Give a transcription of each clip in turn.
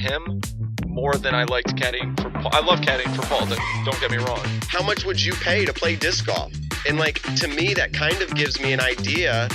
him more than I liked caddying for Paul. I love caddying for Paul, don't get me wrong. How much would you pay to play disc golf? And like, to me, that kind of gives me an idea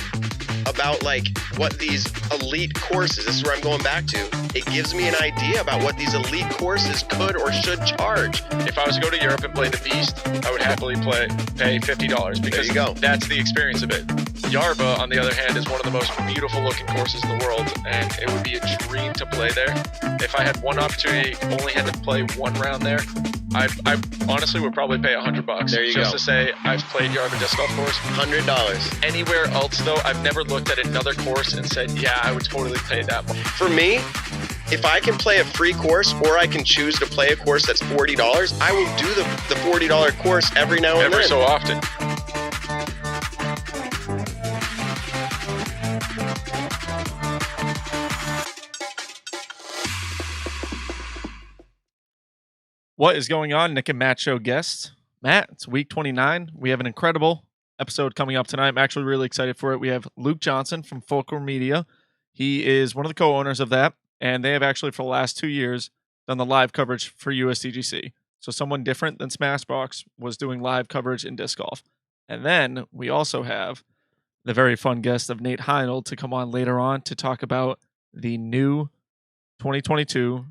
about like what these elite courses, this is where I'm going back to, it gives me an idea about what these elite courses could or should charge. If I was to go to Europe and play the Beast, I would happily pay $50 because that's the experience of it. Yarba, on the other hand, is one of the most beautiful looking courses in the world, and it would be a dream to play there. If I had one opportunity, only had to play one round there, I honestly would probably pay $100 just to say I've played Yarba disc golf course. $100. Anywhere else though, I've never looked at another course and said, yeah, I would totally pay that much. For me, if I can play a free course or I can choose to play a course that's $40, I will do the $40 course every now and then. Every so often. What is going on, Nick and Matt Show guests? Matt, it's week 29. We have an incredible episode coming up tonight. I'm actually really excited for it. We have Luke Johnson from Fulcrum Media. He is one of the co-owners of that, and they have actually for the last 2 years done the live coverage for USDGC. So someone different than Smashbox was doing live coverage in disc golf. And then we also have the very fun guest of Nate Heinold to come on later on to talk about the new 2022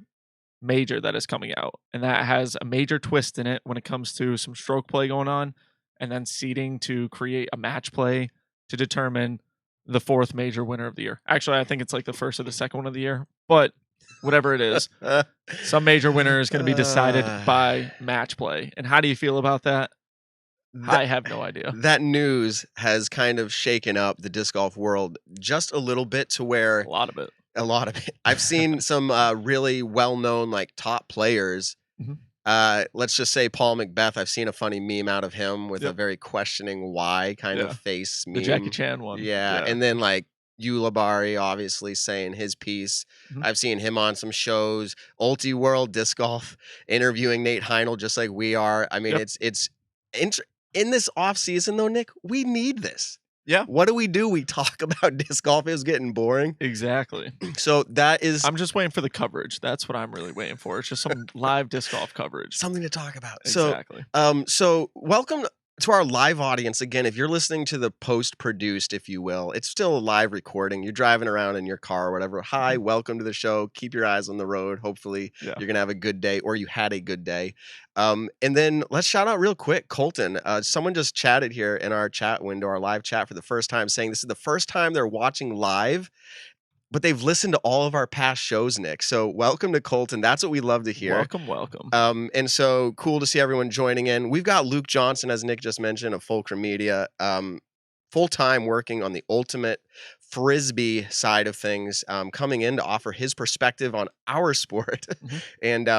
Major that is coming out, and that has a major twist in it when it comes to some stroke play going on, and then seeding to create a match play to determine the fourth major winner of the year. Actually, I think it's like the first or the second one of the year, but whatever it is, some major winner is going to be decided by match play. And how do you feel about that? I have no idea. That news has kind of shaken up the disc golf world just a little bit to where A lot of it. I've seen some really well-known like top players. Let's just say Paul Macbeth. I've seen a funny meme out of him with a very questioning why kind of face meme. The Jackie Chan one. Yeah. And then like Ulabari obviously saying his piece. I've seen him on some shows. Ulti World Disc Golf interviewing Nate Heinold just like we are. I mean, it's in this off season though, Nick, we need this. Yeah. What do? We talk about disc golf. It was getting boring. Exactly. So that is... I'm just waiting for the coverage. That's what I'm really waiting for. It's just some live disc golf coverage. Something to talk about. Exactly. So welcome to our live audience. Again, if you're listening to the post-produced, if you will, it's still a live recording. You're driving around in your car or whatever. Hi, welcome to the show. Keep your eyes on the road. Hopefully you're going to have a good day, or you had a good day. And then let's shout out real quick, Colton. Someone just chatted here in our chat window, our live chat for the first time, saying this is the first time they're watching live, but they've listened to all of our past shows, Nick. So welcome to Colton. That's what we love to hear. Welcome. And so cool to see everyone joining in. We've got Luke Johnson, as Nick just mentioned, of Fulcrum Media, full-time working on the ultimate Frisbee side of things, coming in to offer his perspective on our sport and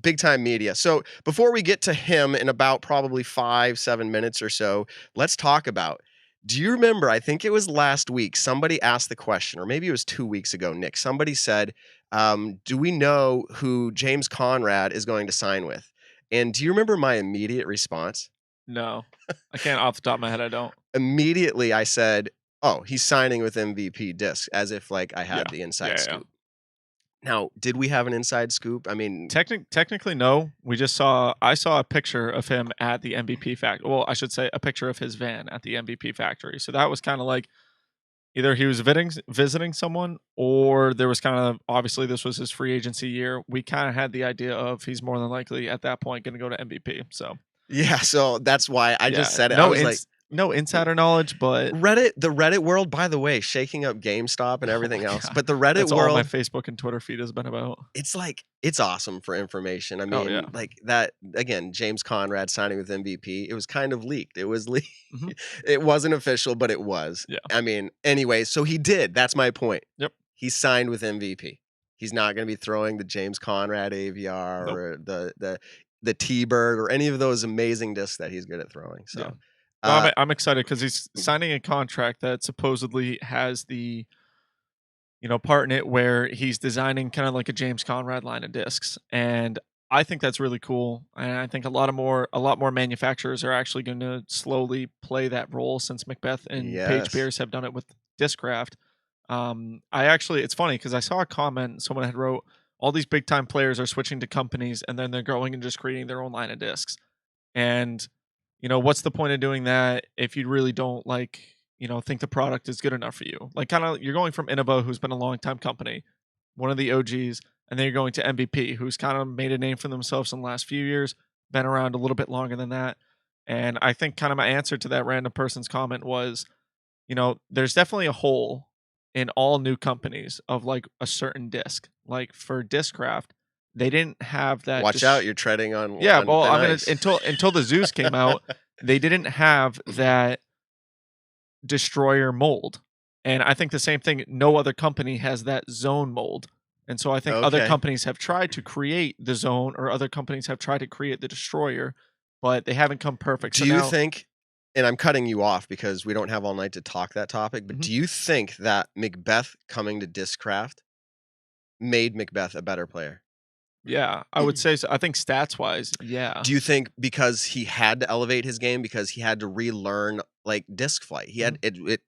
big-time media. So before we get to him in about probably 5-7 minutes or so, let's talk about, do you remember, I think it was last week, somebody asked the question, or maybe it was 2 weeks ago, Nick, somebody said, do we know who James Conrad is going to sign with? And do you remember my immediate response? No, I can't off the top of my head. I don't. Immediately I said, oh, he's signing with MVP Discs, as if like I had the inside scoop. Now, did we have an inside scoop? I mean, technically, no. I saw a picture of him at the MVP factory. Well, I should say a picture of his van at the MVP factory. So that was kind of like either he was visiting someone, or there was kind of, obviously this was his free agency year. We kind of had the idea of he's more than likely at that point going to go to MVP. So yeah, so that's why I just said it. No, I was like, no insider knowledge, but the Reddit world, by the way, shaking up GameStop and everything else. But the Reddit That's world, all my Facebook and Twitter feed has been about. It's like, it's awesome for information. I mean, like that, again, James Conrad signing with MVP, it was kind of leaked. It was leaked. It wasn't official, but it was. Yeah. I mean, anyway, so he did. That's my point. Yep. He signed with MVP. He's not going to be throwing the James Conrad AVR or the T-Bird or any of those amazing discs that he's good at throwing. So. Yeah. No, I'm excited because he's signing a contract that supposedly has the, part in it where he's designing kind of like a James Conrad line of discs, and I think that's really cool. And I think a lot more manufacturers are actually going to slowly play that role, since Macbeth and Page Pierce have done it with Discraft. It's funny because I saw a comment someone had wrote, all these big time players are switching to companies and then they're going and just creating their own line of discs. And, what's the point of doing that if you really don't think the product is good enough for you? Like kind of you're going from Innova, who's been a long time company, one of the OGs, and then you're going to MVP, who's kind of made a name for themselves in the last few years, been around a little bit longer than that. And I think kind of my answer to that random person's comment was, there's definitely a hole in all new companies of like a certain disc. Like for Discraft, they didn't have that. Watch out, you're treading on. Yeah, on well, thin I mean, ice. until the Zeus came out, they didn't have that destroyer mold. And I think the same thing, no other company has that zone mold. And so I think other Okay. companies have tried to create the zone, or other companies have tried to create the destroyer, but they haven't come perfect. Do you think, and I'm cutting you off because we don't have all night to talk that topic, but do you think that Macbeth coming to Discraft made Macbeth a better player? Yeah, I would say so. I think stats wise, yeah. Do you think because he had to elevate his game, because he had to relearn like disc flight, he had it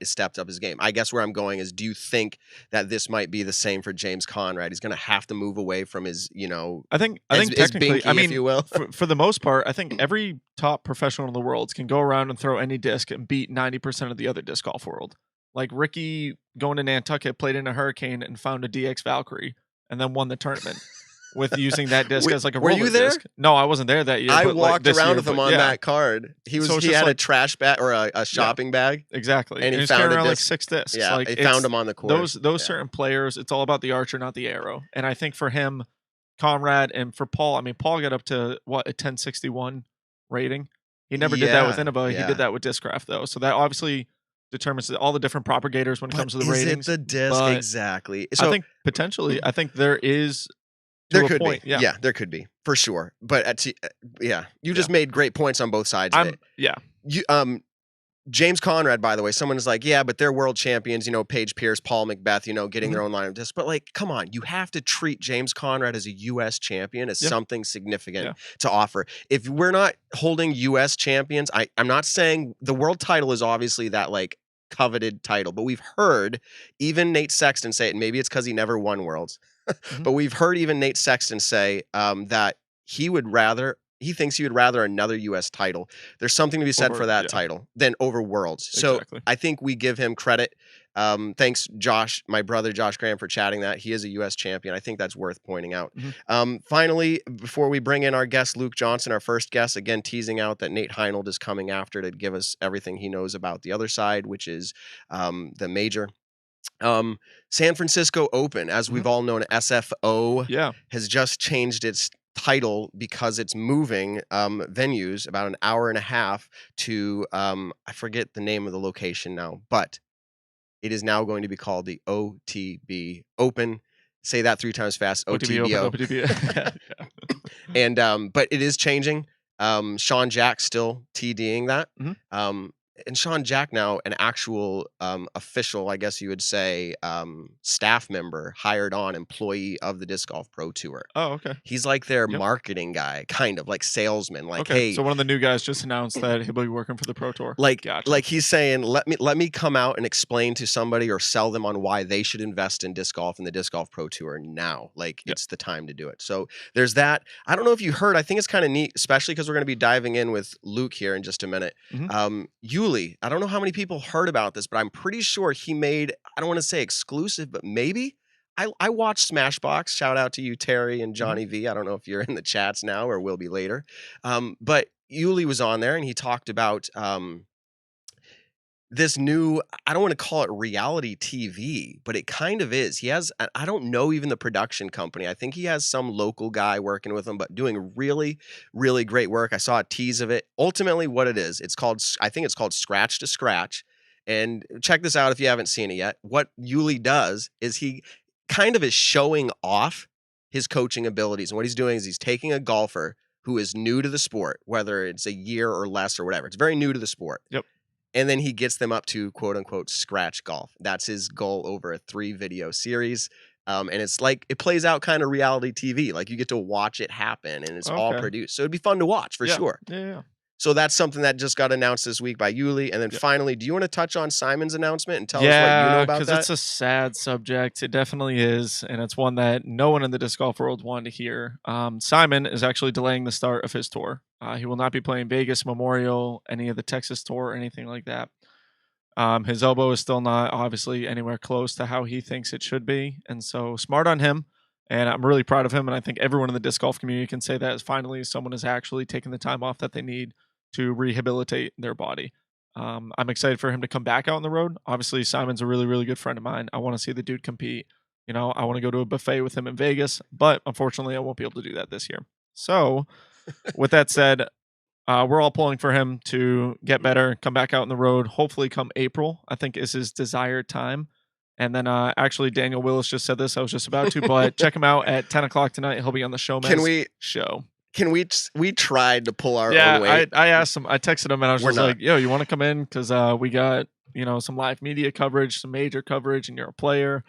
stepped up his game? I guess where I'm going is, do you think that this might be the same for James Conrad? He's going to have to move away from his, I think his technically, binky, if you will. for the most part, I think every top professional in the world can go around and throw any disc and beat 90% of the other disc golf world. Like Ricky going to Nantucket, played in a hurricane and found a DX Valkyrie and then won the tournament. With using that disc as like a roller Were you there? disc. No, I wasn't there that year. I but walked this around year, with him but on yeah. that card. He had a trash bag or a shopping bag. Exactly. And he he's found carrying a around like disc. 6 discs. Yeah, like he found him on the course. Those certain players, it's all about the archer, not the arrow. And I think for him, Conrad, and for Paul, I mean, Paul got up to what, a 1061 rating. He never did that with Innova. He did that with Discraft though. So that obviously determines all the different propagators when it comes to the ratings. Is it the disc? Exactly. So I think potentially, there is. There could be. Yeah, there could be for sure. But you just made great points on both sides of it. Yeah. James Conrad, by the way, someone is like, yeah, but they're world champions, Paige Pierce, Paul Macbeth, getting their own line of disc. But like, come on, you have to treat James Conrad as a U.S. champion as something significant to offer. If we're not holding U.S. champions, I'm not saying the world title is obviously that like coveted title, but we've heard even Nate Sexton say it, and maybe it's because he never won Worlds, but we've heard even Nate Sexton say that he thinks he would rather another U.S. title. There's something to be said for that title than over Worlds. Exactly. So I think we give him credit. Thanks, Josh, my brother, Josh Graham, for chatting that. He is a U.S. champion. I think that's worth pointing out. Finally, before we bring in our guest, Luke Johnson, our first guest, again, teasing out that Nate Heinold is coming after to give us everything he knows about the other side, which is the major. San Francisco Open, as we've all known, SFO, has just changed its title because it's moving venues about an hour and a half to I forget the name of the location now, but it is now going to be called the OTB Open. Say that 3 times fast. OTBO. OTBO. And but it is changing. Sean Jack still TDing that. And Sean Jack now, an actual official, I guess you would say, staff member, hired on employee of the Disc Golf Pro Tour. Oh, okay. He's like their marketing guy, kind of like salesman. Like, hey, so one of the new guys just announced that he'll be working for the Pro Tour. Like he's saying, let me come out and explain to somebody or sell them on why they should invest in disc golf and the Disc Golf Pro Tour now. Like, it's the time to do it. So there's that. I don't know if you heard. I think it's kind of neat, especially because we're going to be diving in with Luke here in just a minute. Yuli, I don't know how many people heard about this, but I'm pretty sure he made, I don't want to say exclusive, but maybe. I watched Smashbox. Shout out to you, Terry and Johnny V. I don't know if you're in the chats now or will be later. But Yuli was on there and he talked about this new, I don't want to call it reality TV, but it kind of is. He has, I don't know even the production company. I think he has some local guy working with him, but doing really, really great work. I saw a tease of it. Ultimately, what it is, I think it's called Scratch to Scratch. And check this out if you haven't seen it yet. What Yuli does is he kind of is showing off his coaching abilities. And what he's doing is he's taking a golfer who is new to the sport, whether it's a year or less or whatever. It's very new to the sport. And then he gets them up to quote unquote scratch golf. That's his goal over a 3-video series. And it's like, it plays out kind of reality TV. Like you get to watch it happen and it's all produced. So it'd be fun to watch for sure. Yeah. So that's something that just got announced this week by Yuli. And then Yep. finally, do you want to touch on Simon's announcement and tell us what you know Yeah, about because that? it's a sad subject. It definitely is, and it's one that no one in the disc golf world wanted to hear. Simon is actually delaying the start of his tour. He will not be playing Vegas, Memorial, any of the Texas tour, or anything like that. His elbow is still not obviously anywhere close to how he thinks it should be, and so smart on him. And I'm really proud of him, and I think everyone in the disc golf community can say that finally someone is actually taking the time off that they need to rehabilitate their body. I'm excited for him to come back out on the road. Obviously, Simon's a really, really good friend of mine. I want to see the dude compete. You know, I want to go to a buffet with him in Vegas, but unfortunately, I won't be able to do that this year. So, with that said, we're all pulling for him to get better, come back out on the road. Hopefully, come April, I think is his desired time. And then, actually, Daniel Willis just said this. I was just about to, but check him out at 10 o'clock tonight. He'll be on the Can Showmez we show. we tried to pull our Yeah, own weight. I asked him. I texted him and I was We're just not. like, "Yo, you want to come in? Because we got some live media coverage, some major coverage, and you're a player."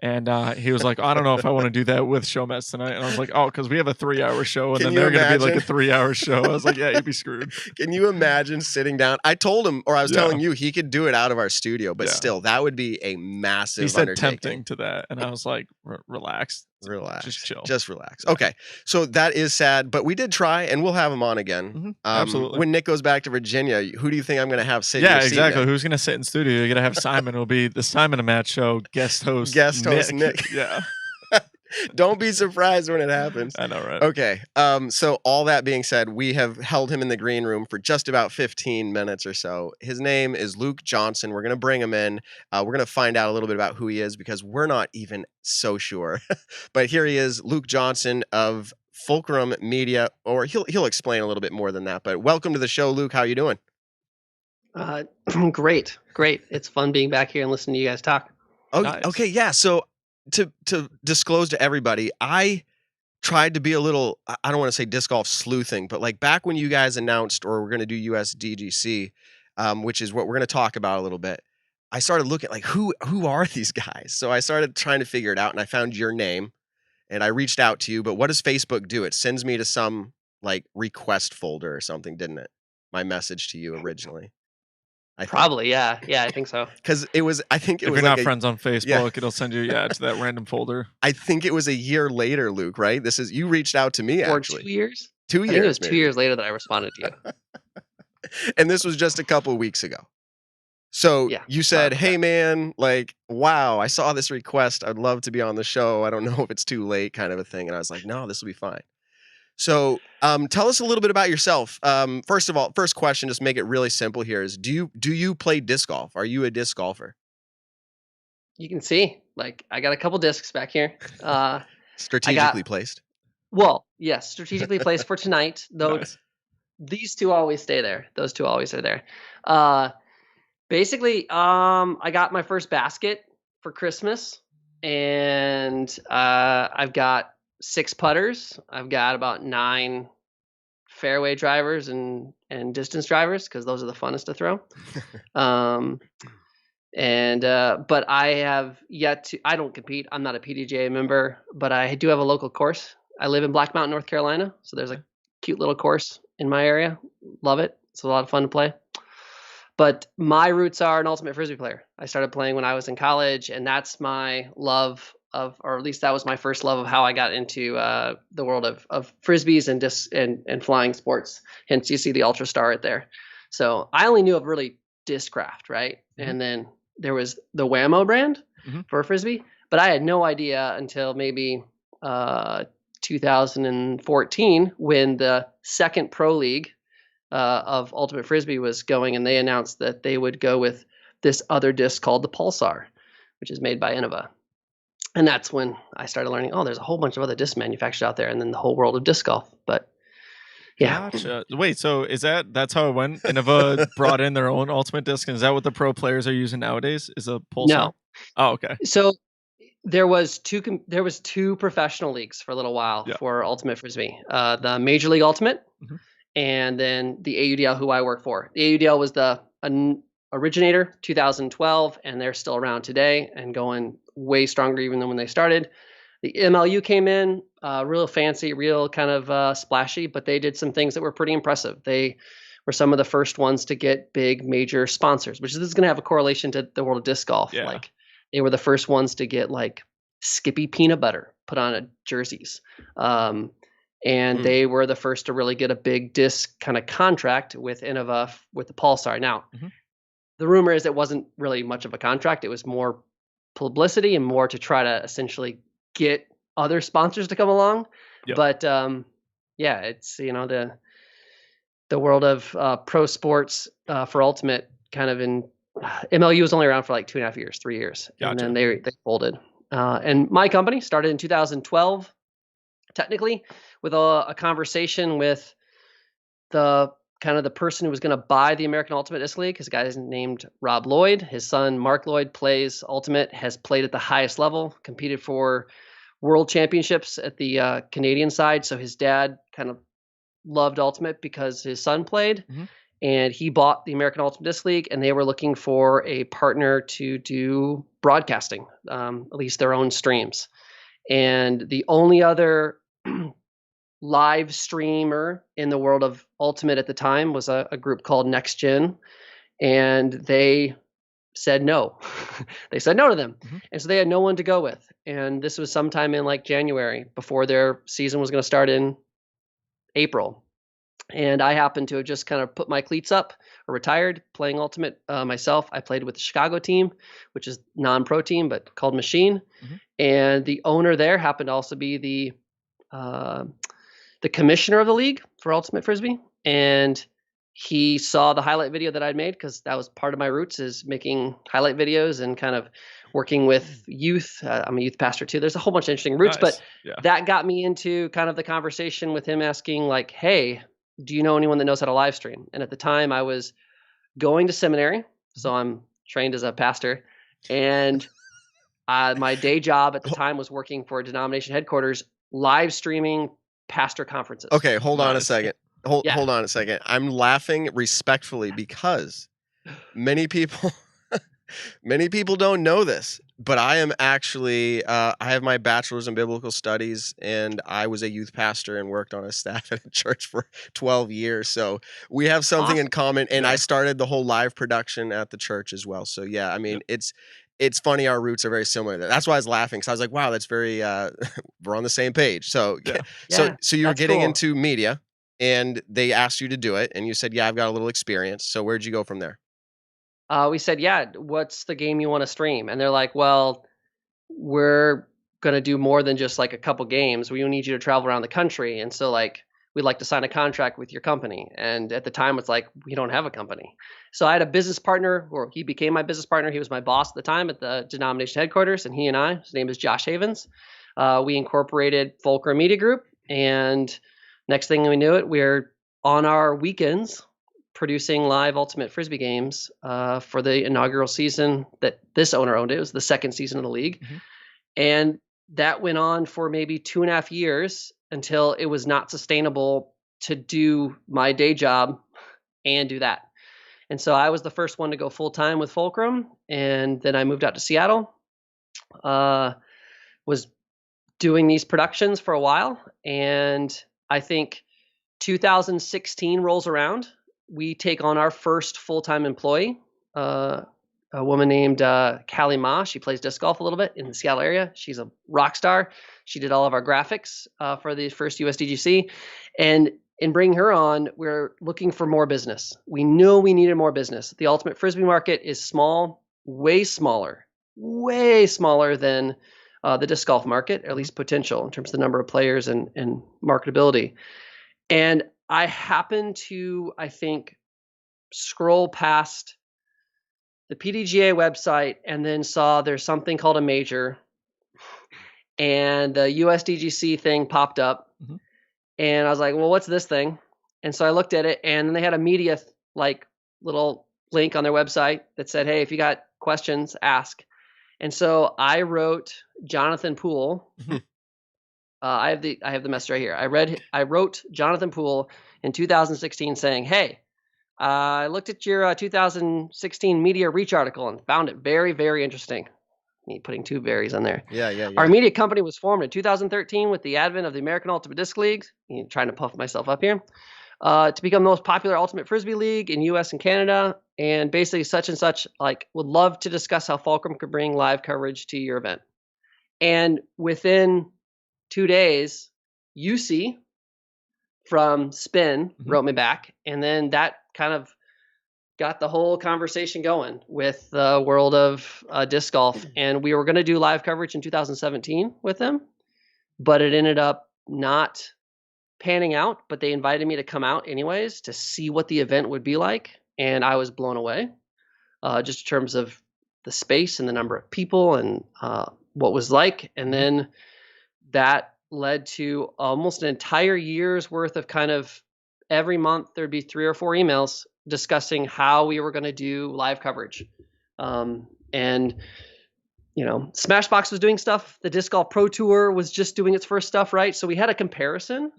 And he was like, "I don't know if I want to do that with Showmez tonight." And I was like, "Oh, because we have a 3-hour show, and Can then you they're going to be like a imagine? 3-hour show." I was like, "Yeah, you'd be screwed." Can you imagine sitting down? I told him, or I was Yeah. telling you, he could do it out of our studio, but Yeah. still, that would be a massive He said undertaking. tempting to that, and I was like, "Relax, Relax. just chill, Just relax." Okay. So that is sad, but we did try, and we'll have him on again. Absolutely. When Nick goes back to Virginia, who do you think I'm going to have sit in Yeah, your seat, exactly. Nick? Who's going to sit in studio? You're going to have Simon. It'll be the Simon and Matt show guest host. Guest host Nick. Yeah. Don't be surprised when it happens. I know, right? Okay. So all that being said, we have held him in the green room for just about 15 minutes or so. His name is Luke Johnson. We're going to bring him in. We're going to find out a little bit about who he is because we're not even so sure. But here he is, Luke Johnson of Fulcrum Media, or he'll explain a little bit more than that. But welcome to the show, Luke. How you doing? Great. It's fun being back here and listening to you guys talk. Oh, Nice. okay. Yeah. So to disclose to everybody, I tried to be a little, I don't want to say disc golf sleuthing, but like back when you guys announced or we're going to do USDGC, which is what we're going to talk about a little bit, I started looking like who are these guys? So I started trying to figure it out and I found your name and I reached out to you, but what does Facebook do? It sends me to some like request folder or something, didn't it? My message to you originally. Probably, yeah. Yeah, I think so. Because I think it If was you're like not friends on Facebook, it'll send you to that random folder. I think it was a year later, Luke, right? You reached out to me Or actually. 2 years? 2 years. I think it was 2 maybe. years later that I responded to you. And this was just a couple weeks ago. So Yeah, you said, about "Hey that. man, like, wow, I saw this request. I'd love to be on the show. I don't know if it's too late," kind of a thing. And I was like, "No, this will be fine." So tell us a little bit about yourself. First of all, first question, just make it really simple here is do you play disc golf? Are you a disc golfer? You can see, like, I got a couple discs back here. Strategically placed. Well, yes, strategically placed for tonight, though. Nice. These two always stay there. Those two always are there. Basically, I got my first basket for Christmas, and I've got 6 putters. I've got about 9 fairway drivers and distance drivers because those are the funnest to throw. But I have yet to. I don't compete. I'm not a PDGA member, but I do have a local course. I live in Black Mountain, North Carolina, so there's a cute little course in my area. Love it. It's a lot of fun to play. But my roots are an ultimate frisbee player. I started playing when I was in college, and that's my love of, or at least that was my first love of how I got into the world of frisbees and disc and flying sports. Hence, you see the Ultra Star right there. So I only knew of really Discraft, right? Mhm. And then there was the Whammo brand Mhm. for a frisbee, but I had no idea until maybe 2014 when the second pro league of Ultimate Frisbee was going, and they announced that they would go with this other disc called the Pulsar, which is made by Innova. And that's when I started learning, oh, there's a whole bunch of other disc manufacturers out there, and then the whole world of disc golf. But yeah. Gotcha. Wait, so that's how it went? Innova brought in their own ultimate disc, and is that what the pro players are using nowadays? Is a Pulsar? No. Oh, okay. So there was two professional leagues for a little while for Ultimate Frisbee. The Major League Ultimate, and then the AUDL, who I work for. The AUDL was the originator, 2012, and they're still around today and going way stronger even than when they started. The MLU came in, real fancy, real kind of splashy, but they did some things that were pretty impressive. They were some of the first ones to get big major sponsors, which this is going to have a correlation to the world of disc golf. Yeah. Like they were the first ones to get like Skippy peanut butter put on jerseys. And they were the first to really get a big disc kind of contract with Innova with the Pulsar. Now, the rumor is it wasn't really much of a contract. It was more publicity and more to try to essentially get other sponsors to come along. Yep. But yeah, it's, you know, the world of pro sports for Ultimate kind of in MLU was only around for like 2.5 years, 3 years. Gotcha. And then they folded. And my company started in 2012, technically, with a conversation with the kind of the person who was going to buy the American Ultimate Disc League. His guy is named Rob Lloyd. His son, Mark Lloyd, plays Ultimate, has played at the highest level, competed for world championships at the Canadian side. So his dad kind of loved Ultimate because his son played. And he bought the American Ultimate Disc League, and they were looking for a partner to do broadcasting, at least their own streams. And the only other live streamer in the world of Ultimate at the time was a group called Next Gen, and they said no. They said no to them. And so they had no one to go with. And this was sometime in like January before their season was going to start in April. And I happened to have just kind of put my cleats up or retired playing Ultimate myself. I played with the Chicago team, which is non-pro team, but called Machine. And the owner there happened to also be the commissioner of the league for Ultimate Frisbee. And he saw the highlight video that I'd made, because that was part of my roots, is making highlight videos and kind of working with youth. I'm a youth pastor too. There's a whole bunch of interesting roots, but that got me into kind of the conversation with him asking like, hey, do you know anyone that knows how to live stream? And at the time I was going to seminary, so I'm trained as a pastor, and my day job at the time was working for a denomination headquarters, live streaming pastor conferences. Okay, hold on a second. Hold on a second. I'm laughing respectfully because many people don't know this, but I am actually I have my bachelor's in biblical studies, and I was a youth pastor and worked on a staff at a church for 12 years. So we have something in common, and I started the whole live production at the church as well. So yeah, I mean, it's funny, our roots are very similar. That's why I was laughing, because I was like, wow, that's very we're on the same page. So so you were getting into media, and they asked you to do it, and you said, yeah, I've got a little experience. So where'd you go from there? We said, yeah, what's the game you want to stream? And they're like, well, we're going to do more than just like a couple games. We need you to travel around the country. And so like, we'd like to sign a contract with your company. And at the time it's like, we don't have a company. So I had a business partner, or he became my business partner. He was my boss at the time at the denomination headquarters. And he and I, his name is Josh Havens. We incorporated Fulcrum Media Group. And next thing we knew it, we're on our weekends producing live Ultimate Frisbee games for the inaugural season that this owner owned. It was the second season of the league. And that went on for maybe 2.5 years until it was not sustainable to do my day job and do that. And so I was the first one to go full time with Fulcrum. And then I moved out to Seattle, was doing these productions for a while. And I think 2016 rolls around. We take on our first full-time employee, a woman named Callie Ma. She plays disc golf a little bit in the Seattle area. She's a rock star. She did all of our graphics for the first USDGC. And in bringing her on, we're looking for more business. We knew we needed more business. The Ultimate Frisbee market is small, way smaller than the disc golf market, at least potential in terms of the number of players and marketability. And I happened to, I think, scroll past the PDGA website and then saw there's something called a major, and the USDGC thing popped up. And I was like, well, what's this thing? And so I looked at it, and then they had a media like little link on their website that said, hey, if you got questions, ask. And so I wrote Jonathan Poole. I have the message right here. I wrote Jonathan Poole in 2016 saying, hey, I looked at your 2016 Media Reach article and found it very, very interesting. Me putting two berries on there. Yeah. Our media company was formed in 2013 with the advent of the American Ultimate Disc League. Trying to puff myself up here. to become the most popular ultimate frisbee league in US and Canada, and basically such and such, like, would love to discuss how Fulcrum could bring live coverage to your event. And within 2 days, UC from Spin wrote me back, and then that kind of got the whole conversation going with the world of disc golf. And we were going to do live coverage in 2017 with them, but it ended up not panning out. But they invited me to come out anyways to see what the event would be like, and I was blown away, just in terms of the space and the number of people and what was like. And then that led to almost an entire year's worth of kind of every month there'd be 3 or 4 emails discussing how we were going to do live coverage. And Smashbox was doing stuff. The Disc Golf Pro Tour was just doing its first stuff, right? So we had a comparison.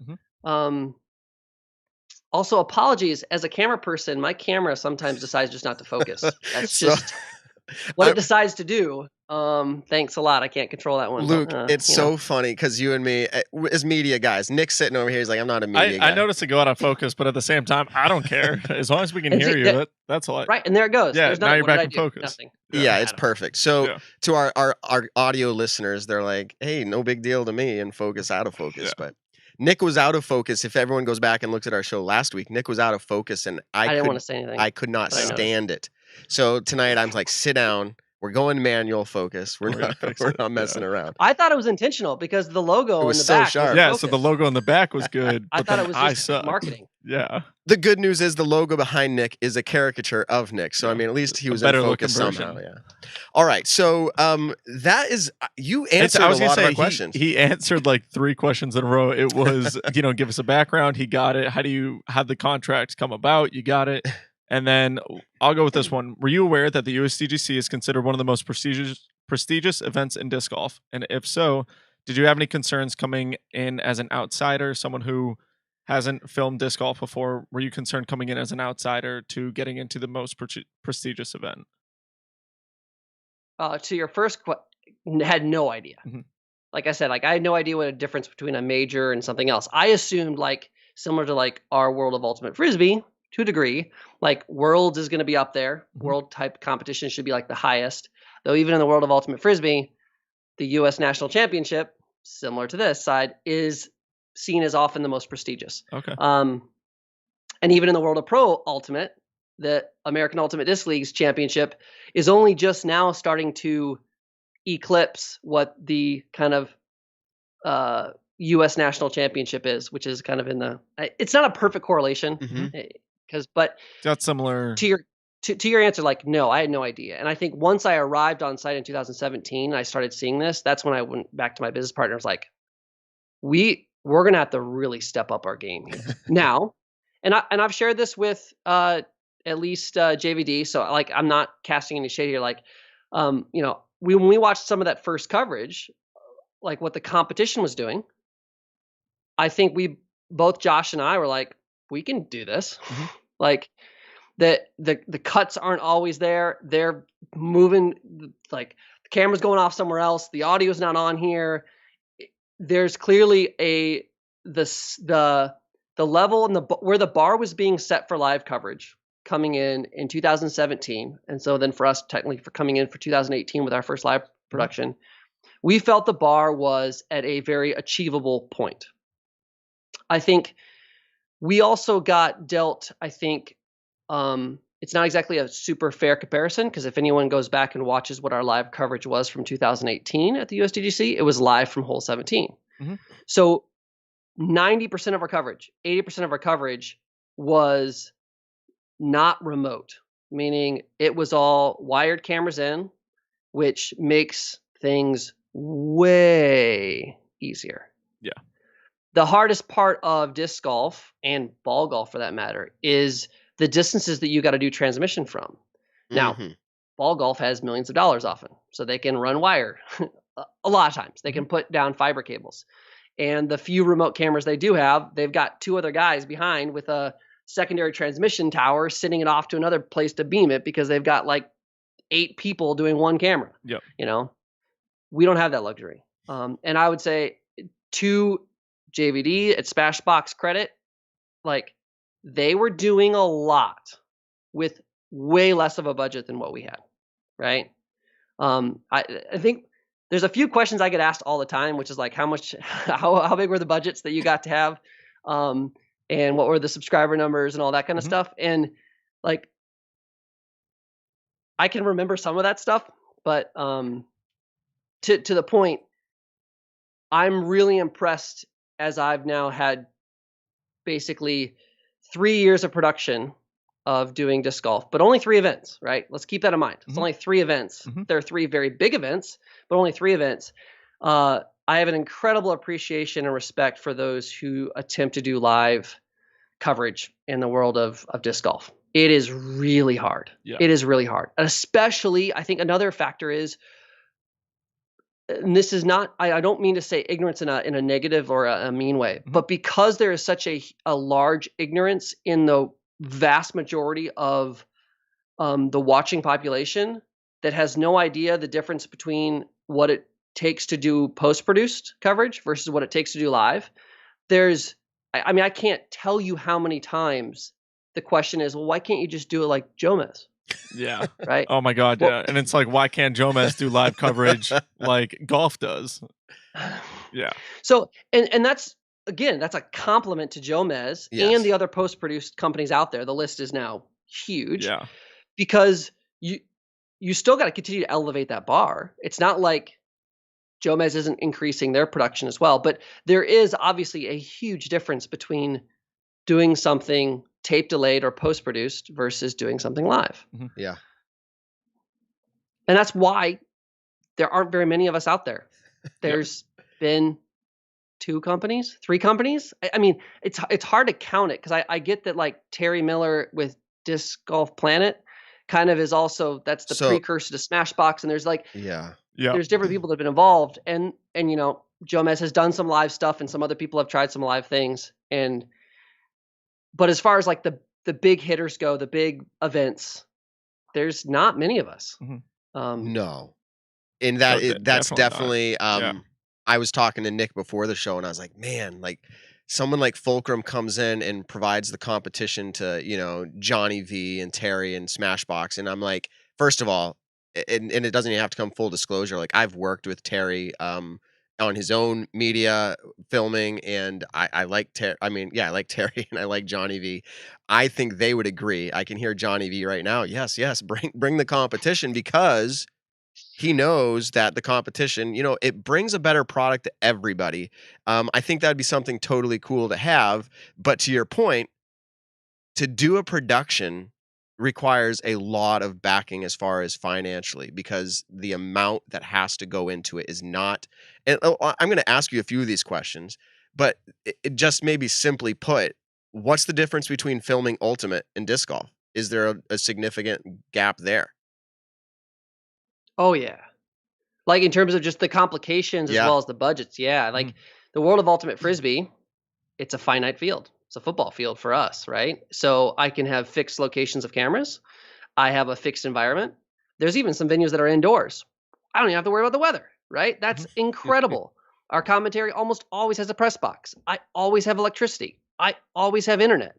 Also, apologies, as a camera person, my camera sometimes decides just not to focus. That's just what it decides to do. Thanks a lot. I can't control that one. Luke, it's so funny because you and me, as media guys, Nick's sitting over here. He's like, I'm not a media guy. I noticed it go out of focus, but at the same time, I don't care. As long as we can hear you, that's all. Right, and there it goes. Yeah, now you're back in focus. Nothing. Yeah, it's perfect. So to our audio listeners, they're like, hey, no big deal to me, and focus out of focus. But Nick was out of focus. If everyone goes back and looks at our show last week, Nick was out of focus, and I didn't want to say anything. I could not stand it. So tonight I'm like, sit down. We're going manual focus. We're not messing around. I thought it was intentional because the logo in the back sharp. Yeah, so the logo in the back was good. I thought it was just marketing. Yeah. The good news is the logo behind Nick is a caricature of Nick. So I mean, at least he was in focus somehow. Yeah. All right. So that is you answered a lot of our questions. He answered like 3 questions in a row. It was give us a background. He got it. How the contracts come about? You got it. And then I'll go with this one. Were you aware that the USDGC is considered one of the most prestigious events in disc golf? And if so, did you have any concerns coming in as an outsider, someone who hasn't filmed disc golf before? Were you concerned coming in as an outsider to getting into the most prestigious event? To your first question, had no idea. Like I said, I had no idea what a difference between a major and something else. I assumed similar to our World of Ultimate Frisbee, to a degree, Worlds is going to be up there. World type competition should be the highest. Though even in the World of Ultimate Frisbee, the U.S. National Championship, similar to this side, is seen as often the most prestigious. Okay. And even in the World of Pro Ultimate, the American Ultimate Disc League's championship is only just now starting to eclipse what the kind of U.S. National Championship is, which is kind of in the. It's not a perfect correlation. But that's similar to your answer. No, I had no idea. And I think once I arrived on site in 2017, I started seeing this. That's when I went back to my business partner. I was like, we're going to have to really step up our game here now. And I've shared this with at least JVD. So I'm not casting any shade here. When we watched some of that first coverage, what the competition was doing, I think both Josh and I were like, we can do this. The cuts aren't always there. They're moving, the camera's going off somewhere else. The audio's not on here. There's clearly the level and where the bar was being set for live coverage coming in 2017. And so then for us, technically for coming in for 2018 with our first live production, we felt the bar was at a very achievable point. I think we also got dealt, it's not exactly a super fair comparison, because if anyone goes back and watches what our live coverage was from 2018 at the USDGC, it was live from hole 17. So 90% of our coverage, 80% of our coverage was not remote, meaning it was all wired cameras in, which makes things way easier. Yeah. The hardest part of disc golf and ball golf, for that matter, is the distances that you got to do transmission from. Now, ball golf has millions of dollars often, so they can run wire a lot of times. They can put down fiber cables. And the few remote cameras they do have, they've got 2 other guys behind with a secondary transmission tower sending it off to another place to beam it, because they've got 8 people doing one camera. Yep. We don't have that luxury. And I would say to JVD at Smashbox credit, they were doing a lot with way less of a budget than what we had, right? I think there's a few questions I get asked all the time, which is like how big were the budgets that you got to have, and what were the subscriber numbers and all that kind of stuff. And like, I can remember some of that stuff, but to the point, I'm really impressed as I've now had basically 3 years of production of doing disc golf, but only 3 events, right? Let's keep that in mind. It's only 3 events. There are 3 very big events, but only 3 events. I have an incredible appreciation and respect for those who attempt to do live coverage in the world of disc golf. It is really hard. Yeah. It is really hard. And especially, I think another factor is, and this is not, I don't mean to say ignorance in a negative or a mean way, but because there is such a large ignorance in the vast majority of the watching population that has no idea the difference between what it takes to do post-produced coverage versus what it takes to do live. I mean, I can't tell you how many times the question is, well, why can't you just do it like Jomez? Yeah. Right. Oh my God. Well, yeah. And it's like, why can't Jomez do live coverage like golf does? Yeah. So, and that's, again, that's a compliment to Jomez and the other post-produced companies out there. The list is now huge. Yeah. Because you still got to continue to elevate that bar. It's not like Jomez isn't increasing their production as well, but there is obviously a huge difference between doing something tape delayed or post-produced versus doing something live. Yeah. And that's why there aren't very many of us out there. There's been 2 companies, 3 companies. I mean, it's hard to count it because I get that like Terry Miller with Disc Golf Planet kind of is also, that's the precursor to Smashbox, and there's like there's different people that have been involved, and you know, Jomez has done some live stuff and some other people have tried some live things, but as far as like the big hitters go, the big events, there's not many of us. No. And that's definitely I was talking to Nick before the show and I was like, man, like someone like Fulcrum comes in and provides the competition to, you know, Johnny V and Terry and Smashbox. And I'm like, first of all, and it doesn't even have to come full disclosure. Like I've worked with Terry on his own media filming, and I like Terry. I mean, yeah, I like Terry and I like Johnny V. I think they would agree. I can hear Johnny V right now. Yes, bring the competition, because he knows that the competition, you know, it brings a better product to everybody. I think that'd be something totally cool to have. But to your point, to do a production requires a lot of backing as far as financially, because the amount that has to go into it is not. And I'm going to ask you a few of these questions, but it just maybe simply put, what's the difference between filming Ultimate and disc golf? Is there a significant gap there? Oh yeah. Like in terms of just the complications as well as the budgets. Yeah. Like the world of Ultimate Frisbee, it's a finite field. It's a football field for us, right? So I can have fixed locations of cameras. I have a fixed environment. There's even some venues that are indoors. I don't even have to worry about the weather, right? That's incredible. Our commentary almost always has a press box. I always have electricity. I always have internet,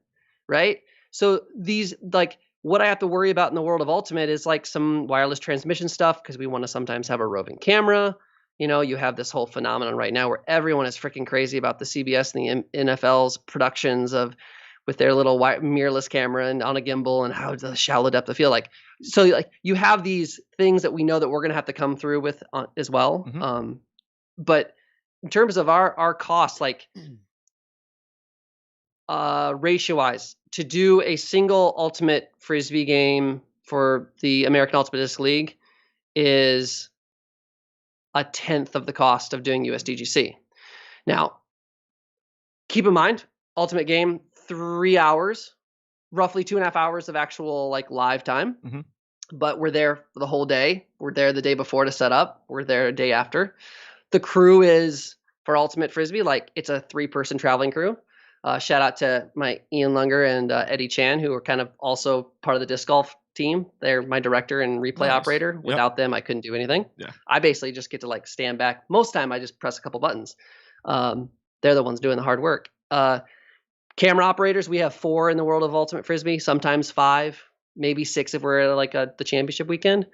right? So these, like, what I have to worry about in the world of Ultimate is like some wireless transmission stuff, because we want to sometimes have a roving camera. You know, you have this whole phenomenon right now where everyone is freaking crazy about the CBS and the NFL's productions with their little mirrorless camera and on a gimbal, and how the shallow depth of field. Like, so like you have these things that we know that we're going to have to come through with as well. But in terms of our costs, like ratio wise, to do a single Ultimate Frisbee game for the American Ultimate Disc League is 1/10 of the cost of doing USDGC. Now, keep in mind, Ultimate game, 3 hours, roughly 2.5 hours of actual like live time. But we're there for the whole day. We're there the day before to set up. We're there a day after. The crew is, for Ultimate Frisbee, like it's a 3-person traveling crew. Shout out to my Ian Lunger and Eddie Chan, who are kind of also part of the disc golf team. They're my director and replay operator. Without them, I couldn't do anything. I basically just get to like stand back. Most time I just press a couple buttons. They're the ones doing the hard work. Camera operators, we have 4 in the world of Ultimate Frisbee, sometimes 5, maybe 6 if we're at like the championship weekend.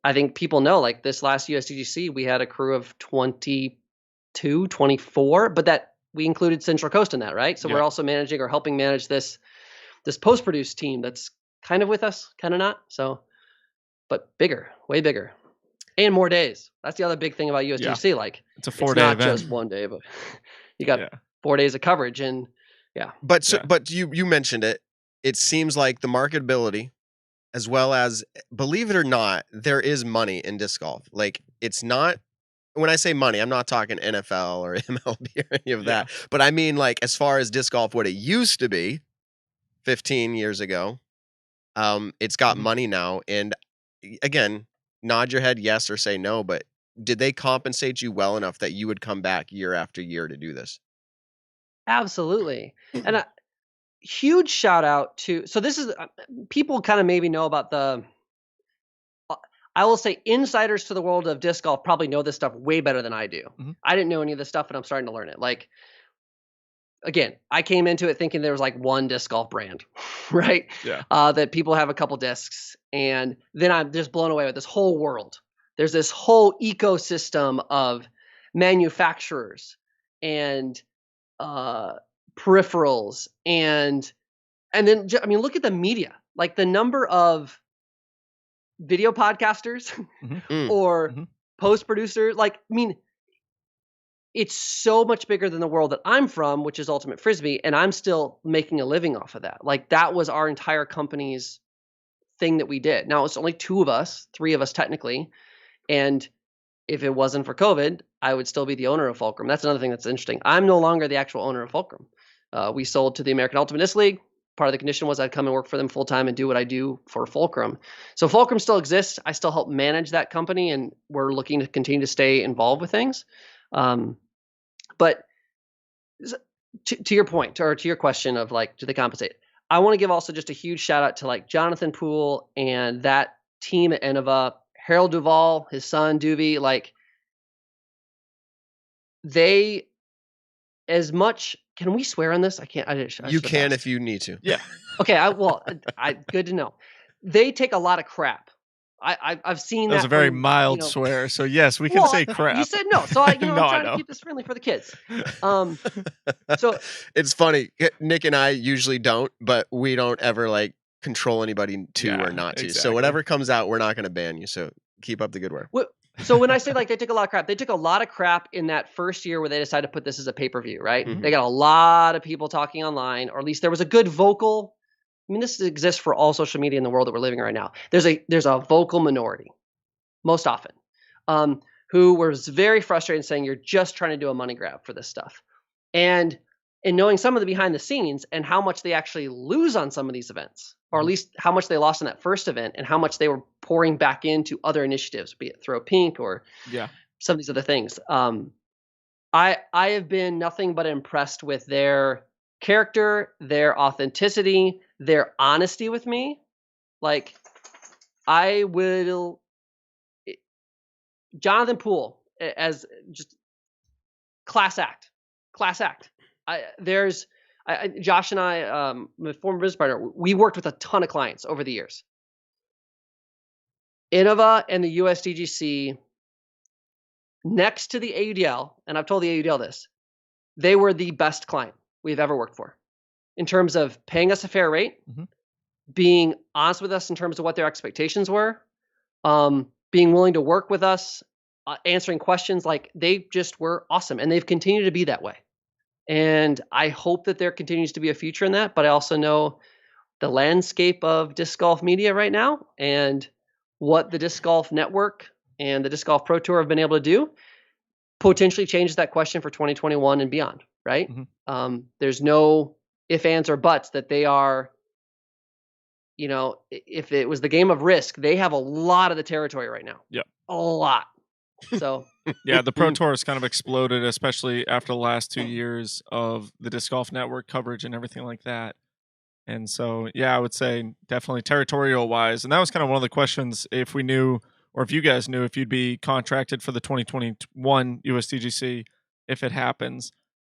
I think people know, like this last USDGC, we had a crew of 22, 24, but that we included Central Coast in that, right? So Yeah. we're also managing or helping manage this post-produce team that's kind of with us, kind of not. So, but bigger, way bigger, and more days. That's the other big thing about USDGC. Like It's a it's 4-day not event. just one day, but you got 4 days of coverage, and But you mentioned it. It seems like the marketability, as well as, believe it or not, there is money in disc golf. Like it's not. When I say money, I'm not talking NFL or MLB or any of that. But I mean, like, as far as disc golf, what it used to be 15 years ago, it's got money now. And again, nod your head yes or say no, but did they compensate you well enough that you would come back year after year to do this? absolutely. And a huge shout out to, so this is, people kind of maybe know about I will say insiders to the world of disc golf probably know this stuff way better than I do. I didn't know any of this stuff, and I'm starting to learn it. Like, again, I came into it thinking there was like one disc golf brand, right? Yeah. That people have a couple discs, and then I'm just blown away with this whole world. There's this whole ecosystem of manufacturers and peripherals, and then I mean, look at the media, like the number of video podcasters or post producers. Like, I mean, it's so much bigger than the world that I'm from, which is Ultimate Frisbee, and I'm still making a living off of that. Like, that was our entire company's thing that we did. Now, it's only 2 of us, 3 of us technically, and if it wasn't for COVID, I would still be the owner of Fulcrum. That's another thing that's interesting. I'm no longer the actual owner of Fulcrum. We sold to the American Ultimate Disc League. Part of the condition was I'd come and work for them full time and do what I do for Fulcrum. So Fulcrum still exists. I still help manage that company, and we're looking to continue to stay involved with things. But to your point, or to your question of like, do they compensate? I want to give also just a huge shout out to like Jonathan Poole and that team at Innova, Harold Duvall, his son Doobie. Like, they, as much, can we swear on this? I can't. You can if you need to. Yeah. Okay. Good to know. They take a lot of crap. I've seen that was that a very from, mild swear. So yes, we can say crap. You said no, so I'm No, trying to keep this friendly for the kids. So it's funny. Nick and I usually don't, but we don't ever like control anybody to or not to. So whatever comes out, we're not going to ban you. So keep up the good work. So when I say like they took a lot of crap, they took a lot of crap in that first year where they decided to put this as a pay-per-view, right? They got a lot of people talking online, or at least there was a good vocal. I mean, this exists for all social media in the world that we're living in right now. There's a vocal minority, most often, who was very frustrated, saying you're just trying to do a money grab for this stuff. And knowing some of the behind the scenes and how much they actually lose on some of these events, or at least how much they lost in that first event and how much they were pouring back into other initiatives, be it Throw Pink or some of these other things. I have been nothing but impressed with their character, their authenticity, their honesty with me. Like, Jonathan Poole as just class act. Josh and I, my former business partner, we worked with a ton of clients over the years. Innova and the USDGC, next to the AUDL, and I've told the AUDL this, they were the best client we've ever worked for in terms of paying us a fair rate, being honest with us in terms of what their expectations were, being willing to work with us, answering questions. Like, they just were awesome, and they've continued to be that way. And I hope that there continues to be a future in that, but I also know the landscape of disc golf media right now and what the Disc Golf Network and the Disc Golf Pro Tour have been able to do potentially changes that question for 2021 and beyond, right? There's no ifs, ands, or buts that they are, if it was the game of Risk, they have a lot of the territory right now. Yeah. A lot. So yeah, the Pro Tour has kind of exploded, especially after the last 2 years of the Disc Golf Network coverage and everything like that. And so, yeah, I would say definitely territorial wise. And that was kind of one of the questions, if we knew, or if you guys knew, if you'd be contracted for the 2021 USDGC, if it happens.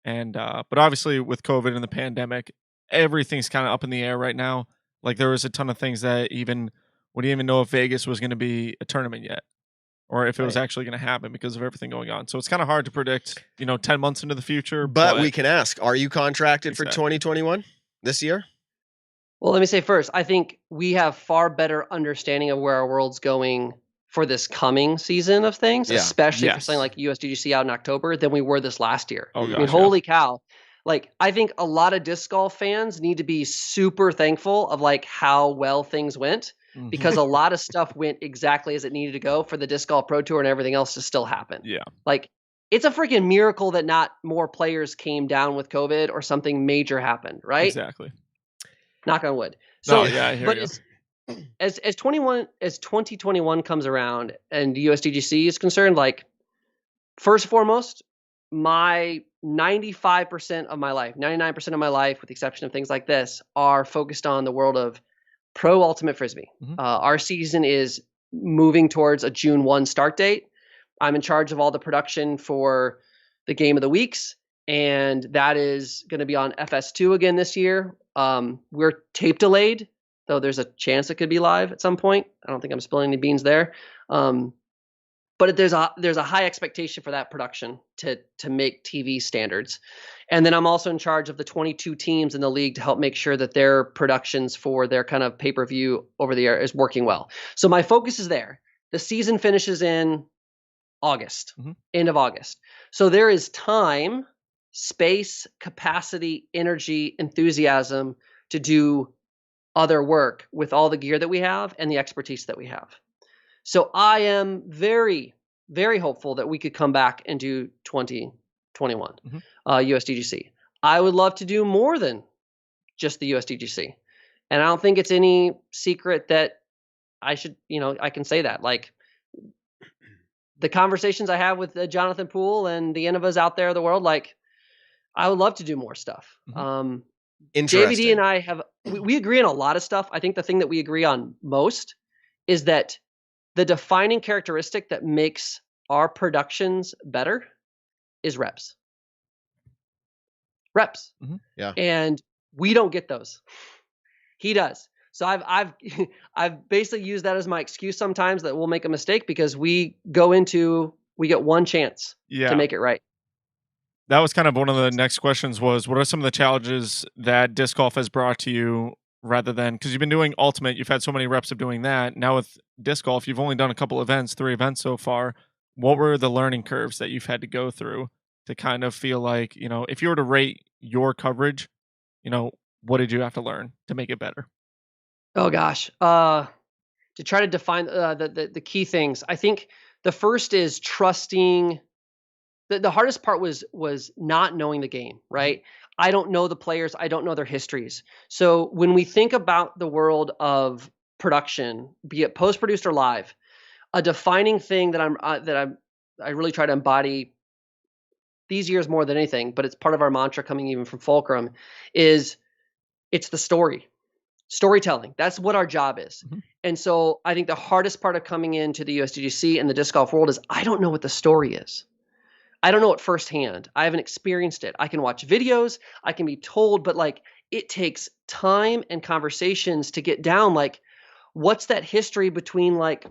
And but obviously with COVID and the pandemic, everything's kind of up in the air right now. Like there was a ton of things that even we didn't even know if Vegas was going to be a tournament yet, or if it was Right. actually going to happen because of everything going on. So it's kind of hard to predict, 10 months into the future. But we can ask, are you contracted for Exactly. 2021 this year? Well, let me say first, I think we have far better understanding of where our world's going for this coming season of things, Yeah. especially for Yes. something like USDGC out in October, than we were this last year. Oh, I I mean, gosh, yeah. holy cow. Like, I think a lot of disc golf fans need to be super thankful of like how well things went, Mhm. because a lot of stuff went exactly as it needed to go for the Disc Golf Pro Tour and everything else to still happen. Yeah. Like, it's a freaking miracle that not more players came down with COVID or something major happened, right? Exactly. Knock on wood. So, No, yeah, I hear but you. as 2021 comes around and USDGC is concerned, like, first and foremost, my 95% of my life, 99% of my life, with the exception of things like this, are focused on the world of pro ultimate frisbee. Mhm. Our season is moving towards a June 1 start date. I'm in charge of all the production for the game of the weeks, and that is going to be on FS2 again this year. We're tape delayed, though there's a chance it could be live at some point. I don't think I'm spilling any beans there. But there's a high expectation for that production to make TV standards. And then I'm also in charge of the 22 teams in the league to help make sure that their productions for their kind of pay-per-view over the air is working well. So my focus is there. The season finishes in August, end of August. So there is time, space, capacity, energy, enthusiasm to do other work with all the gear that we have and the expertise that we have. So I am very, very hopeful that we could come back and do 2021 USDGC. I would love to do more than just the USDGC. And I don't think it's any secret that I should, I can say that. Like, the conversations I have with Jonathan Poole and the Innovas out there in the world, like, I would love to do more stuff. JVD and I we agree on a lot of stuff. I think the thing that we agree on most is that the defining characteristic that makes our productions better is reps. Reps. Yeah. And we don't get those. He does. So I've basically used that as my excuse sometimes that we'll make a mistake because we get one chance to make it right. That was kind of one of the next questions was, what are some of the challenges that disc golf has brought to you rather than, because you've been doing ultimate, you've had so many reps of doing that. Now with disc golf, you've only done a couple events, 3 events so far. What were the learning curves that you've had to go through to kind of feel like, if you were to rate your coverage, what did you have to learn to make it better? Oh gosh. To try to define the key things, I think the first is trusting. The hardest part was not knowing the game, right? I don't know the players. I don't know their histories. So when we think about the world of production, be it post-produced or live, a defining thing that I really try to embody these years more than anything, but it's part of our mantra coming even from Fulcrum, is it's the storytelling. That's what our job is. And so I think the hardest part of coming into the USDGC and the disc golf world is I don't know what the story is. I don't know it firsthand. I haven't experienced it. I can watch videos, I can be told, but like it takes time and conversations to get down. Like, what's that history between like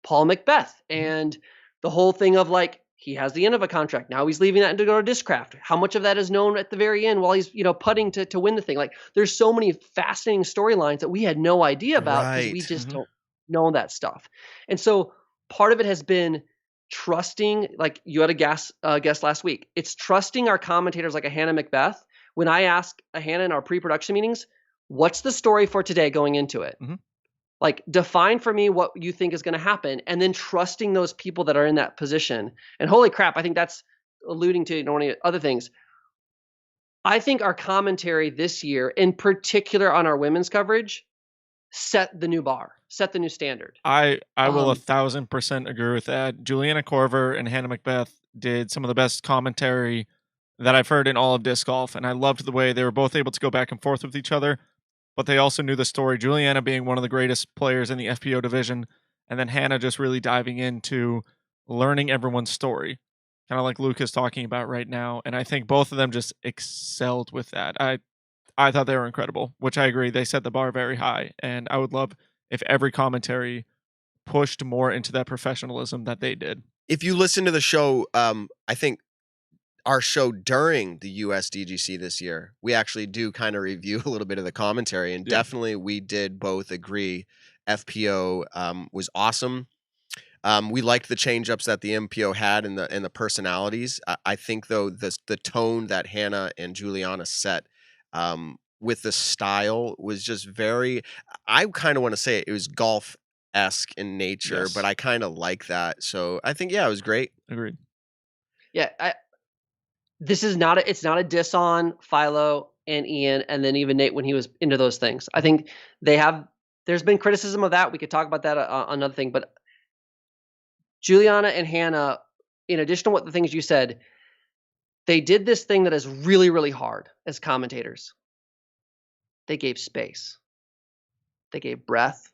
Paul Macbeth and the whole thing of like, he has the end of a contract. Now he's leaving that to go to Discraft. How much of that is known at the very end while he's, putting to win the thing? Like, there's so many fascinating storylines that we had no idea about because we just don't know that stuff. And so part of it has been trusting, like you had a guest last week. It's trusting our commentators like a Hannah Macbeth. When I ask a Hannah in our pre-production meetings, what's the story for today going into it? Like, define for me what you think is going to happen, and then trusting those people that are in that position. And holy crap, I think that's alluding to one of the other things. I think our commentary this year, in particular on our women's coverage, set the new bar, set the new standard. I will 1,000% agree with that. Juliana Corver and Hannah Macbeth did some of the best commentary that I've heard in all of disc golf, and I loved the way they were both able to go back and forth with each other, but they also knew the story. Juliana being one of the greatest players in the FPO division, and then Hannah just really diving into learning everyone's story. kind of like Luke is talking about right now. And I think both of them just excelled with that. I thought they were incredible, which I agree. They set the bar very high. And I would love if every commentary pushed more into that professionalism that they did. If you listen to the show, I think our show during the USDGC this year, we actually do kind of review a little bit of the commentary, and definitely we did both agree FPO was awesome. We liked the change-ups that the MPO had and the personalities. I think though the tone that Hannah and Juliana set with the style was just very. I kind of want to say it was golf-esque in nature, but I kind of like that. So I think it was great. Agreed. Yeah, this is it's not a diss on Philo and Ian and then even Nate when he was into those things. I think there's been criticism of that. We could talk about that another thing, but Juliana and Hannah, in addition to what the things you said, they did this thing that is really, really hard as commentators. They gave space. They gave breath,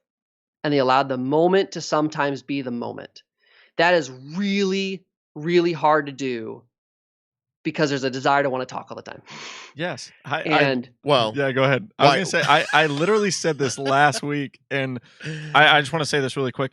and they allowed the moment to sometimes be the moment. That is really, really hard to do because there's a desire to want to talk all the time. Yes. Yeah, go ahead. I was going to say, I literally said this last week, and I just want to say this really quick.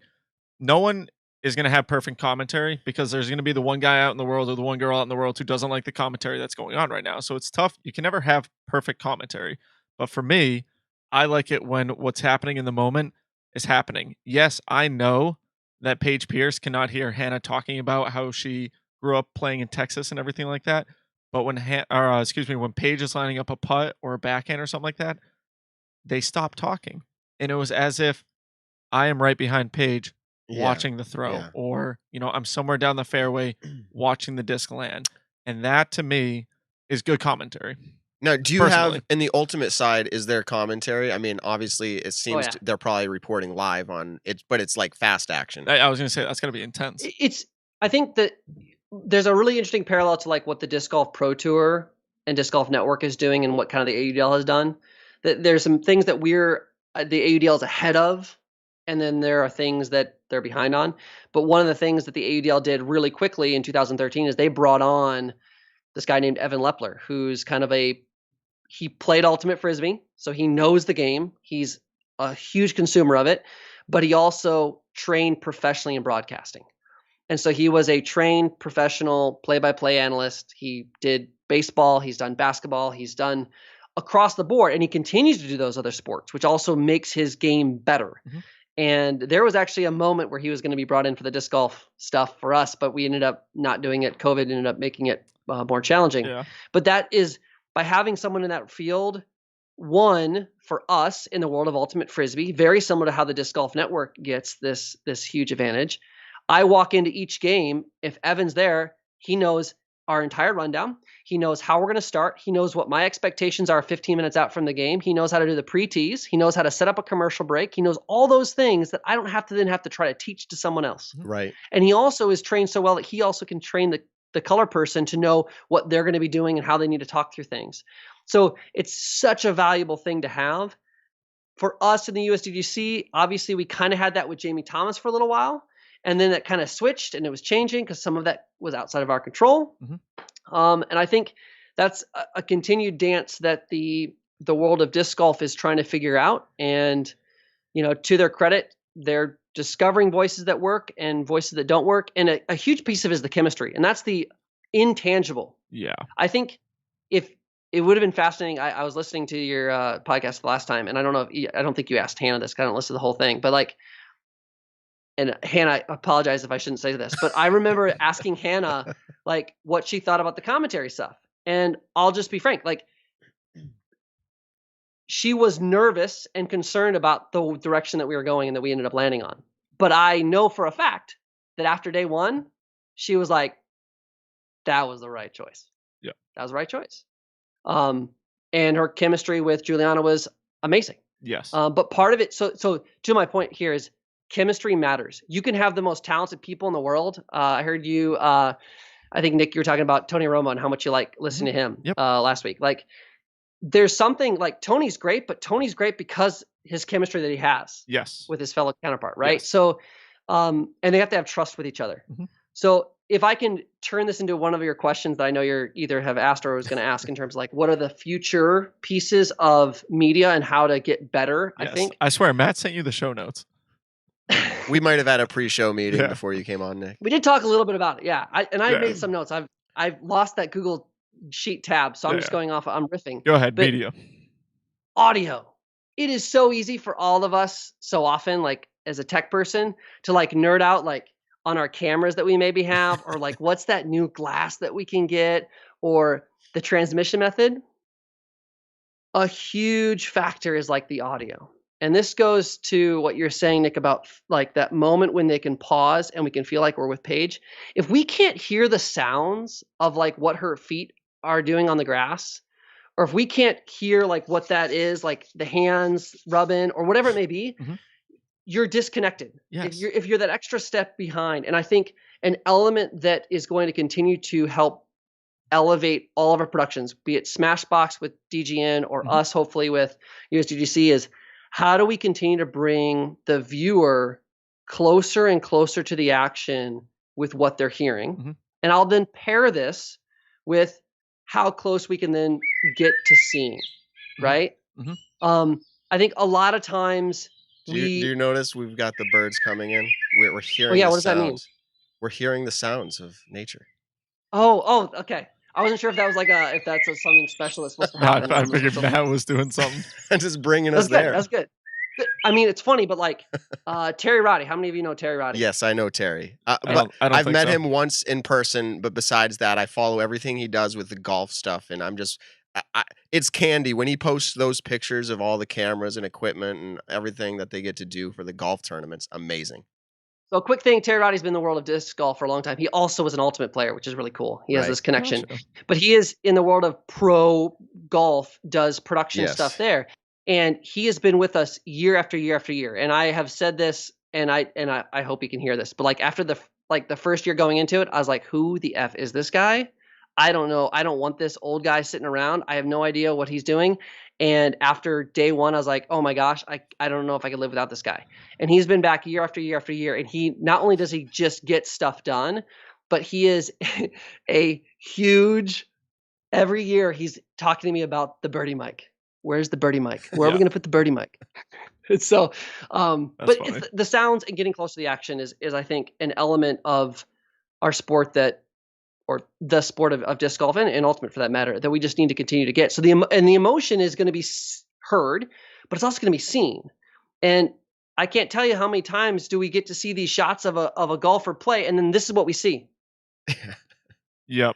No one is going to have perfect commentary because there's going to be the one guy out in the world or the one girl out in the world who doesn't like the commentary that's going on right now. So it's tough. You can never have perfect commentary. But for me, I like it when what's happening in the moment is happening. Yes, I know that Paige Pierce cannot hear Hannah talking about how she grew up playing in Texas and everything like that. But when when Paige is lining up a putt or a backhand or something like that, they stop talking. And it was as if I am right behind Paige watching the throw, or, I'm somewhere down the fairway watching the disc land. And that to me is good commentary. Now, do you have, in the ultimate side, is there commentary? I mean, obviously, it seems they're probably reporting live on it, but it's like fast action. I was going to say, that's going to be intense. I think that there's a really interesting parallel to like what the Disc Golf Pro Tour and Disc Golf Network is doing and what kind of the AUDL has done. There's some things that the AUDL is ahead of, and then there are things that they're behind on. But one of the things that the AUDL did really quickly in 2013 is they brought on this guy named Evan Lepler, who's kind of he played Ultimate Frisbee, so he knows the game. He's a huge consumer of it, but he also trained professionally in broadcasting. And so he was a trained professional play-by-play analyst. He did baseball. He's done basketball. He's done across the board, and he continues to do those other sports, which also makes his game better. Mm-hmm. And there was actually a moment where he was going to be brought in for the disc golf stuff for us, but we ended up not doing it. COVID ended up making it more challenging. Yeah. But that is by having someone in that field, one, for us in the world of Ultimate Frisbee, very similar to how the Disc Golf Network gets this huge advantage. I walk into each game. If Evan's there, he knows our entire rundown. He knows how we're going to start. He knows what my expectations are 15 minutes out from the game. He knows how to do the pre-tees. He knows how to set up a commercial break. He knows all those things that I don't have to try to teach to someone else. Right. And he also is trained so well that he also can train the color person to know what they're going to be doing and how they need to talk through things. So it's such a valuable thing to have. For us in the USDGC, obviously we kind of had that with Jamie Thomas for a little while. And then that kind of switched and it was changing because some of that was outside of our control. Mm-hmm. And I think that's a continued dance that the world of disc golf is trying to figure out. And, to their credit, they're discovering voices that work and voices that don't work. And a huge piece of it is the chemistry. And that's the intangible. Yeah. I think if it would have been fascinating. I was listening to your podcast the last time, and I don't think you asked Hannah this. I don't listen to the whole thing, but and Hannah, I apologize if I shouldn't say this, but I remember asking Hannah what she thought about the commentary stuff. And I'll just be frank, she was nervous and concerned about the direction that we were going and that we ended up landing on. But I know for a fact that after day one, she was like, that was the right choice. Yeah. That was the right choice. And her chemistry with Juliana was amazing. Yes. But part of it, so to my point here is chemistry matters. You can have the most talented people in the world. I heard you, I think Nick, you were talking about Tony Romo and how much you like listening to him last week. There's something Tony's great, but Tony's great because his chemistry that he has with his fellow counterpart. Right. Yes. So, and they have to have trust with each other. Mm-hmm. So if I can turn this into one of your questions that I know you're either have asked or was going to ask in terms of like, what are the future pieces of media and how to get better? Yes. I think. I swear, Matt sent you the show notes. We might have had a pre-show meeting before you came on, Nick. We did talk a little bit about it. Yeah. I made some notes. I've lost that Google Sheet tab. So I'm just going off. I'm riffing. Go ahead. But media. Audio. It is so easy for all of us so often, like as a tech person, to like nerd out like on our cameras that we maybe have, or like what's that new glass that we can get, or the transmission method. A huge factor is like the audio. And this goes to what you're saying, Nick, about like that moment when they can pause and we can feel like we're with Paige. If we can't hear the sounds of like what her feet are doing on the grass, or if we can't hear like what that is, like the hands rubbing or whatever it may be, you're disconnected. Yes. If you're that extra step behind. And I think an element that is going to continue to help elevate all of our productions, be it Smashbox with DGN or us hopefully with USDGC, is how do we continue to bring the viewer closer and closer to the action with what they're hearing? And I'll then pair this with how close we can then get to seeing, right? I think a lot of times do you notice we've got the birds coming in? We're hearing. Oh yeah, the what does that mean? We're hearing the sounds of nature. Oh, okay. I wasn't sure if that was like if that's something special that's supposed to happen. I figured Matt was doing something. Just bringing us there. there. That's good. I mean, it's funny, but like Terry Roddy. How many of you know Terry Roddy? Yes, I know Terry. I've met him once in person, but besides that, I follow everything he does with the golf stuff, and I'm just, it's candy when he posts those pictures of all the cameras and equipment and everything that they get to do for the golf tournaments. Amazing. So a quick thing, Terry Roddy's been in the world of disc golf for a long time. He also was an ultimate player, which is really cool. He has this connection. Gotcha. But he is in the world of pro golf, does production stuff there. And he has been with us year after year after year. And I have said this, and I hope he can hear this. But like after the first year going into it, I was like, who the F is this guy? I don't know. I don't want this old guy sitting around. I have no idea what he's doing. And after day one, I was like, oh my gosh, I don't know if I could live without this guy. And he's been back year after year after year. And he not only does he just get stuff done, but he is a huge, every year he's talking to me about the birdie mic. Where's the birdie mic? Where are we going to put the birdie mic? So, but it's the sounds and getting close to the action is I think an element of our sport or the sport of disc golf and ultimate for that matter, that we just need to continue to get. So the emotion is going to be heard, but it's also going to be seen. And I can't tell you how many times do we get to see these shots of a golfer play, and then this is what we see. Yep.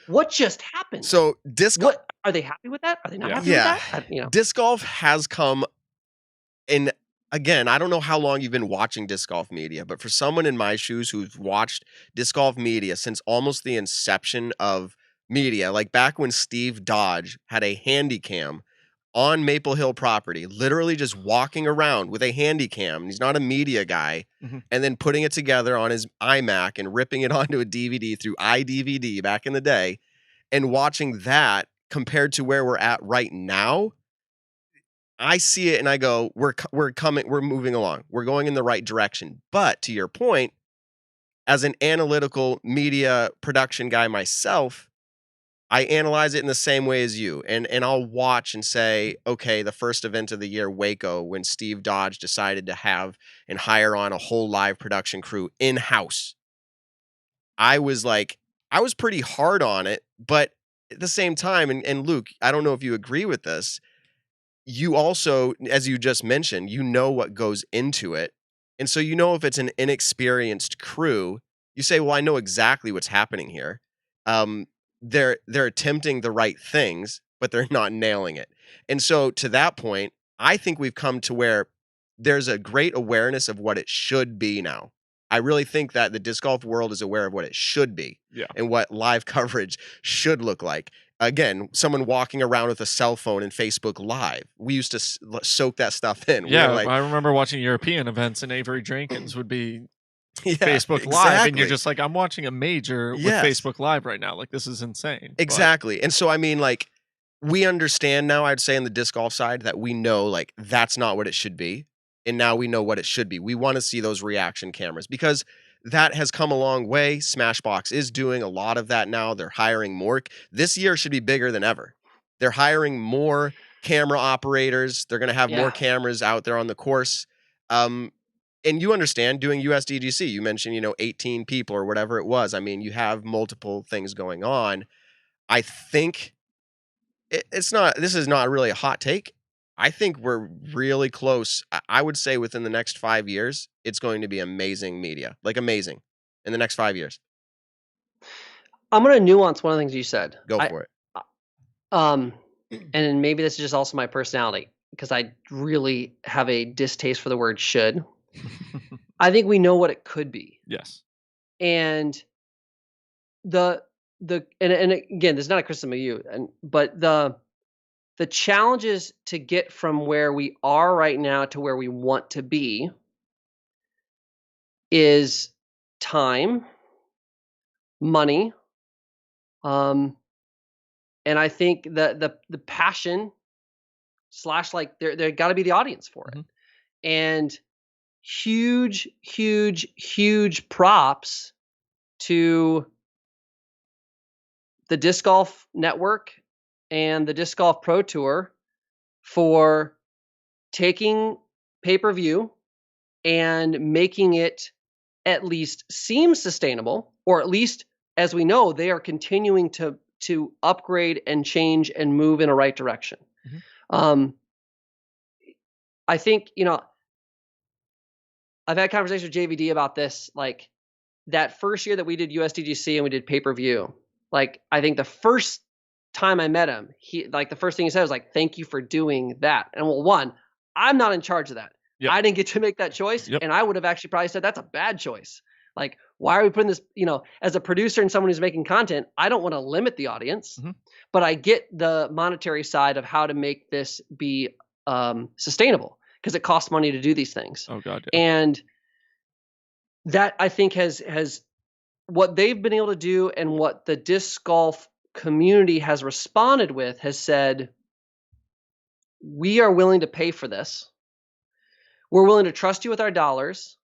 What just happened? So disc golf, are they happy with that? Are they not happy with that? Disc golf has come in. Again, I don't know how long you've been watching disc golf media, but for someone in my shoes who's watched disc golf media since almost the inception of media, like back when Steve Dodge had a handy cam on Maple Hill property, literally just walking around with a handy cam. He's not a media guy, and then putting it together on his iMac and ripping it onto a DVD through iDVD back in the day, and watching that compared to where we're at right now. I see it and I go, we're moving along. We're going in the right direction. But to your point, as an analytical media production guy myself, I analyze it in the same way as you. And I'll watch and say, okay, the first event of the year, Waco, when Steve Dodge decided to have and hire on a whole live production crew in-house. I was pretty hard on it, but at the same time, and Luke, I don't know if you agree with this, you also, as you just mentioned, you know what goes into it. And so if it's an inexperienced crew, you say, well, I know exactly what's happening here. They're attempting the right things, but they're not nailing it. And so to that point, I think we've come to where there's a great awareness of what it should be now. I really think that the disc golf world is aware of what it should be and what live coverage should look like. Again, someone walking around with a cell phone and Facebook Live. We used to soak that stuff in. Yeah, I remember watching European events, and Avery Jenkins would be Facebook Live, exactly. and you're just like, I'm watching a major with Facebook Live right now. Like, this is insane. Exactly. And so, I mean, like, we understand now, I'd say, on the disc golf side, that we know, like, that's not what it should be. And now we know what it should be. We want to see those reaction cameras because that has come a long way. Smashbox is doing a lot of that now. They're hiring more. This year should be bigger than ever. They're hiring more camera operators. They're going to have more cameras out there on the course. And you understand doing USDGC. You mentioned, 18 people or whatever it was. I mean, you have multiple things going on. I think this is not really a hot take. I think we're really close. I would say within the next 5 years, it's going to be amazing media, like amazing in the next 5 years. I'm going to nuance one of the things you said. Go for it. And maybe this is just also my personality, because I really have a distaste for the word should. I think we know what it could be. Yes. And and again, this is not a criticism of you, but the challenges to get from where we are right now to where we want to be is time, money, and I think the passion / like there got to be the audience for it, and huge props to the Disc Golf Network and the Disc Golf Pro Tour for taking pay-per-view and making it at least seem sustainable, or at least, as we know, they are continuing to upgrade and change and move in a right direction. I think, I've had conversations with JVD about this, like that first year that we did USDGC and we did pay-per-view. Like, I think the first time I met him, the first thing he said was like, "Thank you for doing that." And well, one, I'm not in charge of that. Yep. I didn't get to make that choice. Yep. And I would have actually probably said that's a bad choice. Like, why are we putting this, as a producer and someone who's making content, I don't want to limit the audience, but I get the monetary side of how to make this be sustainable, because it costs money to do these things. Oh God. Yeah. And that, I think, has what they've been able to do, and what the disc golf community has responded with, has said, we are willing to pay for this. We're willing to trust you with our dollars,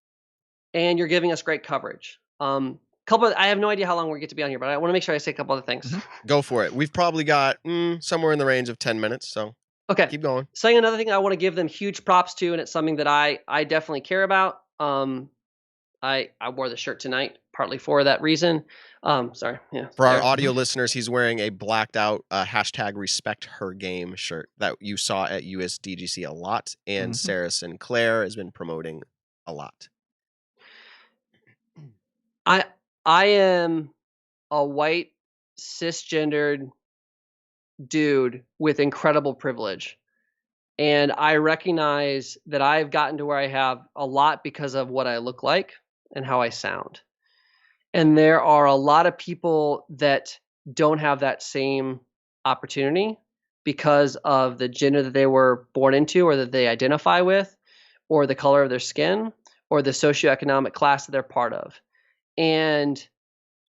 and you're giving us great coverage. I have no idea how long we get to be on here, but I want to make sure I say a couple other things. Go for it. We've probably got somewhere in the range of 10 minutes, so okay, keep going. Saying another thing I want to give them huge props to, and it's something that I definitely care about. I wore the shirt tonight partly for that reason. Sorry. Yeah. For our audio listeners, he's wearing a blacked out #RespectHerGame shirt that you saw at USDGC a lot, and Sarah Sinclair has been promoting a lot. I am a white cisgendered dude with incredible privilege, and I recognize that I've gotten to where I have a lot because of what I look like and how I sound. And there are a lot of people that don't have that same opportunity because of the gender that they were born into, or that they identify with, or the color of their skin, or the socioeconomic class that they're part of. And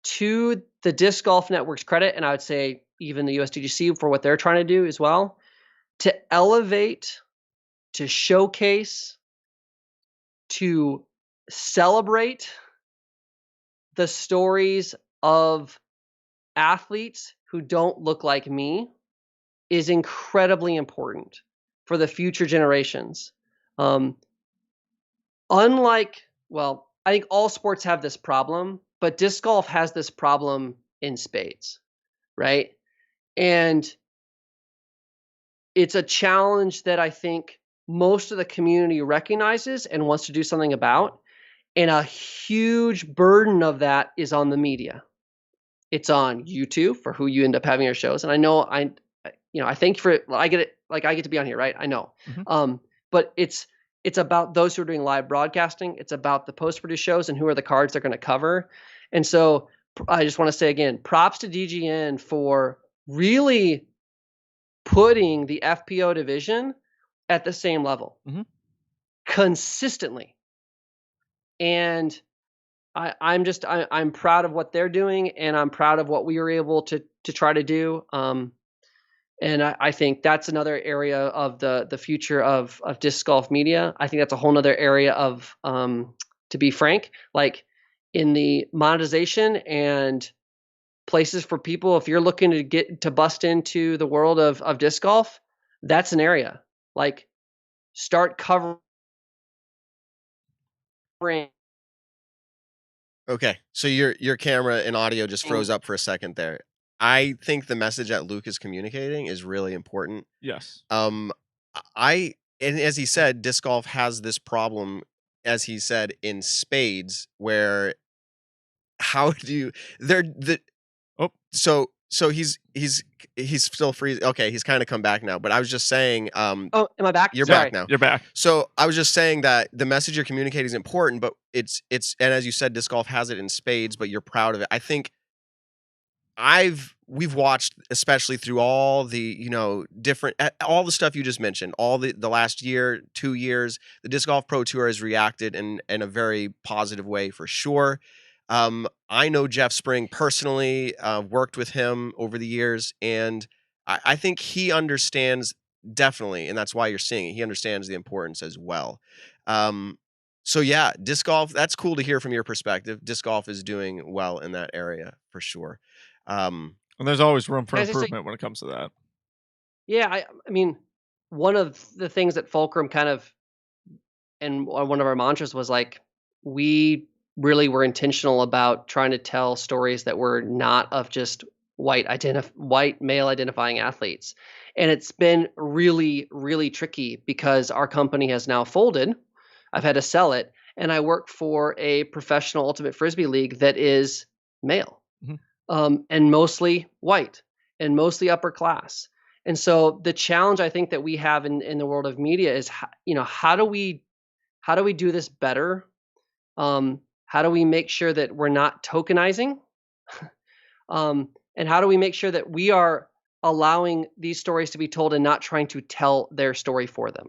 to the Disc Golf Network's credit, and I would say even the USDGC for what they're trying to do as well, to elevate, to showcase, to celebrate the stories of athletes who don't look like me is incredibly important for the future generations. I think all sports have this problem, but disc golf has this problem in spades, right? And it's a challenge that I think most of the community recognizes and wants to do something about. And a huge burden of that is on the media. It's on YouTube for who you end up having your shows. And I know I thank you for it. I get it. Like, I get to be on here, right? I know. But it's about those who are doing live broadcasting. It's about the post-produced shows and who are the cards they're going to cover. And so I just want to say again, props to DGN for really putting the FPO division at the same level consistently. And I'm proud of what they're doing, and I'm proud of what we were able to try to do. And I think that's another area of the future of disc golf media. I think that's a whole nother area of, to be frank, like in the monetization and places for people. If you're looking to get to bust into the world of disc golf, that's an area. Like, start covering. Okay, so your camera and audio just froze up for a second there. I think the message that Luke is communicating is really important. Yes. I and as he said, disc golf has this problem, as he said, in spades, where how do you they're the Oh. so he's still freezing. Okay, he's kind of come back now, but I was just saying, Oh, am I back? you're Sorry. back now. You're back. So I was just saying that the message you're communicating is important, but it's and as you said, disc golf has it in spades, but you're proud of it. I think we've watched, especially through all the different all the stuff you just mentioned, all the last year, 2 years, the Disc Golf Pro Tour has reacted in a very positive way for sure. I know Jeff Spring personally, worked with him over the years, and I think he understands definitely, and that's why you're seeing it. He understands the importance as well. So yeah, disc golf, that's cool to hear from your perspective. Disc golf is doing well in that area for sure. And there's always room for As I say- improvement when it comes to that. Yeah, I mean, one of the things that Fulcrum kind of, and one of our mantras was like, we really were intentional about trying to tell stories that were not of just white male identifying athletes. And it's been really, really tricky because our company has now folded. I've had to sell it, and I work for a professional ultimate frisbee league that is male, and mostly white and mostly upper class. And so the challenge I think that we have in the world of media is, how do we do this better? How do we make sure that we're not tokenizing? And how do we make sure that we are allowing these stories to be told and not trying to tell their story for them?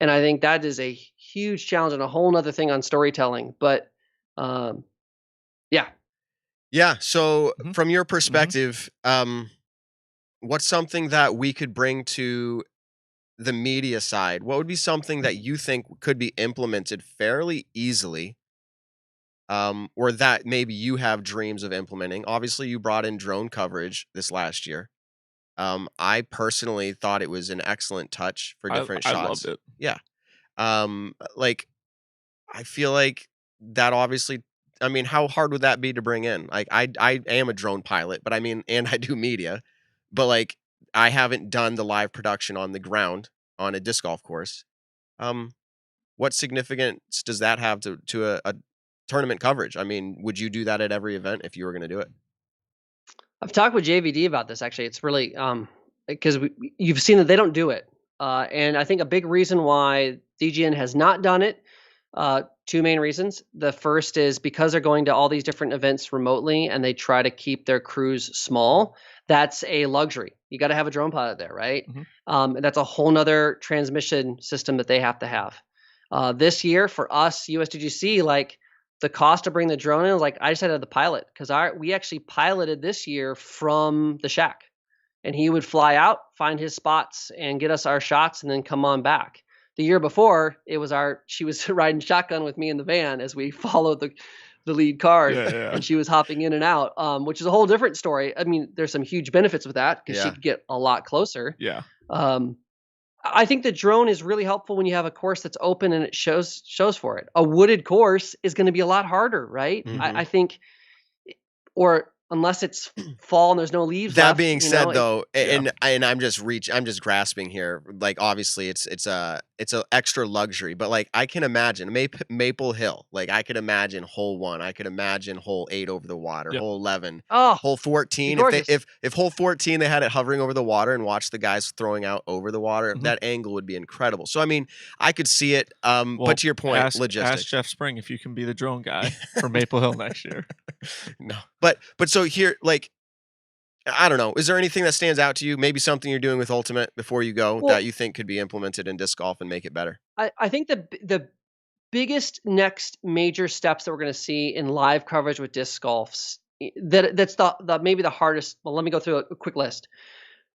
And I think that is a huge challenge and a whole nother thing on storytelling. But yeah. Yeah. So from your perspective, what's something that we could bring to the media side? What would be something that you think could be implemented fairly easily, or that maybe you have dreams of implementing? Obviously, you brought in drone coverage this last year. I personally thought it was an excellent touch for different shots. I loved it. Yeah. Like, I feel like that obviously, I mean, how hard would that be to bring in? Like, I am a drone pilot, but I mean, and I do media, but like, I haven't done the live production on the ground on a disc golf course. What significance does that have to a tournament coverage? I mean, would you do that at every event if you were going to do it? I've talked with JVD about this. Actually, it's really because you've seen that they don't do it, and I think a big reason why DGN has not done it. Two main reasons. The first is because they're going to all these different events remotely, and they try to keep their crews small. That's a luxury. You got to have a drone pilot there, right? And that's a whole nother transmission system that they have to have. This year for us, USDGC, like, the cost to bring the drone in, like, I just had the pilot because we actually piloted this year from the shack, and he would fly out, find his spots, and get us our shots, and then come on back. The year before, she was riding shotgun with me in the van as we followed the lead card, and she was hopping in and out, which is a whole different story. I mean, there's some huge benefits with that because she could get a lot closer. Yeah. I think the drone is really helpful when you have a course that's open and it shows for it. A wooded course is going to be a lot harder, right? I think, or unless it's fall and there's no leaves That left, being said, though, Yeah. and I'm just grasping here. Like, obviously, it's a extra luxury, but like, I can imagine Maple Hill. Like, I could imagine hole 1. I could imagine hole 8 over the water, Yep. hole 11, Oh, hole 14. If hole 14 they had it hovering over the water and watched the guys throwing out over the water, that angle would be incredible. So I mean, I could see it. But to your point, logistics. Ask Jeff Spring if you can be the drone guy for Maple Hill next year. No, but so here, like, I don't know. Is there anything that stands out to you? Maybe something you're doing with Ultimate before you go that you think could be implemented in disc golf and make it better? I think the biggest next major steps that we're going to see in live coverage with disc golf, that's maybe the hardest. Well, let me go through a quick list.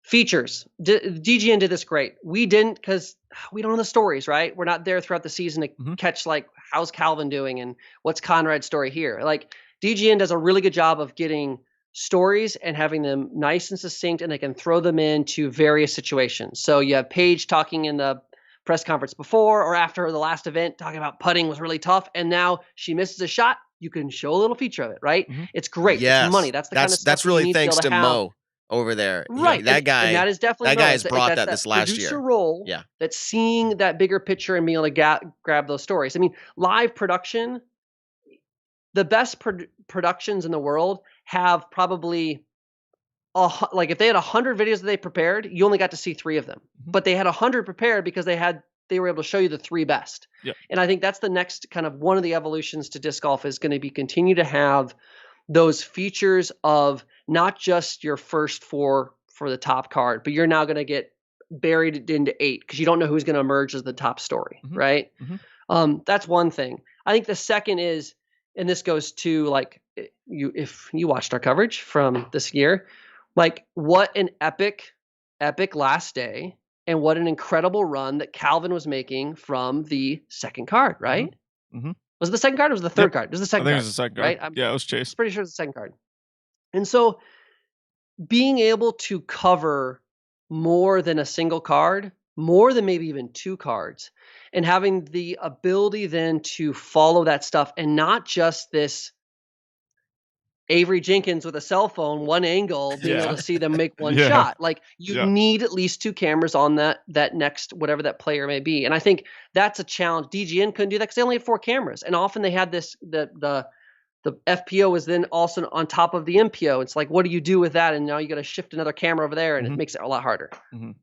Features. DGN did this great. We didn't because we don't know the stories, right? We're not there throughout the season to catch like how's Calvin doing and what's Conrad's story here. Like DGN does a really good job of getting stories and having them nice and succinct, and they can throw them into various situations. So you have Paige talking in the press conference before or after the last event talking about putting was really tough, and now she misses a shot. You can show a little feature of it, right? It's great. Yes. It's money. That's the kind of stuff that's really you need thanks to, be to able to have. Mo over there. Right. That guy. And that is definitely that guy has Mo. brought That's that this last producer year. role. Yeah. That's seeing that bigger picture and being able to grab those stories. I mean, live production, the best productions in the world have probably like if they had 100 videos that they prepared, you only got to see 3 of them. But they had 100 prepared because they were able to show you the 3 best. Yep. And I think that's the next kind of one of the evolutions to disc golf is going to be continue to have those features of not just your first 4 for the top card, but you're now going to get buried into 8 because you don't know who's going to emerge as the top story, right? That's one thing. I think the second is, and this goes to like if you watched our coverage from this year, like what an epic last day and what an incredible run that Calvin was making from the second card, right? Was it the second card or was it the third card? It was the second card. I think it was the second card. Right? Yeah, it was Chase. I'm pretty sure it's the second card. And so being able to cover more than a single card, more than maybe even 2 cards, and having the ability then to follow that stuff and not just this Avery Jenkins with a cell phone, one angle, being able to see them make one shot. Like you need at least 2 cameras on that next, whatever that player may be. And I think that's a challenge. DGN couldn't do that because they only had 4 cameras. And often they had this, the FPO was then also on top of the MPO. It's like, what do you do with that? And now you got to shift another camera over there and it makes it a lot harder.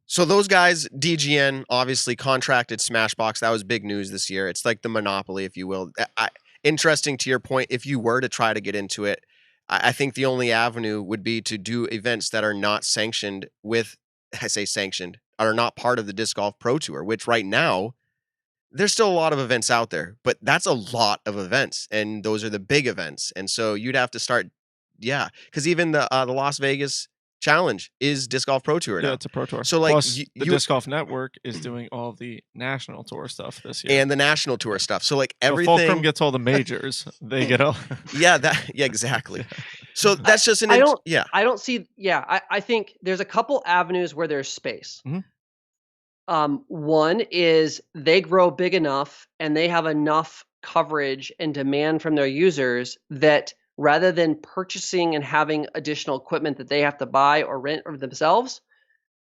So those guys, DGN, obviously contracted Smashbox. That was big news this year. It's like the monopoly, if you will. Interesting to your point, if you were to try to get into it, I think the only avenue would be to do events that are not sanctioned with, I say sanctioned, are not part of the Disc Golf Pro Tour, which right now, there's still a lot of events out there, but that's a lot of events, and those are the big events. And so you'd have to start, because even the Las Vegas Challenge is Disc Golf Pro Tour now. Yeah, it's a Pro Tour. So like plus, the Disc Golf Network is doing all the National Tour stuff this year. And the National Tour stuff. So like everything. Fulcrum gets all the majors. They get all. Exactly. So that's just an. I don't see. I think there's a couple avenues where there's space. One is they grow big enough and they have enough coverage and demand from their users that rather than purchasing and having additional equipment that they have to buy or rent or themselves,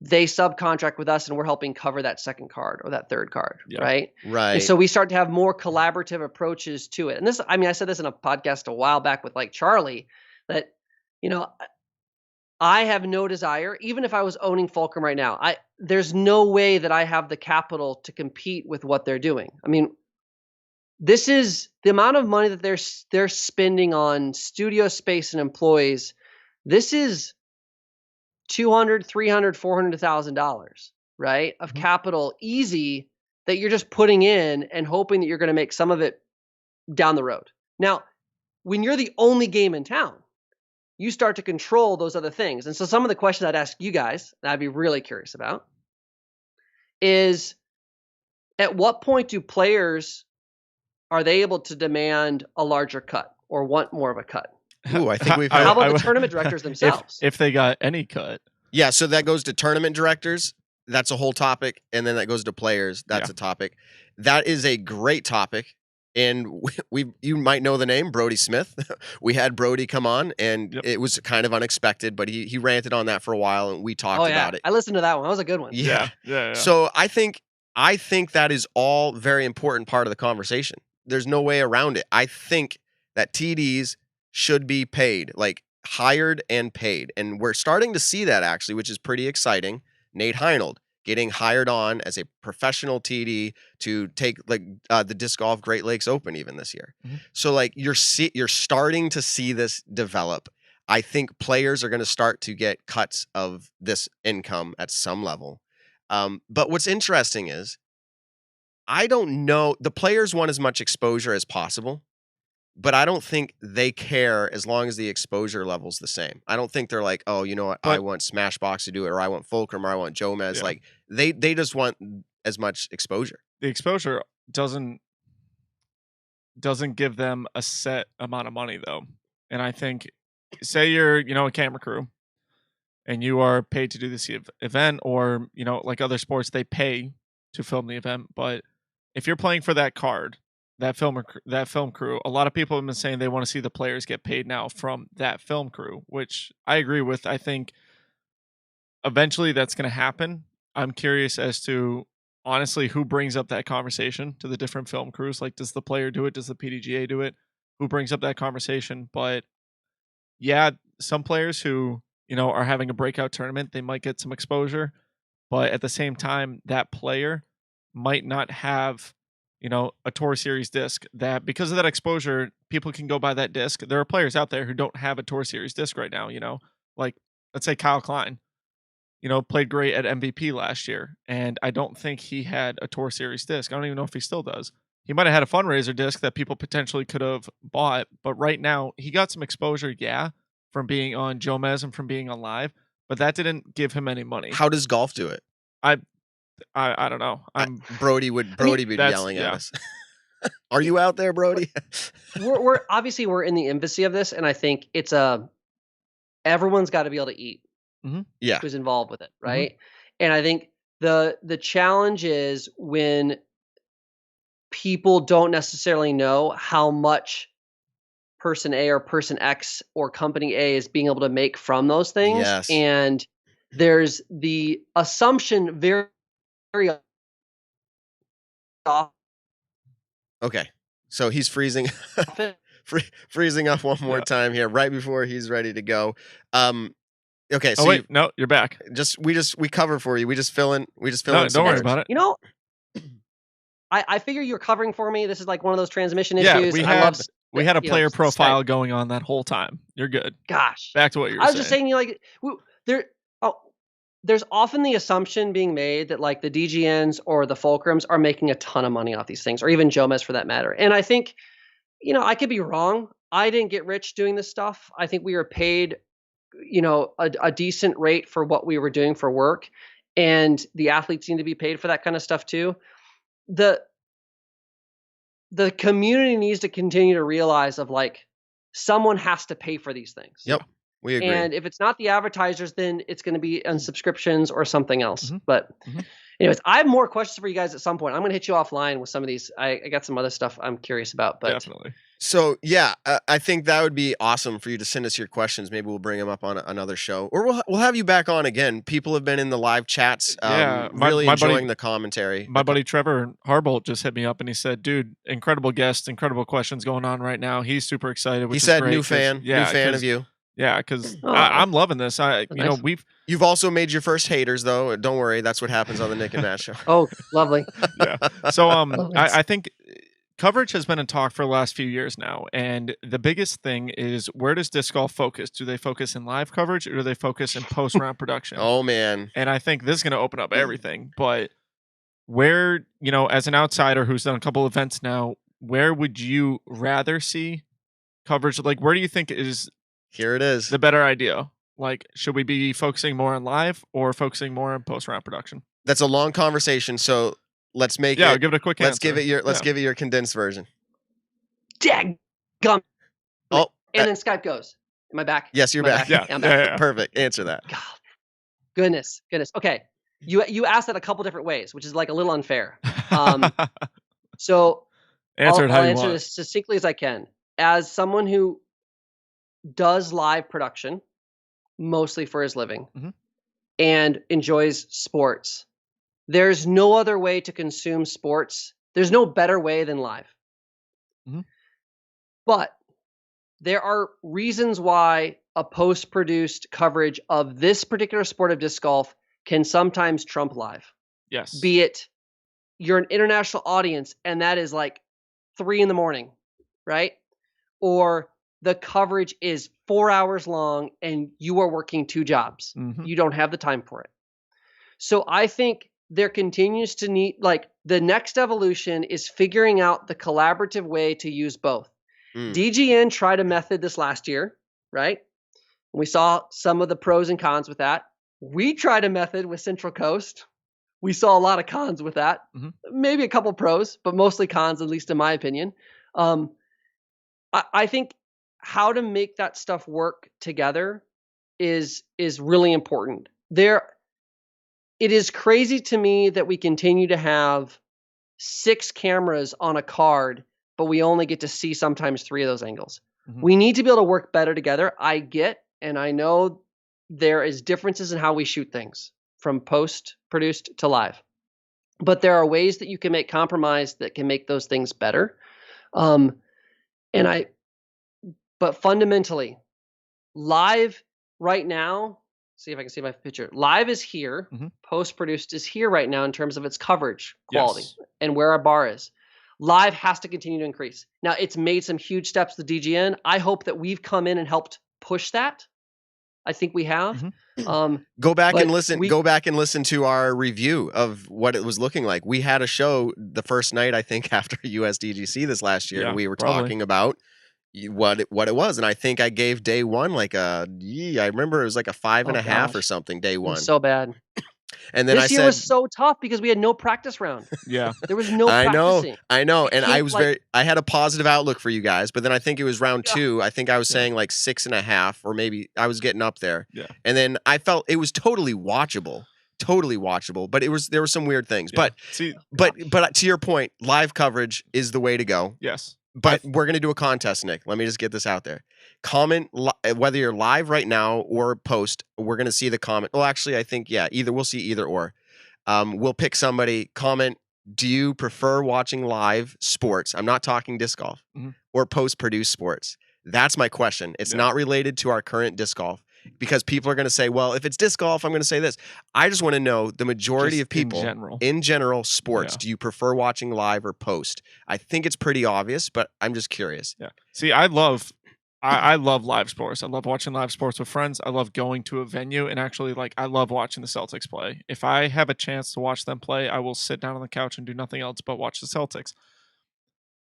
they subcontract with us and we're helping cover that second card or that third card, right? Right. And so we start to have more collaborative approaches to it. And this, I mean, I said this in a podcast a while back with like Charlie, that, you know, I have no desire, even if I was owning Fulcrum right now, there's no way that I have the capital to compete with what they're doing. I mean, this is the amount of money that they're spending on studio space and employees. This is $200,000, $300,000, $400,000, right? Of capital easy that you're just putting in and hoping that you're going to make some of it down the road. Now, when you're the only game in town, you start to control those other things. And so some of the questions I'd ask you guys, that I'd be really curious about, is at what point do players, are they able to demand a larger cut or want more of a cut? Ooh, I think we've. How about the tournament directors themselves? If they got any cut. Yeah, so that goes to tournament directors. That's a whole topic. And then that goes to players. That's a topic. That is a great topic. And you might know the name, Brody Smith. We had Brody come on, and it was kind of unexpected, but he ranted on that for a while, and we talked about it. I listened to that one. That was a good one. Yeah. So I think that is all very important part of the conversation. There's no way around it. I think that TDs should be paid, like hired and paid. And we're starting to see that actually, which is pretty exciting. Nate Heinold getting hired on as a professional TD to take like the Disc Golf Great Lakes Open even this year. So like you're starting to see this develop. I think players are going to start to get cuts of this income at some level. But what's interesting is I don't know, the players want as much exposure as possible. but I don't think they care as long as the exposure level's the same. I don't think they're like, oh, you know what, I But- want Smashbox to do it, or I want Fulcrum, or I want Jomez. Yeah. Like they just want as much exposure. The exposure doesn't give them a set amount of money though. And I think, say you're, a camera crew and you are paid to do this event, or, like other sports, they pay to film the event. But if you're playing for that card, that film crew, a lot of people have been saying they want to see the players get paid now from that film crew, which I agree with. I think eventually that's going to happen. I'm curious as to, honestly, who brings up that conversation to the different film crews. Like, does the player do it? Does the PDGA do it? Who brings up that conversation? But yeah, some players who, are having a breakout tournament, they might get some exposure. But at the same time, that player might not have, a Tour Series disc, that because of that exposure, people can go buy that disc. There are players out there who don't have a Tour Series disc right now, like, let's say Kyle Klein, played great at MVP last year. And I don't think he had a Tour Series disc. I don't even know if he still does. He might have had a fundraiser disc that people potentially could have bought. But right now, he got some exposure, from being on Jomez and from being on Live. But that didn't give him any money. How does golf do it? I don't know. Brody be yelling at us. Are you out there, Brody? we're obviously we're in the infancy of this, and I think it's everyone's got to be able to eat. Mm-hmm. Yeah, who's involved with it, right? Mm-hmm. And I think the challenge is when people don't necessarily know how much person A or person X or company A is being able to make from those things. Yes. And there's the assumption very often. Okay. So he's freezing freezing up one more time here right before he's ready to go. Okay, so wait, no, you're back. We cover for you. We just fill in. Don't worry about it. I figure you're covering for me. This is like one of those transmission yeah, issues. We had a player profile going on that whole time. You're good. Gosh, back to what you were saying. I was just saying, there's often the assumption being made that like the DGNs or the Fulcrums are making a ton of money off these things, or even Jomez for that matter. And I think, I could be wrong. I didn't get rich doing this stuff. I think we were paid, a decent rate for what we were doing for work, and the athletes need to be paid for that kind of stuff too. The community needs to continue to realize of like someone has to pay for these things. Yep. We agree. And if it's not the advertisers, then it's going to be on subscriptions or something else. Mm-hmm. But anyways, I have more questions for you guys at some point. I'm going to hit you offline with some of these. I got some other stuff I'm curious about. But definitely. So yeah, I think that would be awesome for you to send us your questions. Maybe we'll bring them up on another show, or we'll have you back on again. People have been in the live chats, really enjoying the commentary. My buddy Trevor Harbolt just hit me up and he said, "Dude, incredible guest, incredible questions going on right now." He's super excited. He said, "New fan of you." Yeah, because I'm loving this. You've also made your first haters, though. Don't worry, that's what happens on the Nick and Matt show. Oh, lovely. Yeah. So I think coverage has been in talk for the last few years now, and the biggest thing is, where does disc golf focus? Do they focus in live coverage, or do they focus in post-round production? Oh man! And I think this is going to open up everything. But where, as an outsider who's done a couple events now, where would you rather see coverage? Like, where do you think is here it is the better idea? Like, should we be focusing more on live or focusing more on post-round production? That's a long conversation, so let's make it. Yeah, give it a quick answer. Let's give it your condensed version. Daggum. Oh, and then Skype goes. Am I back? Yes, you're back. Yeah. I'm back. Yeah. Perfect. Answer that. God. Goodness. Okay. You asked that a couple different ways, which is like a little unfair. So I'll answer this succinctly as I can. As someone who does live production, mostly for his living, and enjoys sports, there's no other way to consume sports. There's no better way than live. But there are reasons why a post-produced coverage of this particular sport of disc golf can sometimes trump live. Yes. Be it you're an international audience and that is like 3 a.m, right? Or the coverage is 4 hours long and you are working 2 jobs. You don't have the time for it. So I think there continues to need, like, the next evolution is figuring out the collaborative way to use both. DGN tried a method this last year, right? We saw some of the pros and cons with that. We tried a method with Central Coast. We saw a lot of cons with that. Maybe a couple pros, but mostly cons, at least in my opinion. I think how to make that stuff work together is really important. It is crazy to me that we continue to have 6 cameras on a card, but we only get to see sometimes 3 of those angles. We need to be able to work better together. I get, and I know there is differences in how we shoot things from post-produced to live. But there are ways that you can make compromise that can make those things better. But fundamentally, live right now, see if I can see my picture. Live is here. Post-produced is here right now in terms of its coverage quality and where our bar is. Live has to continue to increase. Now, it's made some huge steps to DGN. I hope that we've come in and helped push that. I think we have. Go back and listen. Go back and listen to our review of what it was looking like. We had a show the first night, I think, after USDGC this last year, and we were talking about what it was, and I think I gave day one like I remember it was like a 5.5 or something. Day one, so bad. And then this year was so tough because we had no practice round. There was no practicing. I know, and I was I had a positive outlook for you guys, but then I think it was round 2. I think I was saying like 6.5, or maybe I was getting up there. And then I felt it was totally watchable, but there were some weird things. But to your point, live coverage is the way to go. But we're going to do a contest, Nick. Let me just get this out there. Comment whether you're live right now or post. We're going to see the comment. Well, actually, I think, we'll see either or. We'll pick somebody. Comment, do you prefer watching live sports? I'm not talking disc golf or post-produced sports. That's my question. It's not related to our current disc golf, because people are going to say, well, if it's disc golf, I'm going to say this. I just want to know the majority of people in general sports. Do you prefer watching live or post? I think it's pretty obvious, but I'm just curious. See, I love live sports. I love watching live sports with friends. I love going to a venue, and actually, I love watching the Celtics play. If I have a chance to watch them play, I will sit down on the couch and do nothing else but watch the Celtics.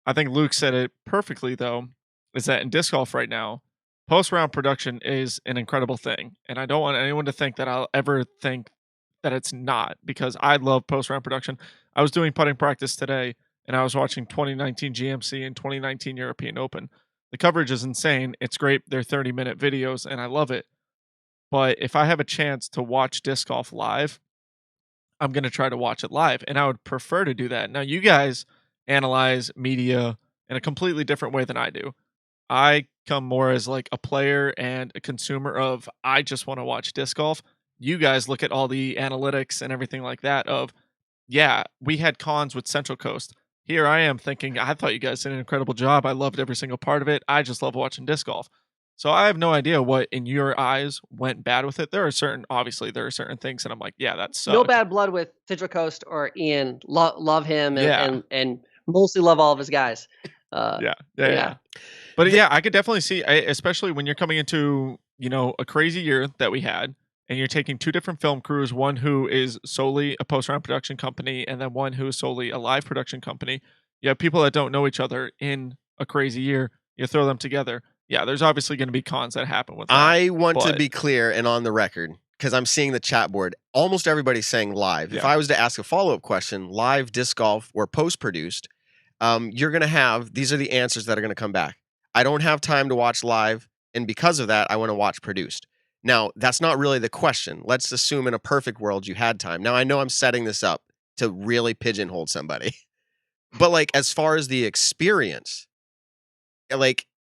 I think Luke said it perfectly, though, is that in disc golf right now, post-round production is an incredible thing, and I don't want anyone to think that I'll ever think that it's not, because I love post-round production. I was doing putting practice today, and I was watching 2019 GMC and 2019 European Open. The coverage is insane. It's great. They're 30-minute videos, and I love it. But if I have a chance to watch disc golf live, I'm going to try to watch it live, and I would prefer to do that. Now, you guys analyze media in a completely different way than I do. I come more as like a player and a consumer of, I just want to watch disc golf. You guys look at all the analytics and everything like that of, we had cons with Central Coast. Here I am thinking, I thought you guys did an incredible job. I loved every single part of it. I just love watching disc golf. So I have no idea what in your eyes went bad with it. There are certain things that I'm like, that sucks. No bad blood with Central Coast or Ian. Love him and mostly love all of his guys. But I could definitely see, especially when you're coming into, a crazy year that we had, and you're taking 2 different film crews, one who is solely a post-round production company, and then one who is solely a live production company. You have people that don't know each other in a crazy year. You throw them together. There's obviously going to be cons that happen with that. I want to be clear and on the record, because I'm seeing the chat board. Almost everybody's saying live. If I was to ask a follow-up question, live, disc golf, or post-produced, you're going to have, these are the answers that are going to come back. I don't have time to watch live, and because of that, I want to watch produced. Now, that's not really the question. Let's assume in a perfect world you had time. Now, I know I'm setting this up to really pigeonhole somebody, but as far as the experience,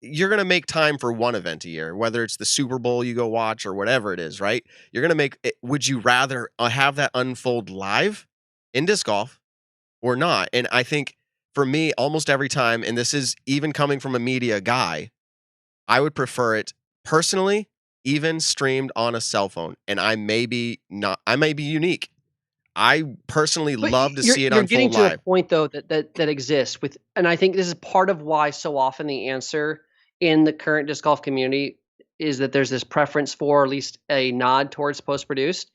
you're going to make time for one event a year, whether it's the Super Bowl you go watch or whatever it is, right? You're going to make it. Would you rather have that unfold live in disc golf or not? And I think for me, almost every time, and this is even coming from a media guy, I would prefer it personally, even streamed on a cell phone. And I may be unique. I personally love to see it unfold live. You're getting to a point, though, that exists with, and I think this is part of why so often the answer in the current disc golf community is that there's this preference for, or at least a nod towards post-produced.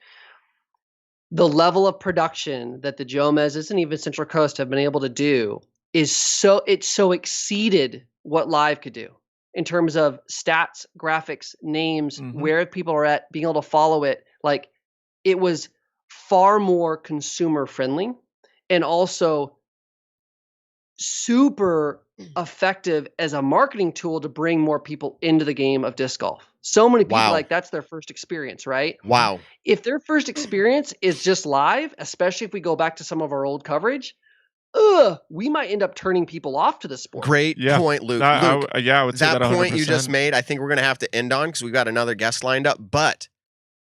The level of production that the Jomez's and even Central Coast have been able to do is so exceeded what live could do in terms of stats, graphics, names, where people are at, being able to follow it. Like, it was far more consumer friendly and also super effective as a marketing tool to bring more people into the game of disc golf. So many people, Wow. like, that's their first experience, right? Wow. If their first experience is just live, especially if we go back to some of our old coverage, we might end up turning people off to the sport. Great point, Luke. I Luke, would say that point you 100%. just made, I think we're going to have to end on because we've got another guest lined up. But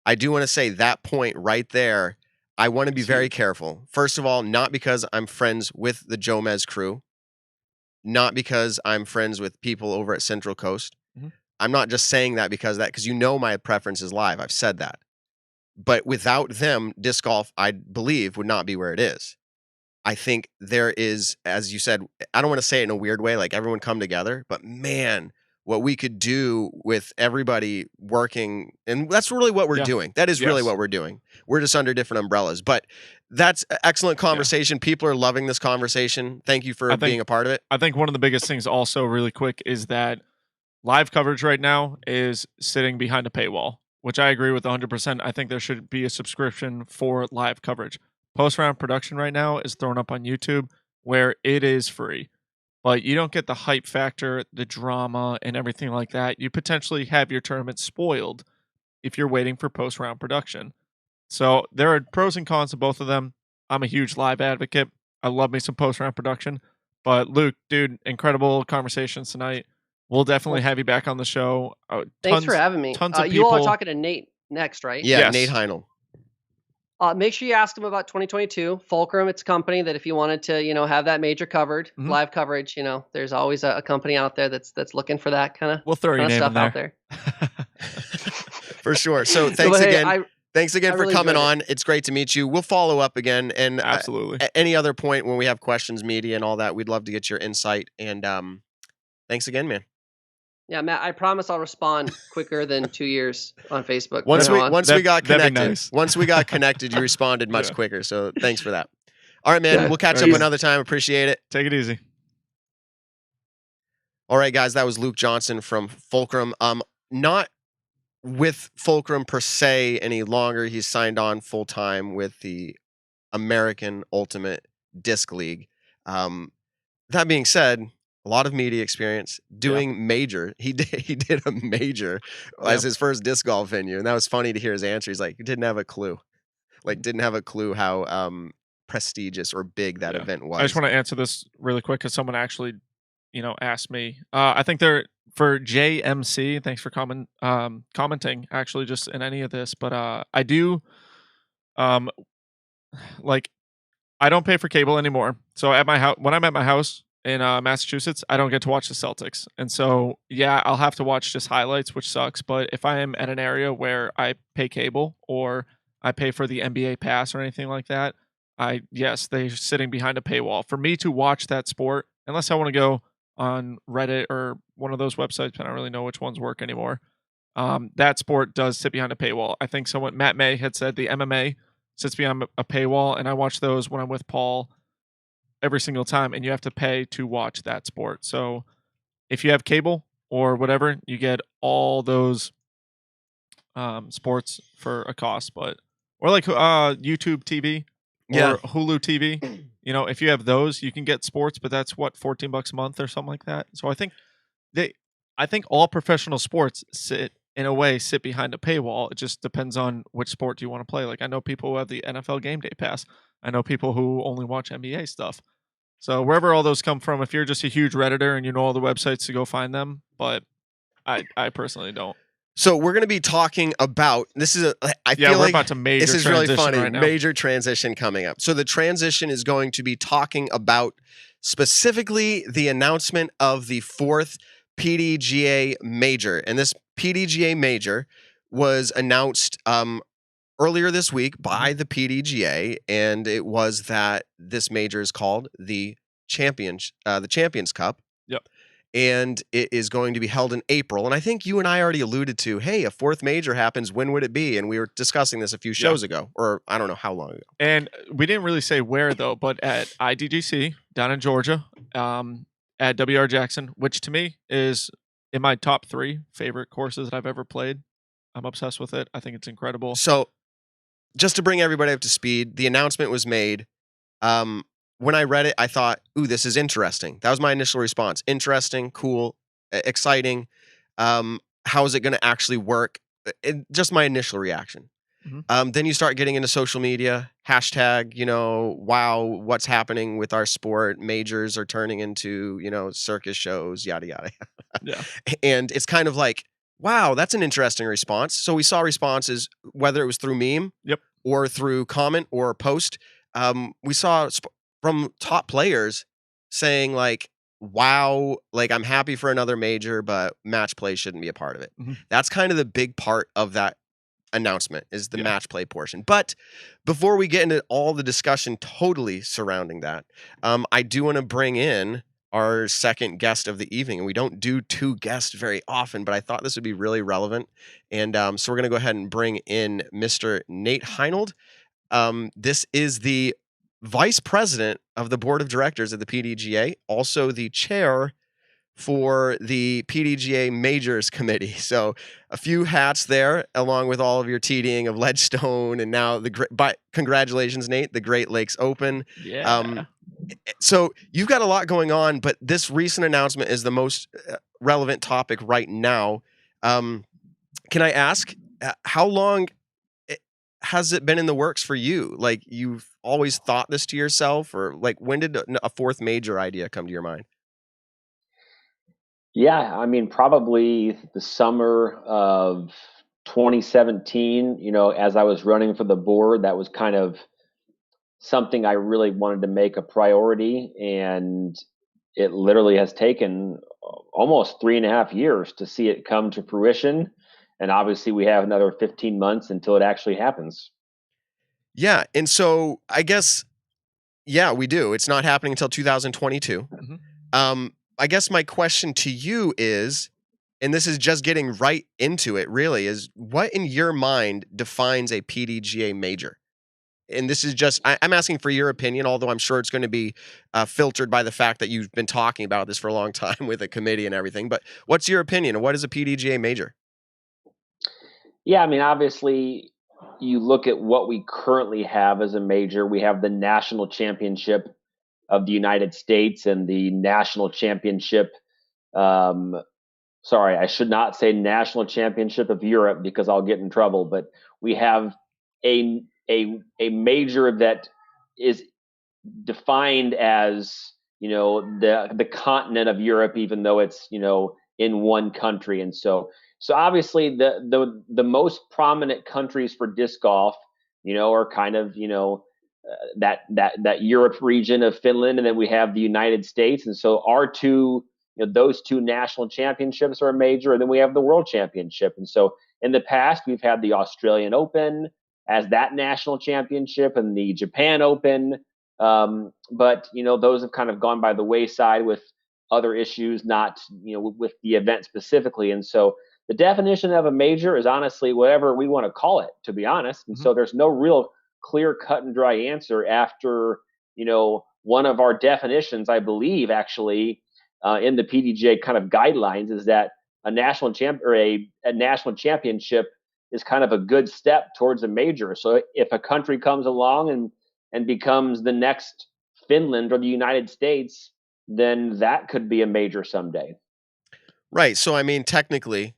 I do want to say that point right there, I want to be very careful. First of all, not because I'm friends with the Jomez crew, not because I'm friends with people over at Central Coast. I'm not just saying that because you know my preference is live. I've said that. But without them, disc golf, I believe, would not be where it is. I think there is, as you said, I don't want to say it in a weird way, like everyone come together, but man, what we could do with everybody working, and that's really what we're doing. That is really what we're doing. We're just under different umbrellas, but that's excellent conversation. People are loving this conversation. Thank you for being a part of it. I think one of the biggest things also really quick is that live coverage right now is sitting behind a paywall, which I agree with 100%. I think there should be a subscription for live coverage. Post-round production right now is thrown up on YouTube where it is free, but you don't get the hype factor, the drama, and everything like that. You potentially have your tournament spoiled if you're waiting for post-round production. So there are pros and cons to both of them. I'm a huge live advocate. I love me some post-round production. But Luke, dude, incredible conversations tonight. We'll definitely have you back on the show. Thanks for having me. Tons of people. You all are talking to Nate next, right? Yeah, yes. Nate Heinold. Make sure you ask him about 2022. Fulcrum, it's a company that if you wanted to, have that major covered, live coverage, there's always a company out there that's looking for that kind of stuff out there. For sure. So thanks again. Thanks again for coming on. It's great to meet you. We'll follow up again. And absolutely. At any other point when we have questions, media and all that, we'd love to get your insight. And thanks again, man. Yeah, Matt, I promise I'll respond quicker than 2 years on Facebook. Once we got connected, you responded much quicker. So thanks for that. All right, man. We'll catch up another time. Appreciate it. Take it easy. All right, guys. That was Luke Johnson from Fulcrum. Not with Fulcrum per se any longer. He's signed on full time with the American Ultimate Disc League. That being said, a lot of media experience doing major. He did a major as his first disc golf venue, and that was funny to hear his answer. He's like, he didn't have a clue, how prestigious or big that event was. I just want to answer this really quick because someone actually, asked me. I think they're for JMC. Thanks for commenting. Actually, just in any of this, but I do, I don't pay for cable anymore. So at my house, when I'm at my house in Massachusetts, I don't get to watch the Celtics. And so, I'll have to watch just highlights, which sucks. But if I am at an area where I pay cable or I pay for the NBA pass or anything like that, they're sitting behind a paywall. For me to watch that sport, unless I want to go on Reddit or one of those websites, I don't really know which ones work anymore. That sport does sit behind a paywall. I think Matt May had said the MMA sits behind a paywall, and I watch those when I'm with Paul every single time, and you have to pay to watch that sport. So if you have cable or whatever, you get all those sports for a cost, or like YouTube TV or Hulu TV. If you have those, you can get sports, but that's what, $14 a month or something like that. So I think all professional sports sit behind a paywall. It just depends on which sport you want to play. Like I know people who have the NFL Game Day Pass. I know people who only watch NBA stuff. So wherever all those come from, if you're just a huge Redditor and you know all the websites to go find them, but I personally don't. So we're going to be talking about this is we're about to major. This is really funny. Right now. Major transition coming up. So the transition is going to be talking about specifically the announcement of the 4th PDGA Major, and this PDGA Major was announced earlier this week by the PDGA, and it was that this major is called the Champions Cup. Yep. And it is going to be held in April. And I think you and I already alluded to, hey, a 4th major happens. When would it be? And we were discussing this a few shows ago, or I don't know how long ago. And we didn't really say where, though, but at IDGC down in Georgia. at WR Jackson, which to me is in my top 3 favorite courses that I've ever played. I'm obsessed with it. I think it's incredible. So just to bring everybody up to speed, the announcement was made. When I read it, I thought, ooh, this is interesting. That was my initial response. Interesting, cool, exciting. How is it going to actually work? Just my initial reaction. Then you start getting into social media, hashtag, wow, what's happening with our sport? Majors are turning into, circus shows, yada, yada. Yeah. And it's kind of like, wow, that's an interesting response. So we saw responses, whether it was through meme or through comment or post. We saw from top players saying like, wow, like I'm happy for another major, but match play shouldn't be a part of it. That's kind of the big part of that announcement is the match play portion. But before we get into all the discussion totally surrounding that, I do want to bring in our second guest of the evening. And we don't do 2 guests very often, but I thought this would be really relevant. And so we're going to go ahead and bring in Mr. Nate Heinold. This is the vice president of the board of directors of the PDGA, also the chair for the PDGA Majors committee. So a few hats there, along with all of your TDing of Ledgestone, and now congratulations, Nate, the Great Lakes Open. Yeah. So you've got a lot going on, but this recent announcement is the most relevant topic right now. Can I ask, how long has it been in the works for you? Like, you've always thought this to yourself, or like, when did a 4th major idea come to your mind? Yeah, I mean, probably the summer of 2017, as I was running for the board, that was kind of something I really wanted to make a priority. And it literally has taken almost 3.5 years to see it come to fruition. And obviously, we have another 15 months until it actually happens. Yeah. And so I guess, yeah, we do. It's not happening until 2022. I guess my question to you is, and this is just getting right into it really, is what in your mind defines a PDGA major? And this is just, I'm asking for your opinion, although I'm sure it's going to be filtered by the fact that you've been talking about this for a long time with a committee and everything. But what's your opinion? What is a PDGA major? Yeah, I mean, obviously, you look at what we currently have as a major. We have the national championship of the United States and the national championship. Sorry, I should not say national championship of Europe because I'll get in trouble. But we have a major that is defined as the continent of Europe, even though it's in one country. And so obviously the most prominent countries for disc golf are kind of that Europe region of Finland, and then we have the United States. And so our two those 2 national championships are a major, and then we have the World Championship. And so in the past we've had the Australian Open as that national championship and the Japan Open. But those have kind of gone by the wayside with other issues, not with the event specifically. And so the definition of a major is honestly whatever we want to call it, to be honest. And so there's no real clear cut and dry answer after one of our definitions, I believe, actually in the PDGA kind of guidelines, is that a national national championship is kind of a good step towards a major. So if a country comes along and becomes the next Finland or the United States, then that could be a major someday. Right. So, I mean, technically,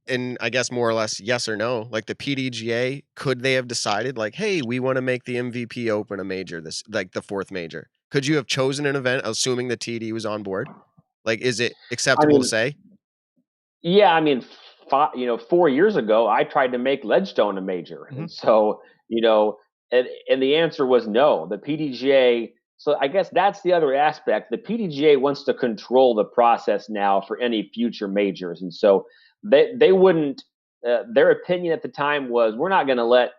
and I guess more or less yes or no, like the PDGA, could they have decided like, hey, we want to make the MVP Open a major, this like the 4th major? Could you have chosen an event assuming the TD was on board? Like, is it acceptable to say? Yeah, I mean, 4 years ago, I tried to make Ledgestone a major. And so, and the answer was no. The PDGA, so I guess that's the other aspect. The PDGA wants to control the process now for any future majors. And so they wouldn't, their opinion at the time was, we're not going to let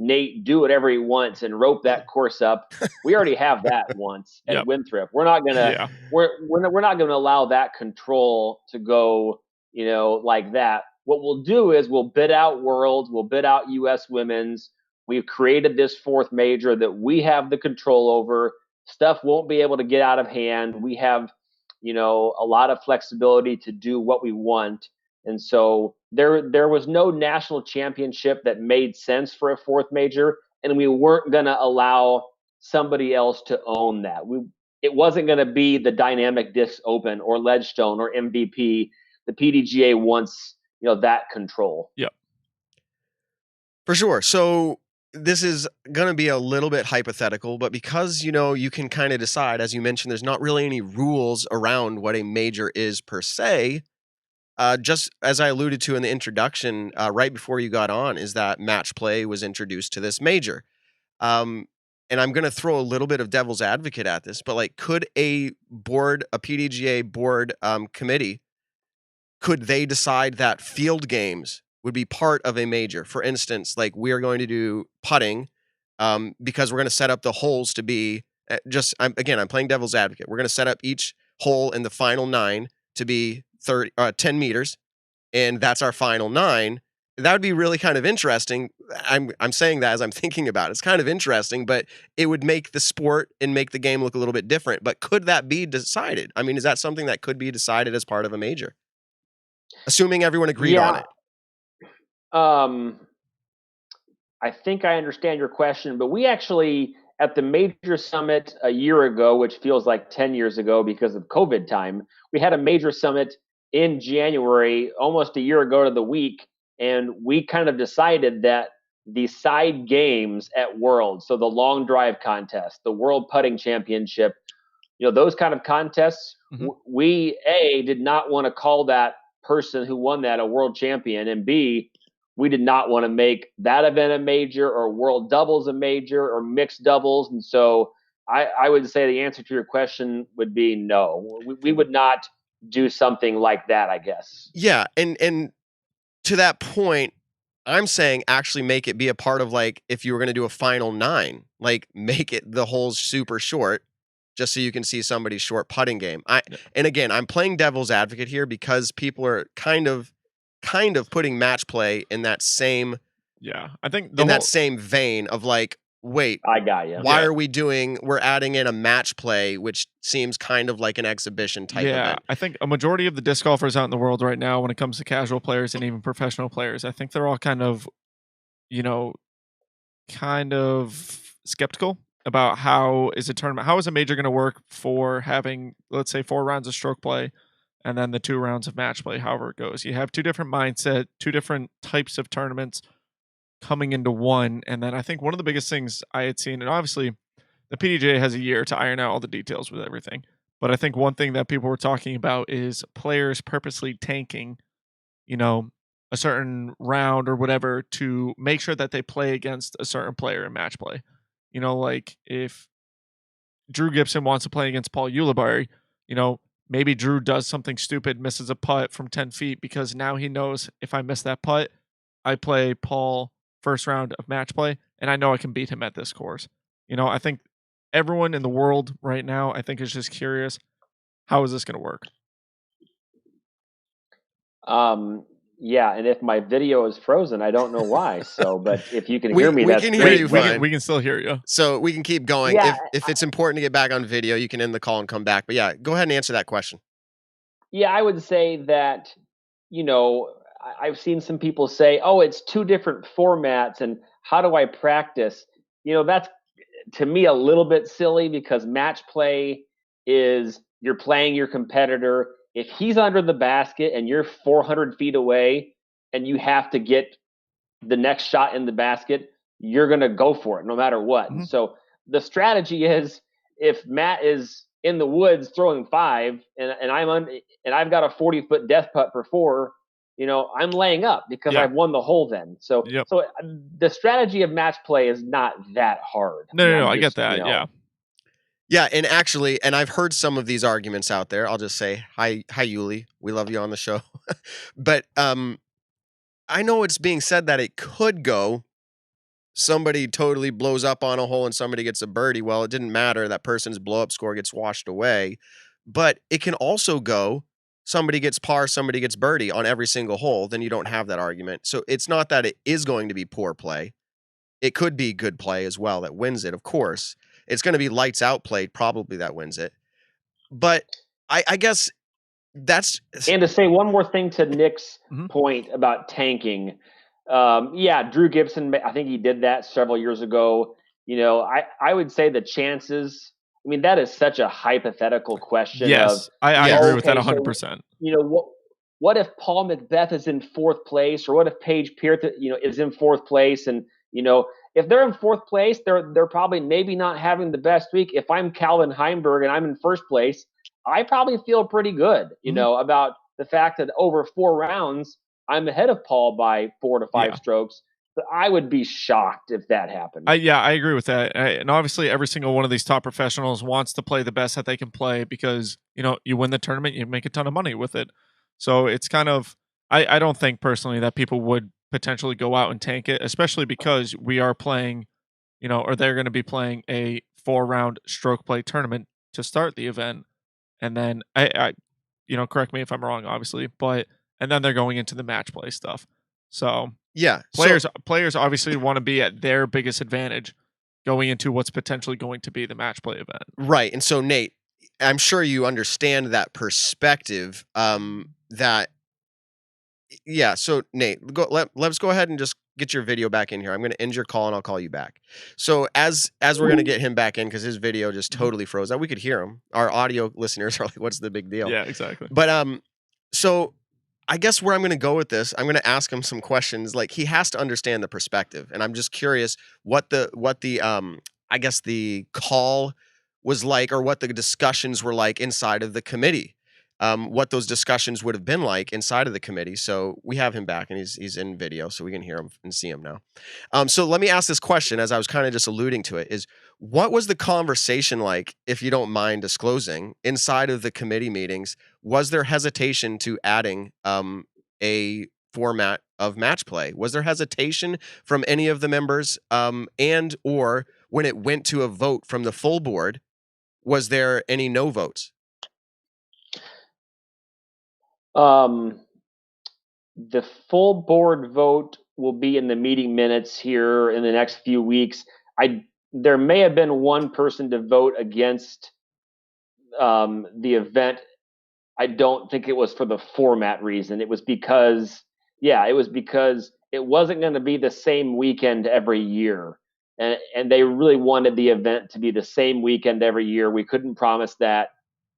Nate do whatever he wants and rope that course up. We already have that once at Winthrop. We're not gonna we're not gonna allow that control to go, like that. What we'll do is we'll bid out Worlds, we'll bid out US Women's. We've created this 4th major that we have the control over. Stuff won't be able to get out of hand. We have a lot of flexibility to do what we want. And so there was no national championship that made sense for a fourth major, and we weren't going to allow somebody else to own that. It wasn't going to be the Dynamic Disc Open or Ledgestone or MVP. The PDGA wants, that control. Yep. For sure. So this is going to be a little bit hypothetical, but because, you can kind of decide, as you mentioned, there's not really any rules around what a major is per se. Just as I alluded to in the introduction, right before you got on, is that match play was introduced to this major. And I'm going to throw a little bit of devil's advocate at this, but like, could a PDGA board committee, could they decide that field games would be part of a major? For instance, like we are going to do putting because we're going to set up the holes to be I'm playing devil's advocate. We're going to set up each hole in the final 9 to be 10 meters, and that's our final 9. That would be really kind of interesting. I'm saying that as I'm thinking about it. It's kind of interesting, but it would make the sport and make the game look a little bit different. But could that be decided? I mean, is that something that could be decided as part of a major? Assuming everyone agreed on it. I think I understand your question, but we actually, at the major summit a year ago, which feels like 10 years ago because of COVID time, we had a major summit in January, almost a year ago to the week, and we kind of decided that the side games at World, so the long drive contest, the World Putting Championship, those kind of contests, we, A, did not want to call that person who won that a world champion, and B, we did not want to make that event a major or world doubles a major or mixed doubles. And so I would say the answer to your question would be no. We would not do something like that, I guess. Yeah, and to that point, I'm saying actually make it be a part of, like, if you were going to do a final 9, like make it the holes super short, just so you can see somebody's short putting game. And again, I'm playing devil's advocate here because people are kind of putting match play in that same I think that same vein of like, wait, I got you. Why are we're adding in a match play, which seems kind of like an exhibition type event. I think a majority of the disc golfers out in the world right now, when it comes to casual players and even professional players, I think they're all kind of skeptical about how is a major going to work for having, let's say, 4 rounds of stroke play and then the 2 rounds of match play, however it goes. You have 2 different mindset, 2 different types of tournaments coming into one. And then I think one of the biggest things I had seen, and obviously the PDGA has a year to iron out all the details with everything, but I think one thing that people were talking about is players purposely tanking, a certain round or whatever to make sure that they play against a certain player in match play. Like if Drew Gibson wants to play against Paul Ulibarri, maybe Drew does something stupid, misses a putt from 10 feet because now he knows if I miss that putt, I play Paul first round of match play and I know I can beat him at this course. I think everyone in the world right now, I think, is just curious, how is this going to work? Yeah, and if my video is frozen, I don't know why. So, but if you can hear me, that's can great. hear you fine. We can still hear you. So we can keep going. Yeah, if it's important to get back on video, you can end the call and come back. But yeah, go ahead and answer that question. Yeah, I would say that, I've seen some people say, oh, it's 2 different formats and how do I practice? That's to me a little bit silly because match play is you're playing your competitor. If he's under the basket and you're 400 feet away and you have to get the next shot in the basket, you're going to go for it no matter what. Mm-hmm. So the strategy is if Matt is in the woods throwing 5 and I've got a 40-foot death putt for 4, I'm laying up because I've won the hole then. So so the strategy of match play is not that hard. No, I get that. Yeah, and actually, and I've heard some of these arguments out there. I'll just say, hi, Yuli. We love you on the show. But I know it's being said that it could go, somebody totally blows up on a hole and somebody gets a birdie. Well, it didn't matter. That person's blow-up score gets washed away. But it can also go, somebody gets par, somebody gets birdie on every single hole. Then you don't have that argument. So it's not that it is going to be poor play. It could be good play as well that wins it, of course. It's going to be lights out play probably that wins it. But I guess that's And to say one more thing to Nick's Mhm. point about tanking, Drew Gibson, I think he did that several years ago. I would say the chances. I mean, that is such a hypothetical question of, Yes, I agree with that okay, so 100%. what if Paul Macbeth is in fourth place, or what if Paige Pierce, is in fourth place, and if they're in fourth place, they're probably maybe not having the best week. If I'm Calvin Heimberg and I'm in first place, I probably feel pretty good, about the fact that over 4 rounds I'm ahead of Paul by 4 to 5 strokes. But I would be shocked if that happened. I agree with that. And obviously, every single one of these top professionals wants to play the best that they can play because, you win the tournament, you make a ton of money with it. So it's kind of, I don't think personally that people would potentially go out and tank it, especially because we are playing, or they're going to be playing a 4-round stroke play tournament to start the event. And then correct me if I'm wrong, obviously, and then they're going into the match play stuff. So yeah, players obviously want to be at their biggest advantage going into what's potentially going to be the match play event. Right. And so Nate, I'm sure you understand that perspective. So Nate, let's go ahead and just get your video back in here. I'm going to end your call and I'll call you back. So as we're going to get him back in, because his video just totally froze out. We could hear him. Our audio listeners are like, what's the big deal? Yeah, exactly. But so I guess where I'm going to go with this, I'm going to ask him some questions. Like, he has to understand the perspective, and I'm just curious what the I guess the call was like, or what the discussions were like inside of the committee. What those discussions would have been like inside of the committee. So we have him back, and he's in video, so we can hear him and see him now. So let me ask this question, as I was kind of just alluding to it, is what was the conversation like, if you don't mind disclosing, inside of the committee meetings? Was there hesitation to adding a format of match play? Was there hesitation from any of the members, and or when it went to a vote from the full board, was there any no votes? The full board vote will be in the meeting minutes here in the next few weeks. There may have been one person to vote against the event. I don't think it was for the format reason. It was because it wasn't going to be the same weekend every year. And they really wanted the event to be the same weekend every year. We couldn't promise that.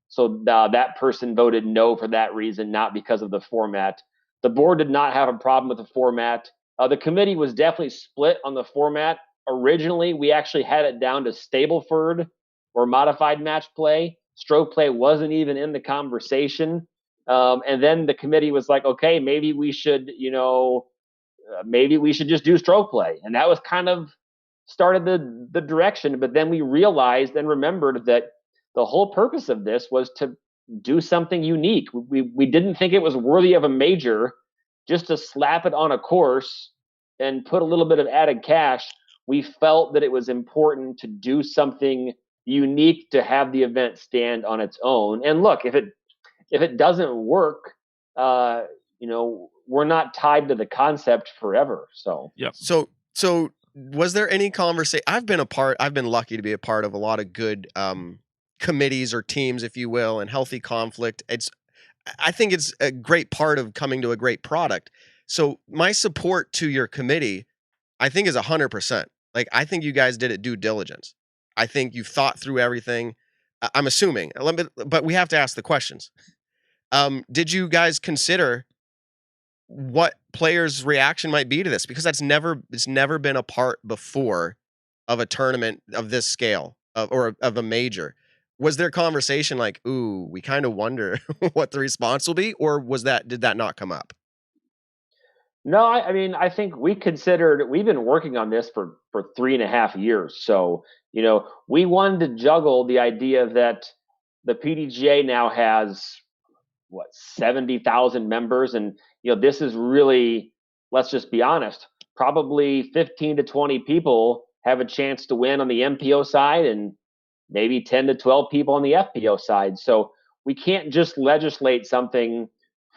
So that person voted no for that reason, not because of the format. The board did not have a problem with the format. The committee was definitely split on the format. Originally, we actually had it down to Stableford or modified match play. Stroke play wasn't even in the conversation. And then the committee was like, okay, maybe we should just do stroke play. And that was kind of started the direction. But then we realized and remembered that the whole purpose of this was to do something unique. We didn't think it was worthy of a major just to slap it on a course and put a little bit of added cash. We felt that it was important to do something unique to have the event stand on its own. And look, if it doesn't work, we're not tied to the concept forever. So yeah. So was there any conversation? I've been lucky to be a part of a lot of good committees or teams, if you will, and healthy conflict. I think it's a great part of coming to a great product. So my support to your committee, I think, is 100%. Like, I think you guys did it due diligence. I think you thought through everything. I'm assuming, but we have to ask the questions. Did you guys consider what players' reaction might be to this? Because it's never been a part before of a tournament of this scale or of a major. Was there conversation like, ooh, we kind of wonder what the response will be, or did that not come up? No, I mean, I think we've been working on this for 3.5 years. So, we wanted to juggle the idea that the PDGA now has 70,000 members. And, this is really, let's just be honest, probably 15 to 20 people have a chance to win on the MPO side and maybe 10 to 12 people on the FPO side. So we can't just legislate something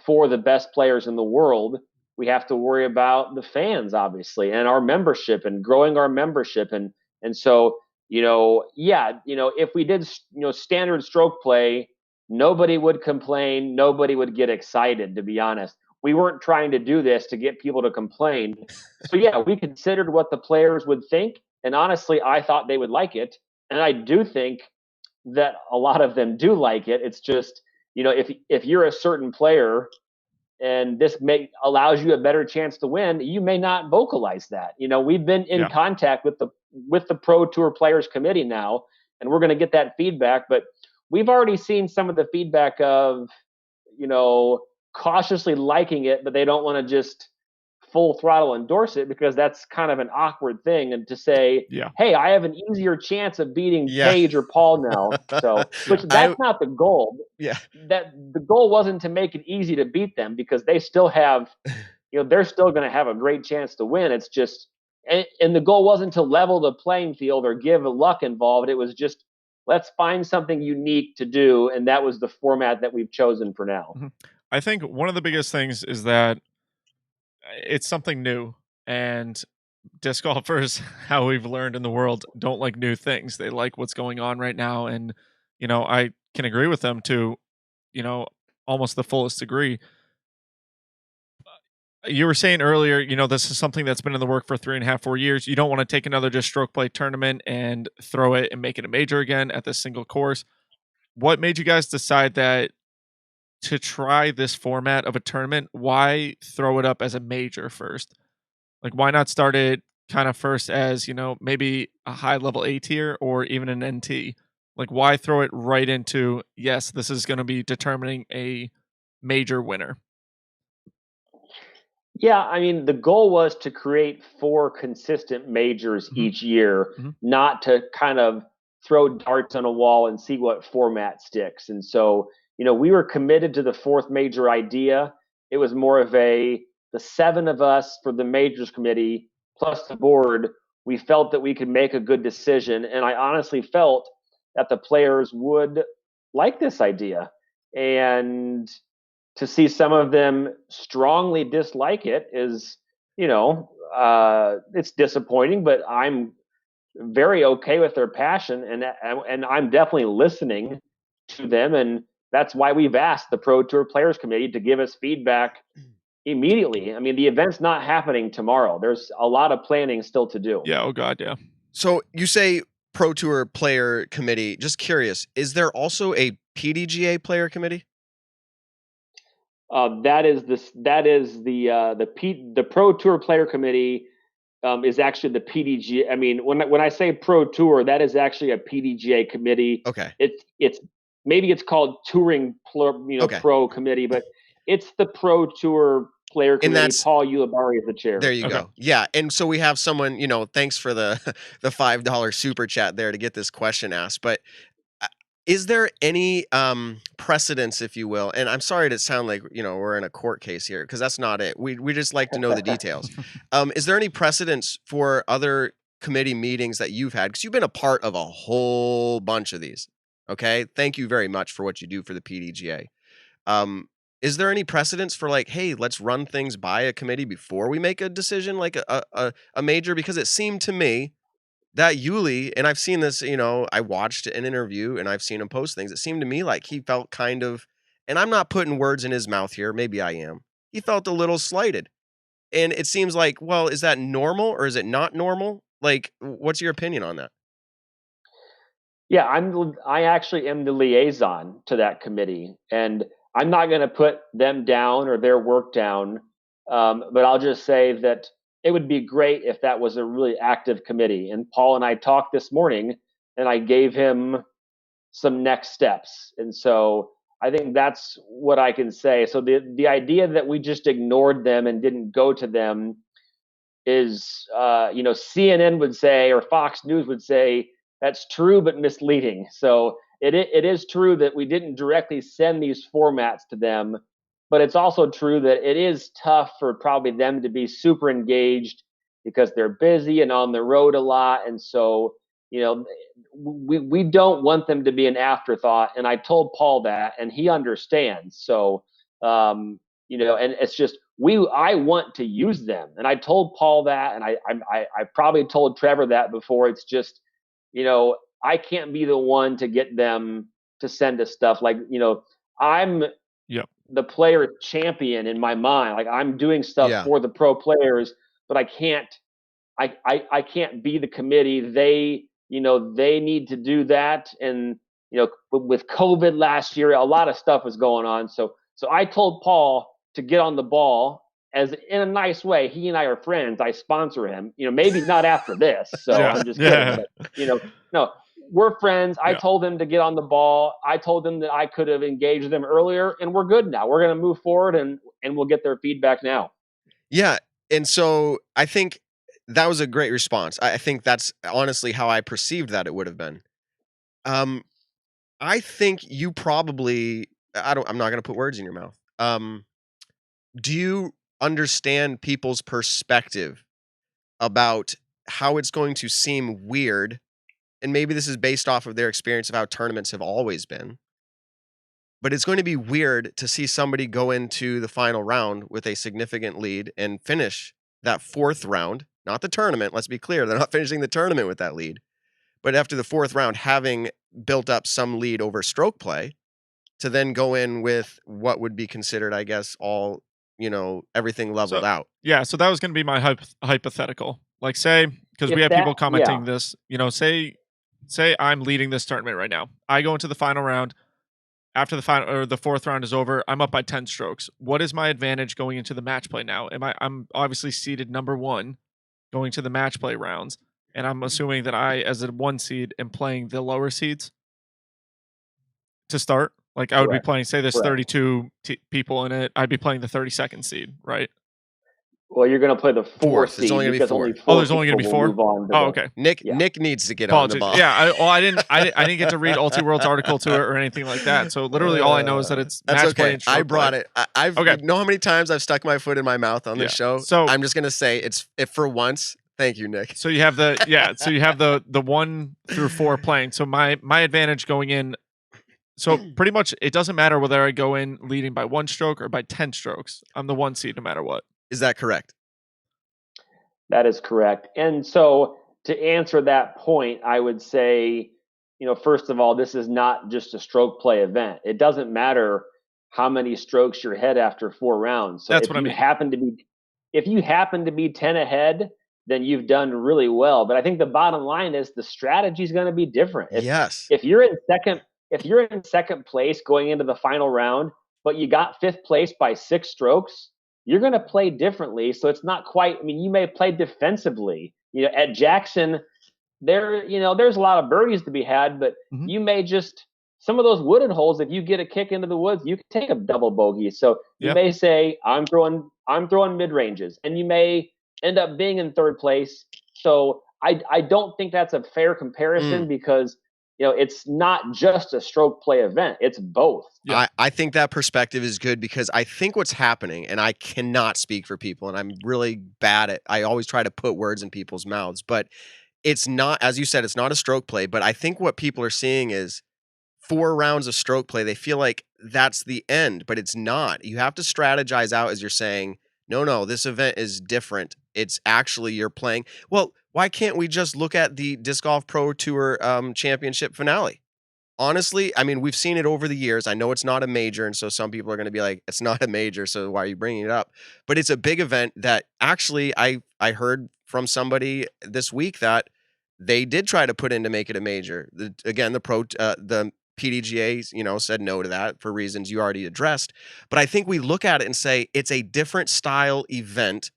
for the best players in the world. We have to worry about the fans, obviously, and our membership and growing our membership. And so, if we did, standard stroke play nobody would complain. Nobody would get excited, to be honest. We weren't trying to do this to get people to complain. So yeah, we considered what the players would think. And honestly, I thought they would like it. And I do think that a lot of them do like it. It's just, if you're a certain player and this allows you a better chance to win, you may not vocalize that. We've been in contact with the Pro Tour Players Committee now, and we're going to get that feedback. But we've already seen some of the feedback of, cautiously liking it, but they don't want to just full throttle endorse it, because that's kind of an awkward thing. And to say, hey, I have an easier chance of beating Paige or Paul now. So, which that's not the goal. Yeah. That the goal wasn't to make it easy to beat them, because they still have, they're still going to have a great chance to win. It's just, and the goal wasn't to level the playing field or give luck involved. It was just, let's find something unique to do. And that was the format that we've chosen for now. Mm-hmm. I think one of the biggest things is that it's something new, and disc golfers, how we've learned in the world, don't like new things. They like what's going on right now. And, I can agree with them to, almost the fullest degree. You were saying earlier, this is something that's been in the work for 3.5, 4 years. You don't want to take another just stroke play tournament and throw it and make it a major again at this single course. What made you guys decide that to try this format of a tournament? Why throw it up as a major first? Like, why not start it kind of first as, maybe a high level A tier or even an NT? Like, why throw it right into, yes, this is going to be determining a major winner? Yeah, I mean, the goal was to create 4 consistent majors each year, not to kind of throw darts on a wall and see what format sticks. And so, we were committed to the 4th major idea. It was more of the 7 of us for the majors committee plus the board. We felt that we could make a good decision. And I honestly felt that the players would like this idea. And to see some of them strongly dislike it is, it's disappointing, but I'm very okay with their passion, and I'm definitely listening to them. And that's why we've asked the Pro Tour Players Committee to give us feedback immediately. I mean, the event's not happening tomorrow. There's a lot of planning still to do. Yeah. Oh God. Yeah. So you say Pro Tour Player Committee. Just curious, is there also a PDGA Player Committee? That is the Pro Tour Player Committee is actually the PDGA. I mean, when I say Pro Tour, that is actually a PDGA committee. Okay. It's maybe it's called Touring Pro Committee, but it's the Pro Tour Player Committee. Paul Ulibarri is the chair. There you go. Yeah, and so we have someone. Thanks for the $5 super chat there to get this question asked, but. Is there any precedence, if you will? And I'm sorry to sound like we're in a court case here, because that's not it. We just like to know the details. Is there any precedence for other committee meetings that you've had? Because you've been a part of a whole bunch of these. Okay, thank you very much for what you do for the PDGA. Is there any precedence for hey, let's run things by a committee before we make a decision, like a major? Because it seemed to me that Yuli, and I've seen this, I watched an interview and I've seen him post things. It seemed to me like he felt kind of, and I'm not putting words in his mouth here, maybe I am. He felt a little slighted. And it seems like, well, is that normal or is it not normal? Like, what's your opinion on that? Yeah, I actually am the liaison to that committee, and I'm not going to put them down or their work down. But I'll just say that it would be great if that was a really active committee. And Paul and I talked this morning, and I gave him some next steps. And so I think that's what I can say. So the idea that we just ignored them and didn't go to them is, CNN would say, or Fox News would say, that's true but misleading. So it is true that we didn't directly send these formats to them, but it's also true that it is tough for probably them to be super engaged because they're busy and on the road a lot. And so, we don't want them to be an afterthought. And I told Paul that, and he understands. So, and it's just, I want to use them. And I told Paul that, and I probably told Trevor that before. It's just, I can't be the one to get them to send us stuff. Like, I'm the player champion in my mind. Like, I'm doing stuff for the pro players, but I can't be the committee. They need to do that. And, with COVID last year, a lot of stuff was going on. So I told Paul to get on the ball, as in a nice way. He and I are friends. I sponsor him, maybe not after this. So I'm just kidding. But, no, we're friends. I told him to get on the ball. I told him that I could have engaged them earlier, and we're good now. We're going to move forward, and we'll get their feedback now. Yeah. And so I think that was a great response. I think that's honestly how I perceived that it would have been. I think you probably, I'm not going to put words in your mouth. Do you understand people's perspective about how it's going to seem weird? And maybe this is based off of their experience of how tournaments have always been. But it's going to be weird to see somebody go into the final round with a significant lead and finish that fourth round, not the tournament. Let's be clear. They're not finishing the tournament with that lead. But after the fourth round, having built up some lead over stroke play, to then go in with what would be considered, I guess, all, everything leveled out. Yeah. So that was going to be my hypothetical. Like, say, because we have people commenting this, say I'm leading this tournament right now. I go into the final round. After the fourth round is over, I'm up by 10 strokes. What is my advantage going into the match play now? I'm obviously seeded number 1 going to the match play rounds. And I'm assuming that I, as a 1 seed, am playing the lower seeds to start. Like, I would be playing, say there's 32 people in it. I'd be playing the 32nd seed, right? Well, you're going to play the fourth seed. There's only going to be 4. There's only going to be 4? Okay. Nick needs to get Apologies. on the ball. Yeah, I didn't get to read Ulti World's article to it or anything like that. So literally all I know is that it's match play and stroke I brought play. it. You know how many times I've stuck my foot in my mouth on this show? So I'm just going to say if for once. Thank you, Nick. So you have the 1 through 4 playing. So my advantage going in. So pretty much it doesn't matter whether I go in leading by 1 stroke or by 10 strokes. I'm the 1 seed no matter what. Is that correct? That is correct. And so to answer that point, I would say, first of all, this is not just a stroke play event. It doesn't matter how many strokes you're ahead after 4 rounds. So that's if what I mean. If you happen to be 10 ahead, then you've done really well. But I think the bottom line is the strategy is going to be different. If you're in second place going into the final round, but you got 5th place by 6 strokes, you're going to play differently. So it's not quite, you may play defensively. At Jackson, there's a lot of birdies to be had, but you may just, some of those wooded holes, if you get a kick into the woods, you can take a double bogey. So you may say, I'm throwing mid-ranges, and you may end up being in 3rd place. So I don't think that's a fair comparison because it's not just a stroke play event. It's both. Yeah. I think that perspective is good because I think what's happening, and I cannot speak for people, and I'm really bad at, I always try to put words in people's mouths, but it's not, as you said, it's not a stroke play, but I think what people are seeing is 4 rounds of stroke play. They feel like that's the end, but it's not. You have to strategize out as you're saying, no, this event is different. It's actually you're playing. Well, why can't we just look at the Disc Golf Pro Tour championship finale? Honestly, we've seen it over the years. I know it's not a major, and so some people are going to be like, it's not a major, so why are you bringing it up? But it's a big event that actually I heard from somebody this week that they did try to put in to make it a major. The PDGA, said no to that for reasons you already addressed. But I think we look at it and say it's a different style event.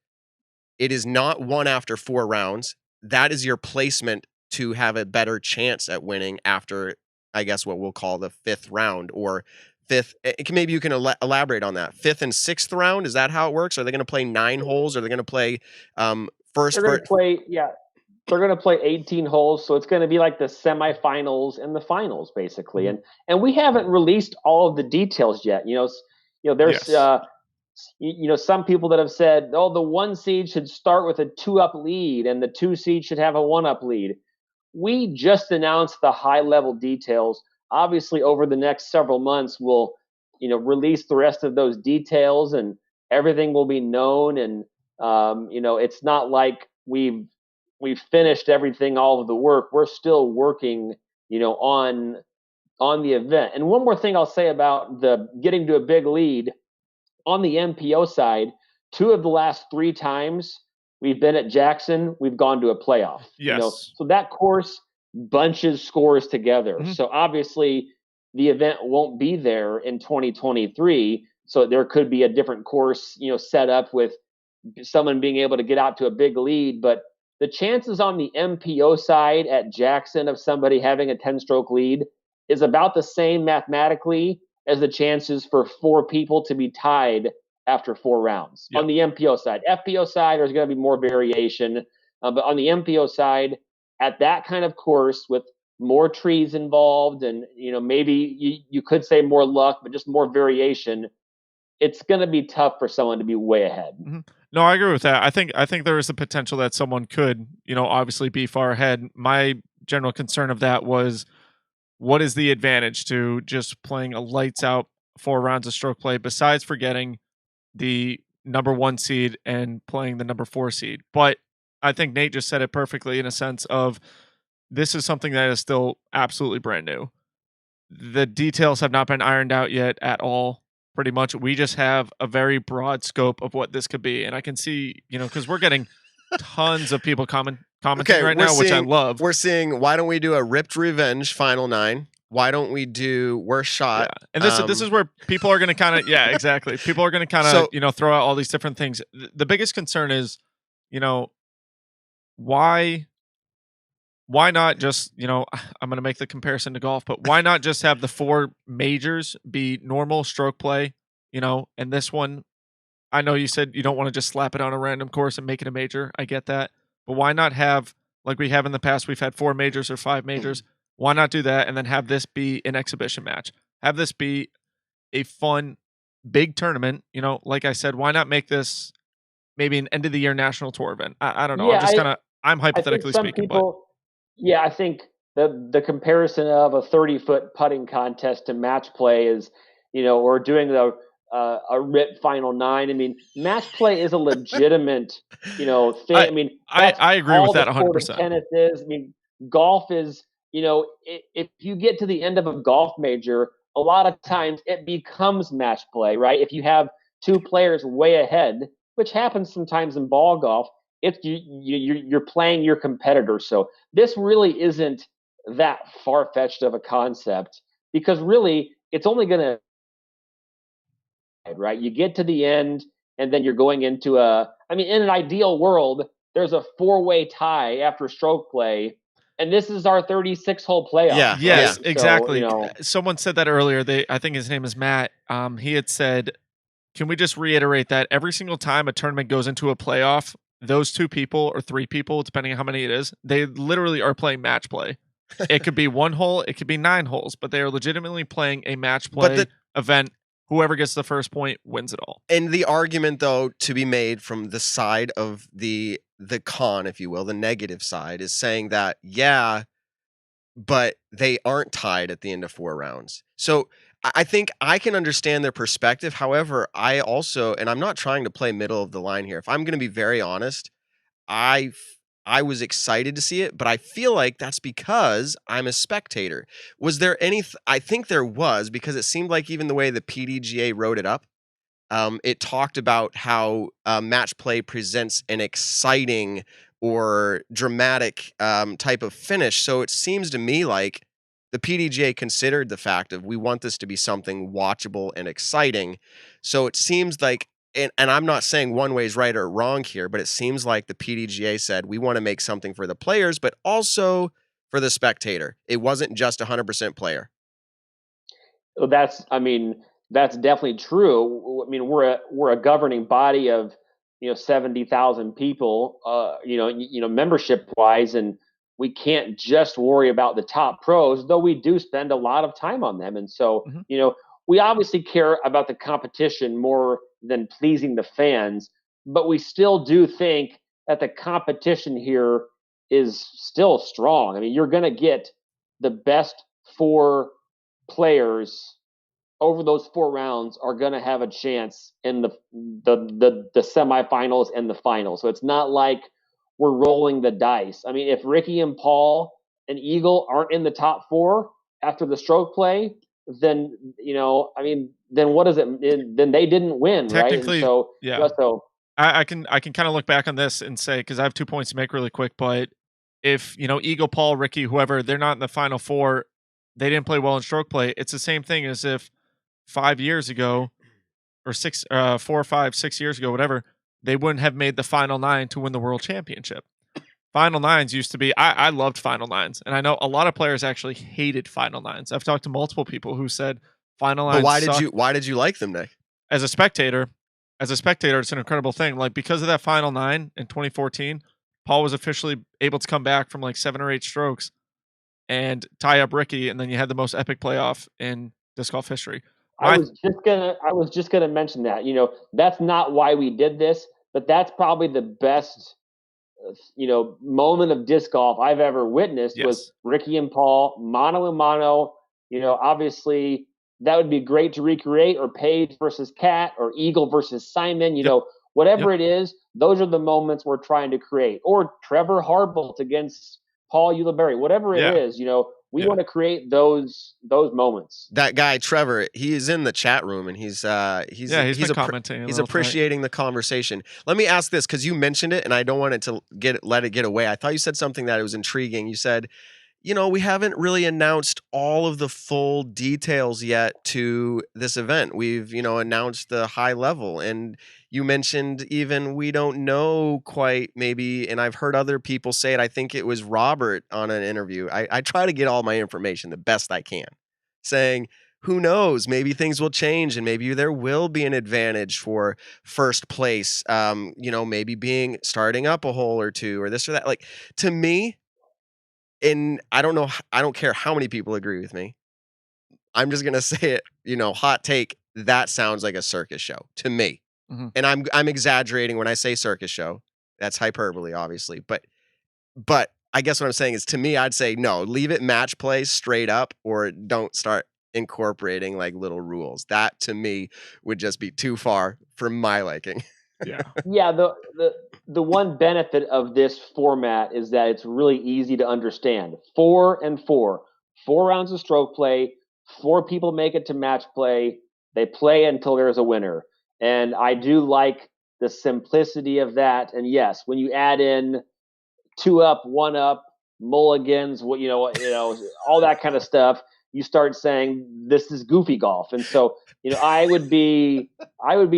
It is not 1 after 4 rounds. That is your placement to have a better chance at winning after, I guess, what we'll call the 5th round or 5th. Maybe you can elaborate on that. 5th and 6th round. Is that how it works? Are they going to play 9 holes? Are they going to play first? They're going to play 18 holes, so it's going to be like the semifinals and the finals, basically. And we haven't released all of the details yet. There's some people that have said, the 1 seed should start with a 2-up lead, and the 2 seed should have a 1-up lead. We just announced the high-level details. Obviously, over the next several months, we'll release the rest of those details, and everything will be known. And it's not like we've finished everything, all of the work. We're still working, on on the event. And one more thing I'll say about the getting to a big lead on the MPO side, 2 of the last 3 times we've been at Jackson, we've gone to a playoff. Yes. So that course bunches scores together. Mhm. So obviously the event won't be there in 2023. So there could be a different course, set up with someone being able to get out to a big lead. But the chances on the MPO side at Jackson of somebody having a 10-stroke lead is about the same mathematically as the chances for 4 people to be tied after 4 rounds. Yep. On the MPO side. FPO side, there's going to be more variation. But on the MPO side, at that kind of course with more trees involved and, maybe you could say more luck, but just more variation, it's going to be tough for someone to be way ahead. Mhm. No, I agree with that. I think there is a potential that someone could, obviously be far ahead. My general concern of that was, what is the advantage to just playing a lights out 4 rounds of stroke play besides forgetting the number 1 seed and playing the number 4 seed? But I think Nate just said it perfectly in a sense of, this is something that is still absolutely brand new. The details have not been ironed out yet at all. Pretty much, we just have a very broad scope of what this could be, and I can see, because we're getting tons of people commenting right now, which I love. We're seeing, why don't we do a ripped revenge final 9? Why don't we do worst shot? Yeah. And this is where people are going to kind of, yeah, exactly. People are going to kind of, throw out all these different things. The biggest concern is, why not just, I'm going to make the comparison to golf, but why not just have the 4 majors be normal stroke play, and this one, I know you said you don't want to just slap it on a random course and make it a major. I get that. But why not have, like we have in the past, we've had 4 majors or 5 majors. Why not do that and then have this be an exhibition match? Have this be a fun, big tournament. Like I said, why not make this maybe an end of the year national tour event? I don't know. Yeah, I'm hypothetically speaking, people, yeah, I think the comparison of a 30-foot putting contest to match play is, or doing a rip final 9. I mean, match play is a legitimate, thing. I agree with that 100%. Tennis is. I mean, golf is. If you get to the end of a golf major, a lot of times it becomes match play, right? If you have 2 players way ahead, which happens sometimes in ball golf, it's you're playing your competitor. So this really isn't that far-fetched of a concept, because really it's only going to, right? You get to the end and then you're going into in an ideal world, there's a 4-way tie after stroke play, and this is our 36-hole playoff. Yeah. Yes, So, exactly. Someone said that earlier. I think his name is Matt. He had said, can we just reiterate that every single time a tournament goes into a playoff, those 2 people or 3 people, depending on how many it is, they literally are playing match play. It could be 1 hole, it could be 9 holes, but they are legitimately playing a match play event. Whoever gets the first point wins it all. And the argument, though, to be made from the side of the con, if you will, the negative side, is saying that, yeah, but they aren't tied at the end of 4 rounds. So I think I can understand their perspective. However, I also, and I'm not trying to play middle of the line here. If I'm going to be very honest, I was excited to see it, but I feel like that's because I'm a spectator. Was there any? I think there was, because it seemed like even the way the PDGA wrote it up, it talked about how match play presents an exciting or dramatic type of finish. So it seems to me like the PDGA considered the fact of, we want this to be something watchable and exciting. So it seems like, and I'm not saying one way is right or wrong here, but it seems like the PDGA said, we want to make something for the players, but also for the spectator. It wasn't just 100% player. That's definitely true. I mean, we're a governing body of 70,000 people, membership wise, and we can't just worry about the top pros, though we do spend a lot of time on them. And so, we obviously care about the competition more than pleasing the fans, but we still do think that the competition here is still strong. I mean, you're going to get the best 4 players over those 4 rounds are going to have a chance in the semifinals and the final. So it's not like we're rolling the dice. I mean, if Ricky and Paul and Eagle aren't in the top 4, after the stroke play, then then what is it? Then they didn't win, right? And Technically, so yeah. so I can kind of look back on this and say, because I have 2 points to make really quick, but if Eagle, Paul, Ricky, whoever, they're not in the final four, they didn't play well in stroke play. It's the same thing as if 5 years ago or 4 or 5, 6 years ago, whatever, they wouldn't have made the final 9 to win the world championship. Final 9s used to be, I loved final 9s, and I know a lot of players actually hated final 9s. I've talked to multiple people who said final 9s But suck. why did you like them, Nick? As a spectator, it's an incredible thing. Like, because of that final 9 in 2014, Paul was officially able to come back from like 7 or 8 strokes and tie up Ricky, and then you had the most epic playoff in disc golf history. I was just gonna mention that. That's not why we did this, but that's probably the best moment of disc golf I've ever witnessed. Was Yes. Ricky and Paul mano a mano. Obviously that would be great to recreate, or Paige versus Kat, or Eagle versus Simon. Whatever it is, those are the moments we're trying to create. Or Trevor Harbolt against Paul Ulibarri, whatever it is. We want to create those moments. That guy Trevor, he is in the chat room, and he's been commenting. He's appreciating the conversation. Let me ask this, because you mentioned it, and I don't want it to let it get away. I thought you said something that was intriguing. You said, we haven't really announced all of the full details yet to this event. We've announced the high level, and you mentioned even we don't know quite, maybe, and I've heard other people say it. I think it was Robert on an interview. I try to get all my information the best I can, saying, who knows, maybe things will change, and maybe there will be an advantage for first place, maybe starting up a hole or two, or this or that. Like, to me, and I don't care how many people agree with me, I'm just gonna say it, hot take, that sounds like a circus show to me. Mm-hmm. And I'm exaggerating when I say circus show. That's hyperbole, obviously. But I guess what I'm saying is, to me, I'd say no, leave it match play straight up, or don't start incorporating like little rules. That to me would just be too far for my liking. Yeah. Yeah, the one benefit of this format is that it's really easy to understand. 4 and 4 rounds of stroke play, 4 people make it to match play. They play until there's a winner. And I do like the simplicity of that. And yes, when you add in 2 up, 1 up, mulligans, all that kind of stuff, you start saying this is goofy golf. And so, I would be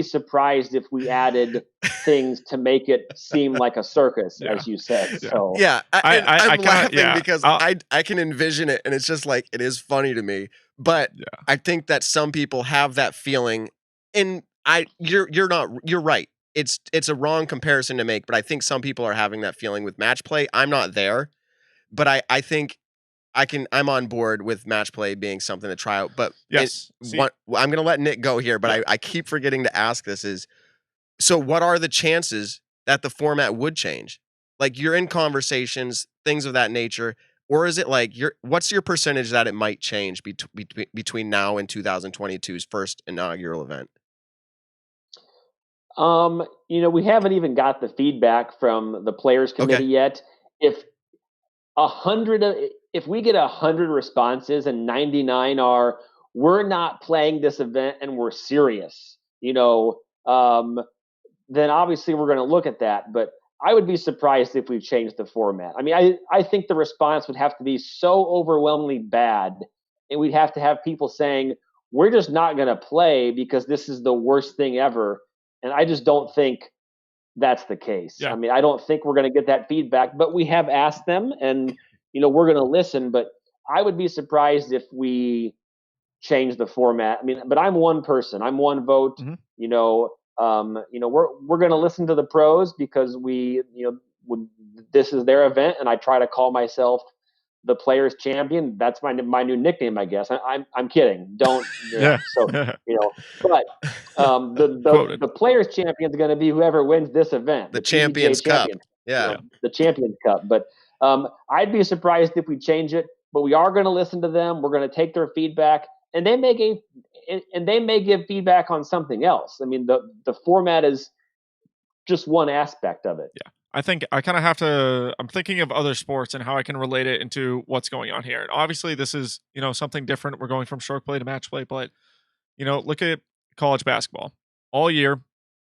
surprised if we added things to make it seem like a circus, as you said. So yeah, I'm laughing because I can envision it, and it's just like, it is funny to me. But I think that some people have that feeling, and you're right. It's a wrong comparison to make, but I think some people are having that feeling with match play. I'm not there, but I think I'm on board with match play being something to try out. But yes, I'm going to let Nick go here, but I keep forgetting to ask this is, so what are the chances that the format would change? Like, you're in conversations, things of that nature, or is it like what's your percentage that it might change between now and 2022's first inaugural event? We haven't even got the feedback from the players committee yet. If we get 100 responses and 99 are, we're not playing this event and we're serious, then obviously we're going to look at that. But I would be surprised if we changed the format. I mean, I think the response would have to be so overwhelmingly bad, and we'd have to have people saying, we're just not going to play because this is the worst thing ever. And I just don't think that's the case. Yeah. I mean, I don't think we're going to get that feedback, but we have asked them, and we're going to listen. But I would be surprised if we change the format. I mean, but I'm one person, I'm one vote. Mm-hmm. We're going to listen to the pros because this is their event, and I try to call myself the players champion. That's my new nickname, I guess. I'm kidding. Don't. So but the players champion is going to be whoever wins this event, the Champions Cup. The Champions Cup. But I'd be surprised if we change it. But we are going to listen to them. We're going to take their feedback, and they may give feedback on something else. I mean, the format is just one aspect of it. Yeah. I think I kind of have to. I'm thinking of other sports and how I can relate it into what's going on here. And obviously, this is something different. We're going from stroke play to match play, but look at college basketball. All year,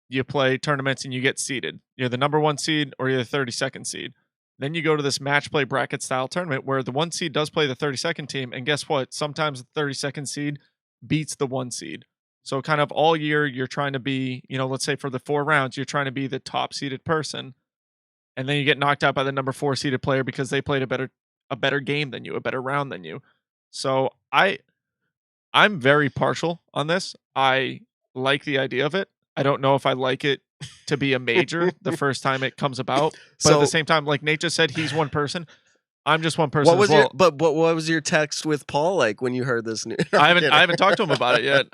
you play tournaments and you get seeded. You're the number 1 seed or you're the 32nd seed. Then you go to this match play bracket style tournament where the 1 seed does play the 32nd team, and guess what? Sometimes the 32nd seed beats the 1 seed. So kind of all year you're trying to be, let's say for the 4 rounds, you're trying to be the top seeded person. And then you get knocked out by the number 4 seeded player because they played a better game than you, a better round than you. So I'm very partial on this. I like the idea of it. I don't know if I like it to be a major the first time it comes about. But at the same time, like Nate just said, he's one person. I'm just one person. What was your text with Paul like when you heard this news? I haven't talked to him about it yet.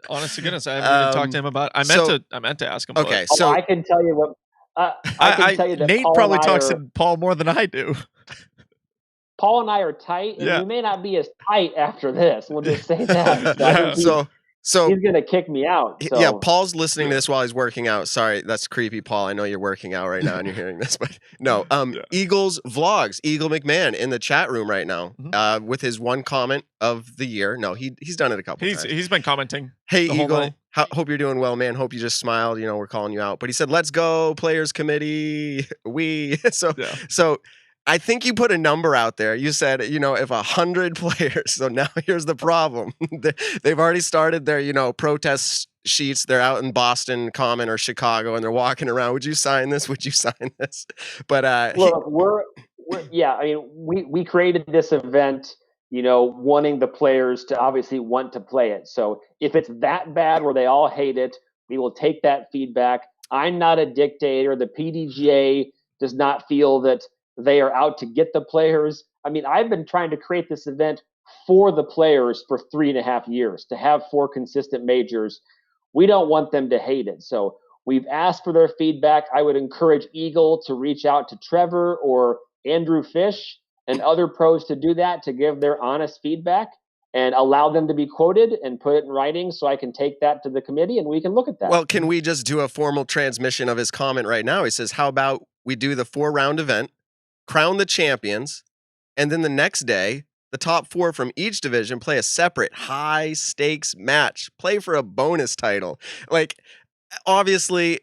Honest to goodness, I haven't even talked to him about it. I meant to ask him. Okay, so I can tell you what I can tell you that Nate Paul probably talks to Paul more than I do. Paul and I are tight, and we may not be as tight after this. We'll just say that. So he's going to kick me out. So. Yeah, Paul's listening to this while he's working out. Sorry, that's creepy, Paul. I know you're working out right now and you're hearing this, but no. Eagles vlogs, Eagle McMahon in the chat room right now with his one comment of the year. No, he's done it a couple times. He's been commenting. Hey, Eagle. Hope you're doing well, man. Hope you just smiled. We're calling you out. But he said, "Let's go, Players Committee." So I think you put a number out there. You said, if 100 players. So now here's the problem. They've already started their, protest sheets. They're out in Boston Common or Chicago, and they're walking around. Would you sign this? Would you sign this? But look, we created this event, wanting the players to obviously want to play it. So if it's that bad where they all hate it, we will take that feedback. I'm not a dictator. The PDGA does not feel that they are out to get the players. I mean, I've been trying to create this event for the players for 3.5 years to have 4 consistent majors. We don't want them to hate it. So we've asked for their feedback. I would encourage Eagle to reach out to Trevor or Andrew Fish and other pros to do that, to give their honest feedback and allow them to be quoted and put it in writing so I can take that to the committee and we can look at that. Well, can we just do a formal transmission of his comment right now? He says, how about we do the 4-round event, crown the champions, and then the next day, the top 4 from each division play a separate high-stakes match, play for a bonus title. Like, obviously,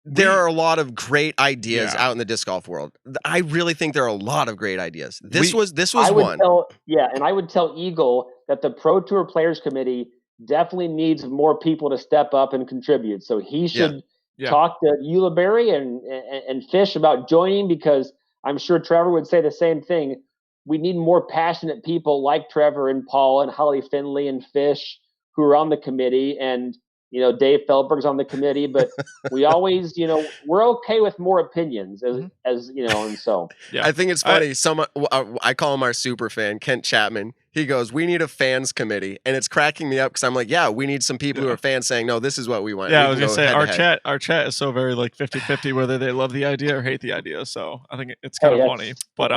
there are a lot of great ideas out in the disc golf world. I really think there are a lot of great ideas. This was one. And I would tell Eagle that the Pro Tour Players Committee definitely needs more people to step up and contribute. So he should talk to Ulibarri and Fish about joining, because I'm sure Trevor would say the same thing. We need more passionate people like Trevor and Paul and Holly Finley and Fish who are on the committee, and Dave Feldberg's on the committee, but we always, we're okay with more opinions as and so. Yeah. I think it's funny. I call him our super fan, Kent Chapman. He goes, "We need a fans committee," and it's cracking me up because I'm like, yeah, we need some people who are fans saying, "No, this is what we want." Yeah, I was gonna say our chat is so very like 50-50 whether they love the idea or hate the idea. So I think it's kind of funny. But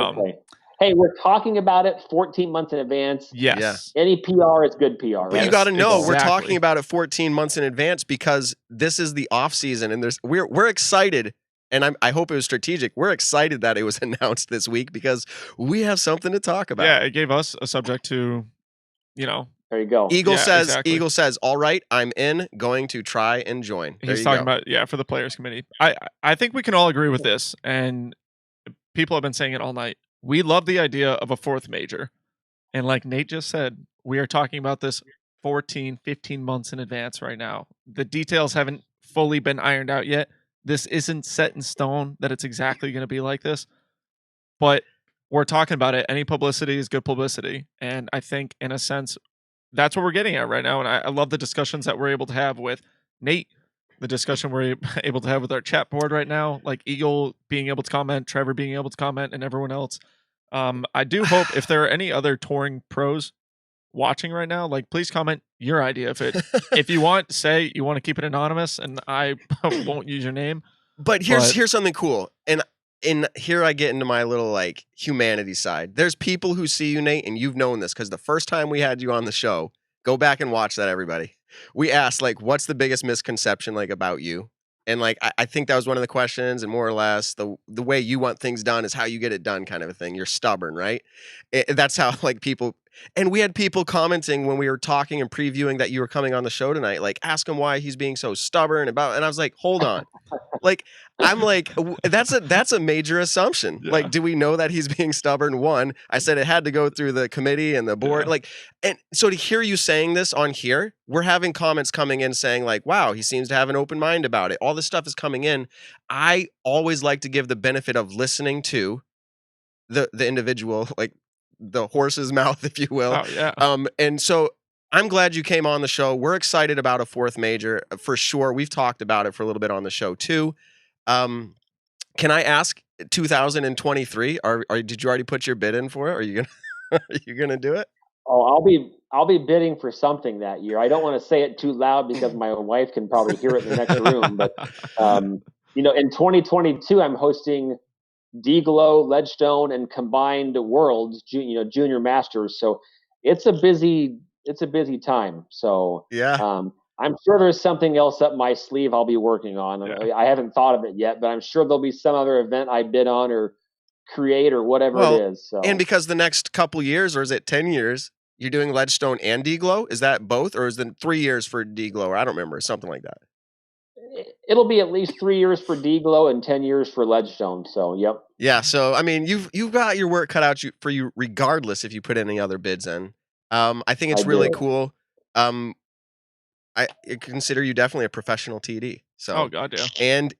hey, we're talking about it 14 months in advance. Yes. Any PR is good PR. But you got to know, we're talking about it 14 months in advance because this is the off season, and we're excited. And I hope it was strategic. We're excited that it was announced this week because we have something to talk about. Yeah, it gave us a subject to, There you go. Eagle says, "All right, I'm in. Going to try and join." He's talking about for the Players Committee. I think we can all agree with this, and people have been saying it all night. We love the idea of a 4th major. And like Nate just said, we are talking about this 14, 15 months in advance right now. The details haven't fully been ironed out yet. This isn't set in stone that it's exactly going to be like this. But we're talking about it. Any publicity is good publicity. And I think, in a sense, that's what we're getting at right now. And I love the discussions that we're able to have with Nate, the discussion we're able to have with our chat board right now, like Eagle being able to comment, Trevor being able to comment, and everyone else. I do hope if there are any other touring pros watching right now, like please comment your idea. If you want, say you want to keep it anonymous, and I won't use your name. But here's something cool, and here I get into my little like humanity side. There's people who see you, Nate, and you've known this because the first time we had you on the show, go back and watch that, everybody. We asked, like, what's the biggest misconception, like, about you? And like I think that was one of the questions, and more or less the way you want things done is how you get it done, kind of a thing. You're stubborn, right? That's how like people. And we had people commenting when we were talking and previewing that you were coming on the show tonight. Like, ask him why he's being so stubborn about. And I was like, hold on. Like, I'm like, that's a major assumption. Yeah. Like, do we know that he's being stubborn? One, I said it had to go through the committee and the board. Yeah. Like, and so to hear you saying this on here, we're having comments coming in saying like, wow, he seems to have an open mind about it. All this stuff is coming in. I always like to give the benefit of listening to the individual, like the horse's mouth, if you will. Oh yeah. And so I'm glad you came on the show. We're excited about a fourth major for sure. We've talked about it for a little bit on the show too. Can I ask 2023? Did you already put your bid in for it? Are you gonna do it? Oh, I'll be bidding for something that year. I don't want to say it too loud because my wife can probably hear it in the next room. But in 2022, I'm hosting D-Glow, Ledgestone, and combined Worlds, Junior Masters. So it's a busy time. So Yeah. I'm sure there's something else up my sleeve I'll be working on. Yeah. I haven't thought of it yet, but I'm sure there'll be some other event I bid on or create or whatever Well, it is. So. And because the next couple years, or is it 10 years, you're doing Ledgestone and D-Glow? Is that both, or is it 3 years for D-Glow? Or I don't remember, something like that. It'll be at least 3 years for D-Glow and 10 years for Ledgestone. So, yep. Yeah. So, I mean, you've got your work cut out for you, regardless if you put any other bids in. I think it's really cool. I consider you definitely a professional TD. So, oh god, yeah. And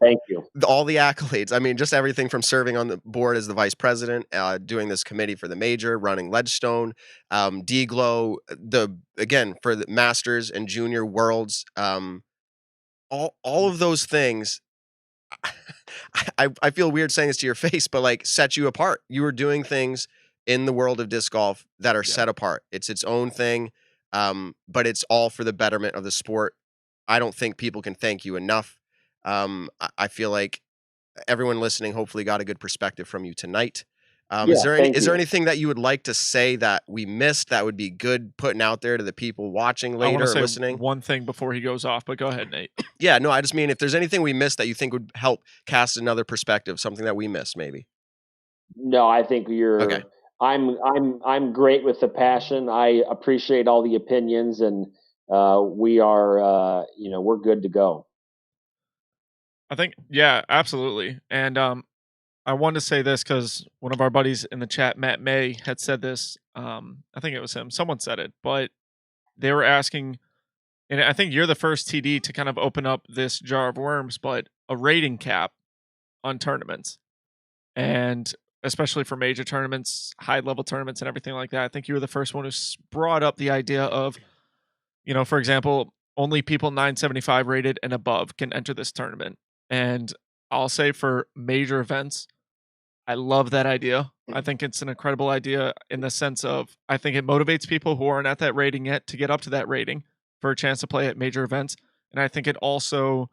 thank you. All the accolades. I mean, just everything from serving on the board as the vice president, doing this committee for the major, running Ledgestone, D-Glow, again for the Masters and Junior Worlds, all of those things. I feel weird saying this to your face, but like set you apart. You were doing things in the world of disc golf that are set apart. It's its own thing, but it's all for the betterment of the sport. I don't think people can thank you enough. I feel like everyone listening hopefully got a good perspective from you tonight. Is there anything that you would like to say that we missed that would be good putting out there to the people watching later or listening? One thing before he goes off, but go ahead, Nate. Yeah, no, I just mean if there's anything we missed that you think would help cast another perspective, something that we missed, maybe. No, I think you're okay. I'm great with the passion. I appreciate all the opinions, and we are we're good to go. I think absolutely. And I wanted to say this because one of our buddies in the chat, Matt May, had said this. I think it was him. Someone said it, but they were asking, and I think you're the first TD to kind of open up this jar of worms, but a rating cap on tournaments. And especially for major tournaments, high level tournaments and everything like that. I think you were the first one who brought up the idea of, for example, only people 975 rated and above can enter this tournament. And I'll say for major events, I love that idea. I think it's an incredible idea in the sense of, I think it motivates people who aren't at that rating yet to get up to that rating for a chance to play at major events. And I think it also,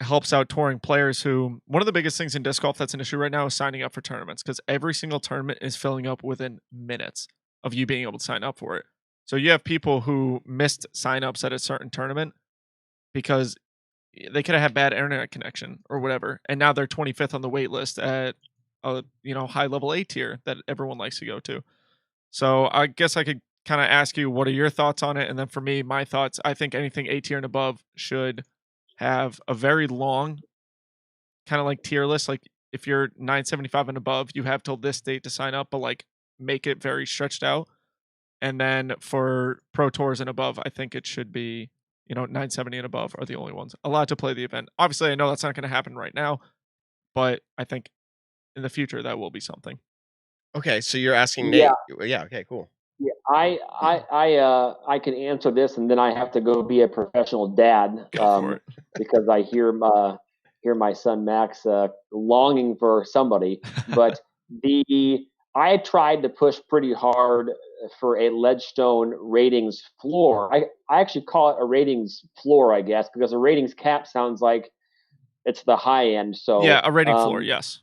helps out touring players who, one of the biggest things in disc golf that's an issue right now is signing up for tournaments, because every single tournament is filling up within minutes of you being able to sign up for it. So you have people who missed signups at a certain tournament because they could have had bad internet connection or whatever, and now they're 25th on the wait list at a high level A tier that everyone likes to go to. So I guess I could kind of ask you, what are your thoughts on it? And then for me, my thoughts, I think anything A tier and above should have a very long kind of like tier list. Like if you're 975 and above, you have till this date to sign up, but like make it very stretched out. And then for pro tours and above, I think it should be 970 and above are the only ones allowed to play the event. Obviously, I know that's not going to happen right now, but I think in the future that will be something. Okay, so you're asking Nate. Yeah. Okay, cool. Yeah, I can answer this, and then I have to go be a professional dad because I hear my son Max longing for somebody. But I tried to push pretty hard for a Ledgestone ratings floor. I actually call it a ratings floor, I guess, because a ratings cap sounds like it's the high end. So yeah, a rating floor, yes.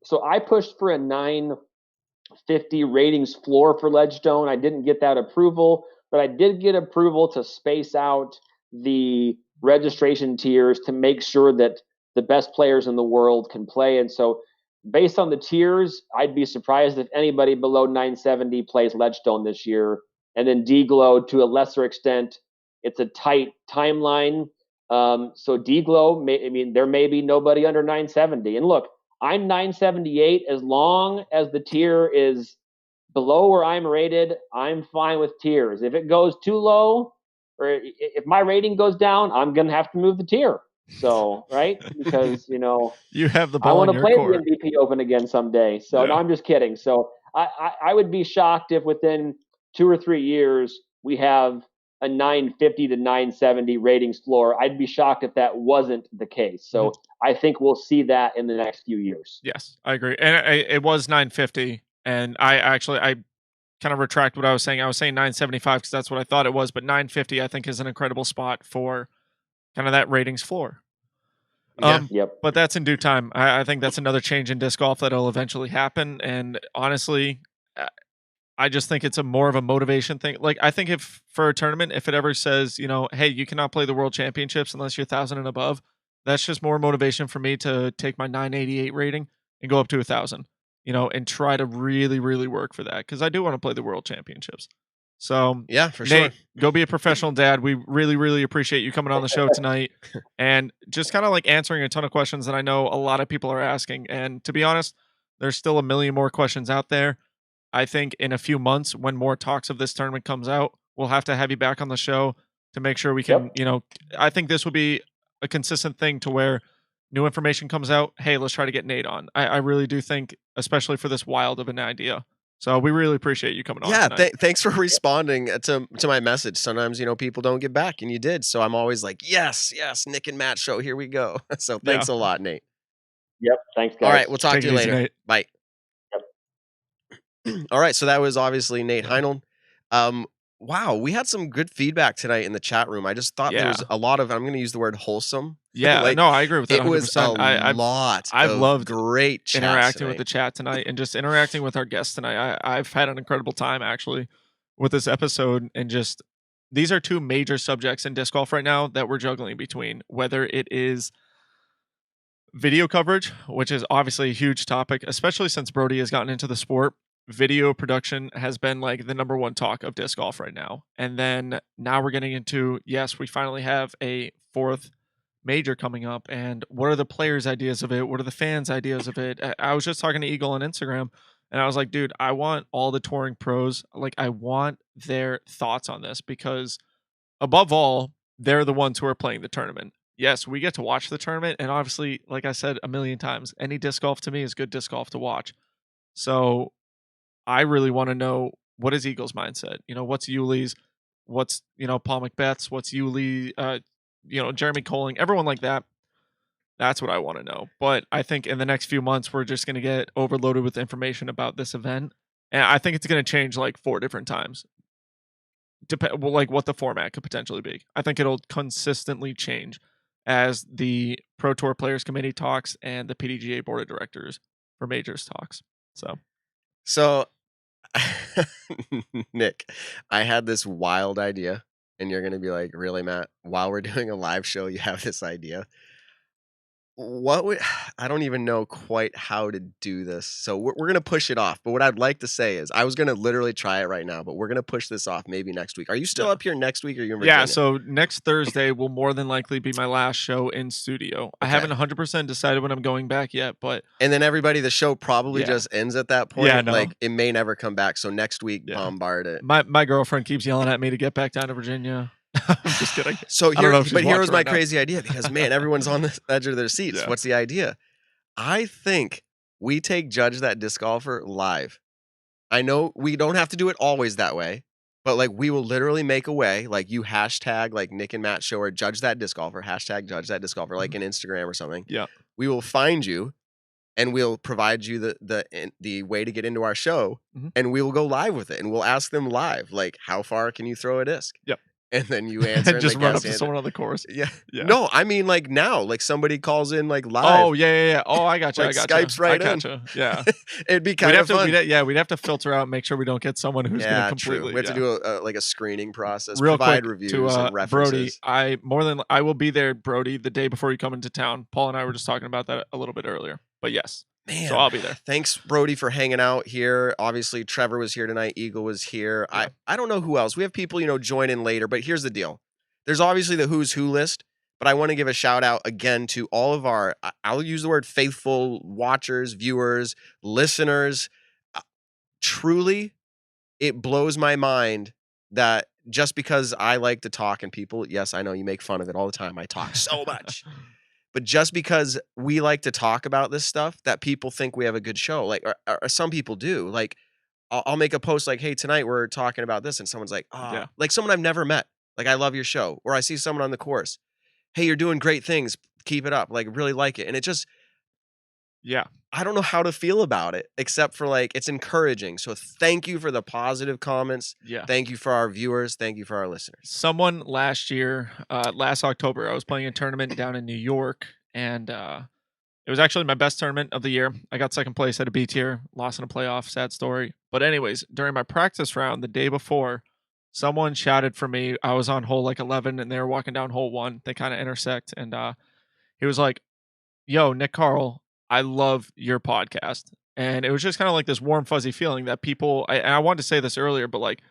So I pushed for a 950 ratings floor for Ledgestone. I didn't get that approval, but I did get approval to space out the registration tiers to make sure that the best players in the world can play. And so based on the tiers, I'd be surprised if anybody below 970 plays Ledgestone this year. And then D-Glow, to a lesser extent, it's a tight timeline. So D-Glow, there may be nobody under 970. And look, I'm 978. As long as the tier is below where I'm rated, I'm fine with tiers. If it goes too low, or if my rating goes down, I'm going to have to move the tier. So, right? Because, you have the I ball want in to your play court. the MVP Open again someday. So, Yeah. no, I'm just kidding. So, I would be shocked if within 2 or 3 years we have a 950 to 970 ratings floor. I'd be shocked if that wasn't the case. So, I think we'll see that in the next few years. Yes, I agree. And it was 950, and I kind of retract what I was saying. I was saying 975 because that's what I thought it was, but 950 I think is an incredible spot for kind of that ratings floor. Yep. But that's in due time. I think that's another change in disc golf that'll eventually happen. And honestly, I just think it's more of a motivation thing. Like, I think if for a tournament, if it ever says, hey, you cannot play the World Championships unless you're 1,000 and above, that's just more motivation for me to take my 988 rating and go up to 1,000, and try to really, really work for that, because I do want to play the World Championships. So, Yeah, for Nate, sure. go be a professional dad. We really, really appreciate you coming on the show tonight and just kind of like answering a ton of questions that I know a lot of people are asking. And to be honest, there's still a million more questions out there. I think in a few months, when more talks of this tournament comes out, we'll have to have you back on the show to make sure we can, I think this will be a consistent thing to where new information comes out. Hey, let's try to get Nate on. I really do think, especially for this wild of an idea. So we really appreciate you coming on. Yeah, tonight. thanks for responding to my message. Sometimes people don't get back, and you did. So I'm always like, yes, Nick and Matt show. Here we go. So thanks a lot, Nate. Yep. Thanks, guys. All right, we'll talk to you easy, later. Nate. Bye. All right, so that was obviously Nate Heinold. Wow, we had some good feedback tonight in the chat room. I just thought there was a lot of, I'm going to use the word wholesome. Yeah, no, I agree with that 100%. It was a lot I've of loved great chat interacting tonight. with the chat tonight and just interacting with our guests tonight. I've had an incredible time actually with this episode, and just these are two major subjects in disc golf right now that we're juggling between, whether it is video coverage, which is obviously a huge topic, especially since Brody has gotten into the sport. Video production has been like the number one talk of disc golf right now. And then now we're getting into, yes, we finally have a fourth major coming up, and what are the players' ideas of it? What are the fans' ideas of it? I was just talking to Eagle on Instagram, and I was like, dude, I want all the touring pros, like I want their thoughts on this, because above all, they're the ones who are playing the tournament. Yes, we get to watch the tournament, and obviously, like I said a million times, any disc golf to me is good disc golf to watch. So I really want to know, what is Eagle's mindset? What's Yuli's? What's, Paul Macbeth's? What's Yuli? Jeremy Colling, everyone like that. That's what I want to know. But I think in the next few months, we're just going to get overloaded with information about this event. And I think it's going to change like 4 different times. Like what the format could potentially be. I think it'll consistently change as the Pro Tour Players Committee talks and the PDGA Board of Directors for Majors talks. So Nick, I had this wild idea, and you're going to be like, really, Matt? While we're doing a live show, you have this idea? I don't even know quite how to do this. So we're going to push it off. But what I'd like to say is, I was going to literally try it right now, but we're going to push this off maybe next week. Are you still up here next week, or are you in Virginia? Yeah, so next Thursday will more than likely be my last show in studio. I haven't 100% decided when I'm going back yet, but... And then everybody, the show probably just ends at that point. Yeah, no. Like, it may never come back. So next week, bombard it. My girlfriend keeps yelling at me to get back down to Virginia. I'm just kidding. So here was my right crazy idea, because man, everyone's on the edge of their seats. Yeah. What's the idea? I think we take Judge That Disc Golfer live. I know we don't have to do it always that way, but like we will literally make a way, like you hashtag like Nick and Matt show or Judge That Disc Golfer, hashtag Judge That Disc Golfer, like in Instagram or something. Yeah. We will find you, and we'll provide you the way to get into our show, and we will go live with it, and we'll ask them live, like, how far can you throw a disc? Yep. and then you answer and just the run up guest to answer. someone on the course. Yeah. Yeah. No, I mean like now, like somebody calls in like live. Oh yeah. Oh, I got you. Like I got you. Skype's right I in. got you. Yeah. It'd be kind of fun. We'd have to filter out, and make sure we don't get someone who's going to completely. True. We have to do a screening process. Real provide quick reviews to and references. Brody. I will be there, Brody, the day before you come into town. Paul and I were just talking about that a little bit earlier, but yes. Man, so I'll be there. Thanks, Brody, for hanging out here. Obviously, Trevor was here tonight. Eagle was here. Yeah. I don't know who else. We have people, join in later, but here's the deal. There's obviously the who's who list, but I want to give a shout out again to all of our, I'll use the word faithful watchers, viewers, listeners. Truly, it blows my mind that just because I like to talk and people, yes, I know you make fun of it all the time. I talk so much. But just because we like to talk about this stuff, that people think we have a good show, like, or some people do. Like, I'll make a post like, "Hey, tonight we're talking about this," and someone's like, "Ah," like someone I've never met. Like, I love your show, or I see someone on the course. Hey, you're doing great things. Keep it up. Like, really like it, and it just, I don't know how to feel about it except for like it's encouraging. So thank you for the positive comments. Yeah. Thank you for our viewers. Thank you for our listeners. Someone last year, last October, I was playing a tournament down in New York, and it was actually my best tournament of the year. I got second place at a B tier, lost in a playoff, sad story. But anyways, during my practice round the day before, someone shouted for me. I was on hole like 11, and they were walking down hole 1. They kind of intersect, and he was like, "Yo, Nick Carl, I love your podcast." And it was just kind of like this warm, fuzzy feeling that people, I wanted to say this earlier, but like,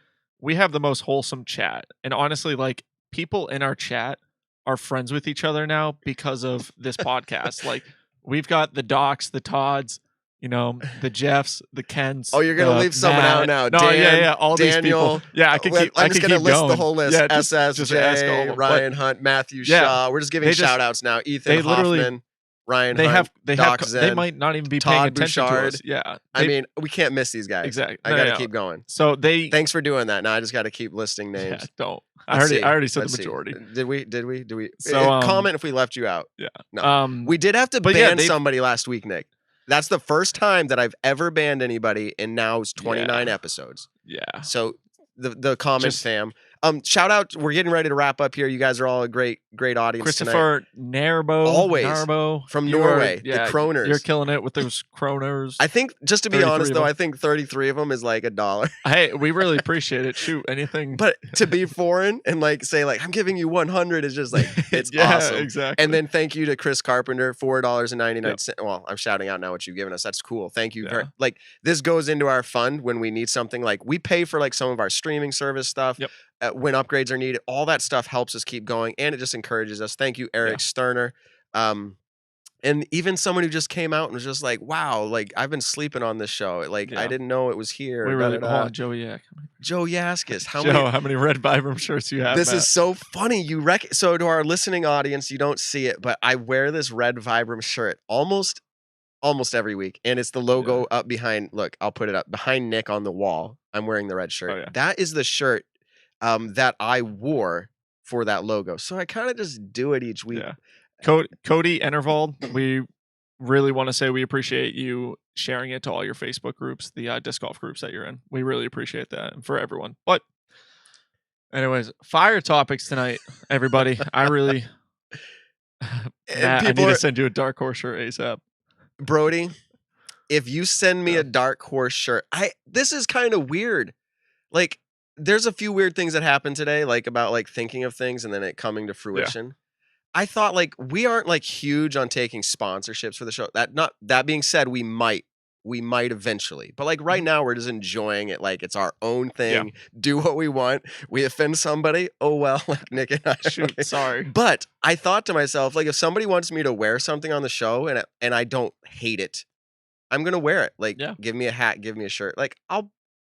we have the most wholesome chat. And honestly, like, people in our chat are friends with each other now because of this podcast. Like, we've got the Docs, the Todds, the Jeffs, the Kens. Oh, you're gonna leave someone out now. No, Dan, all Daniel, these people. Yeah, I can keep. I'm just gonna list going. the whole list. Yeah, SS, just ask all of Jay, them. Ryan Hunt, Matthew Shaw. We're just giving shout outs now. Ethan Hoffman, Ryan Hunt, Doc Zen, they might not even be paying Todd attention Bouchard. to us. Yeah, I mean, we can't miss these guys. Exactly. I gotta keep going. So thanks for doing that. Now I just got to keep listing names. Yeah, don't. I already said the majority. Did we? So comment if we left you out. Yeah. No. We did have to ban somebody last week, Nick. That's the first time that I've ever banned anybody in now's 29 episodes. Yeah. So the comment fam. Shout out. We're getting ready to wrap up here. You guys are all a great audience Christopher tonight. Narbo from Norway. The Kroners. You're killing it with those Kroners. I think, just to be honest though, I think 33 of them is like $1. Hey, we really appreciate it. Shoot, anything. But to be foreign and like say like I'm giving you 100 is just like it's awesome. Exactly. And then thank you to Chris Carpenter, $4.99. Well, I'm shouting out now what you've given us. That's cool. Thank you. Like this goes into our fund when we need something. Like we pay for like some of our streaming service stuff. Yep. When upgrades are needed, all that stuff helps us keep going, and it just encourages us. Thank you, Eric Sterner, and even someone who just came out and was just like, "Wow, like I've been sleeping on this show. Like I didn't know it was here." We really Joey Yak. Joe Yaskis. How many red Vibram shirts you have? This is so funny. So to our listening audience, you don't see it, but I wear this red Vibram shirt almost every week, and it's the logo up behind. Look, I'll put it up behind Nick on the wall. I'm wearing the red shirt. Oh, yeah. That is the shirt that I wore for that logo. So I kind of just do it each week. Yeah. Cody Enervald, we really want to say we appreciate you sharing it to all your Facebook groups, the disc golf groups that you're in. We really appreciate that, and for everyone. But anyways, fire topics tonight, everybody. I really, Matt, I need to send you a dark horse shirt ASAP. Brody, if you send me a dark horse shirt, this is kind of weird. Like, there's a few weird things that happened today, like about like thinking of things and then it coming to fruition. Yeah. I thought like we aren't like huge on taking sponsorships for the show. That being said, we might eventually. But like right now we're just enjoying it like it's our own thing. Yeah. Do what we want. We offend somebody, oh well, like Nick and I. Shoot, sorry. But I thought to myself, like if somebody wants me to wear something on the show and I don't hate it, I'm gonna wear it. Like give me a hat, give me a shirt. Like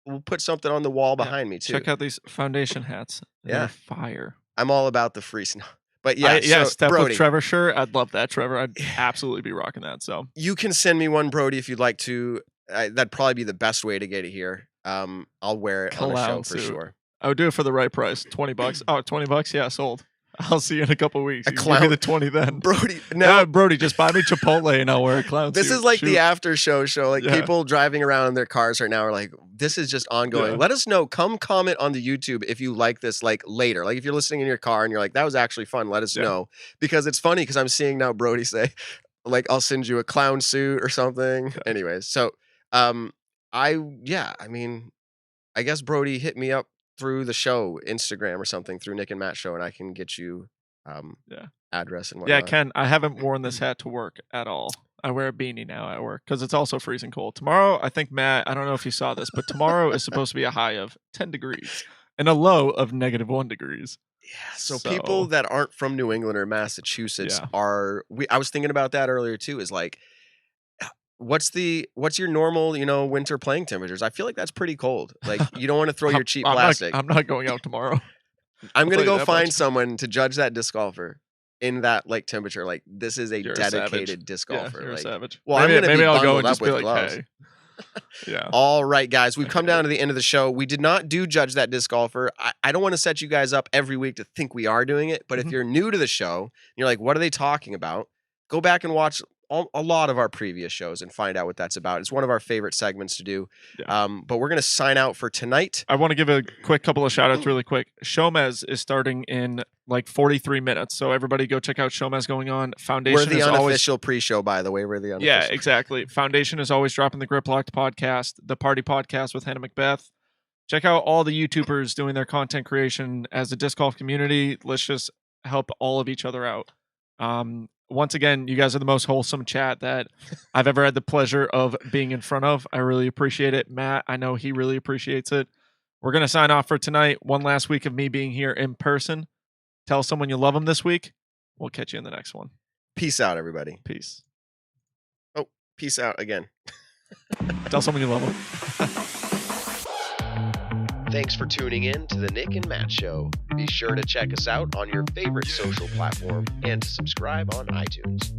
we'll put something on the wall behind me too. Check out these foundation hats. They're fire. I'm all about the free snow. But Step Brody, with Trevor shirt. I'd love that, Trevor. I'd absolutely be rocking that. So you can send me one, Brody, if you'd like to. That'd probably be the best way to get it here. I'll wear it on the show for sure. I would do it for the right price. $20. Oh, $20. Yeah, sold. I'll see you in a couple weeks. A You can give me clown- the 20 then. Brody, No, no, Brody, just buy me Chipotle and I'll wear a clown this suit. is like Shoot. the after show. Like Yeah. people driving around in their cars right now are like, this is just ongoing. Yeah. Let us know. Come comment on the YouTube if you like this, like later. Like if you're listening in your car and you're like, that was actually fun, let us Yeah. know. Because it's funny because I'm seeing now Brody say, like, I'll send you a clown suit or something. Yeah. Anyways, so I mean, I guess Brody hit me up through the show, Instagram or something, through Nick and Matt show, and I can get you address and whatnot. Yeah, Ken, I haven't worn this hat to work at all. I wear a beanie now at work because it's also freezing cold. Tomorrow, I think, Matt, I don't know if you saw this, but tomorrow is supposed to be a high of 10 degrees and a low of -1 degrees. Yeah, so people that aren't from New England or Massachusetts Yeah. are. I was thinking about that earlier too. Is like, what's your normal, winter playing temperatures? I feel like that's pretty cold. Like you don't want to throw your cheap plastic. I'm not going out tomorrow. I'm gonna tell you go that find much. someone to judge that disc golfer in that like temperature. Like this is a You're a dedicated savage. disc Yeah, golfer. you're a Like, savage. well, I'm maybe, gonna be maybe I'll go bundled and up just be with like, gloves. hey. Yeah. All right, guys, we've Okay, come down to the end of the show. We did not do Judge That Disc Golfer. I don't want to set you guys up every week to think we are doing it, but if Mhm. you're new to the show, and you're like, what are they talking about? Go back and watch a lot of our previous shows and find out what that's about. It's one of our favorite segments to do. Yeah. But we're going to sign out for tonight. I want to give a quick couple of shout outs really quick. Showmez is starting in like 43 minutes. So everybody go check out Showmez going on. Foundation We're the is always unofficial pre-show, by the way. We're the unofficial. Yeah, exactly. Foundation is always dropping the Grip Locked podcast, the Party Podcast with Hannah Macbeth. Check out all the YouTubers doing their content creation as a disc golf community. Let's just help all of each other out. Once again, you guys are the most wholesome chat that I've ever had the pleasure of being in front of. I really appreciate it. Matt, I know he really appreciates it. We're going to sign off for tonight. One last week of me being here in person. Tell someone you love them this week. We'll catch you in the next one. Peace out, everybody. Peace. Oh, peace out again. Tell someone you love them. Thanks for tuning in to the Nick and Matt Show. Be sure to check us out on your favorite social platform and to subscribe on iTunes.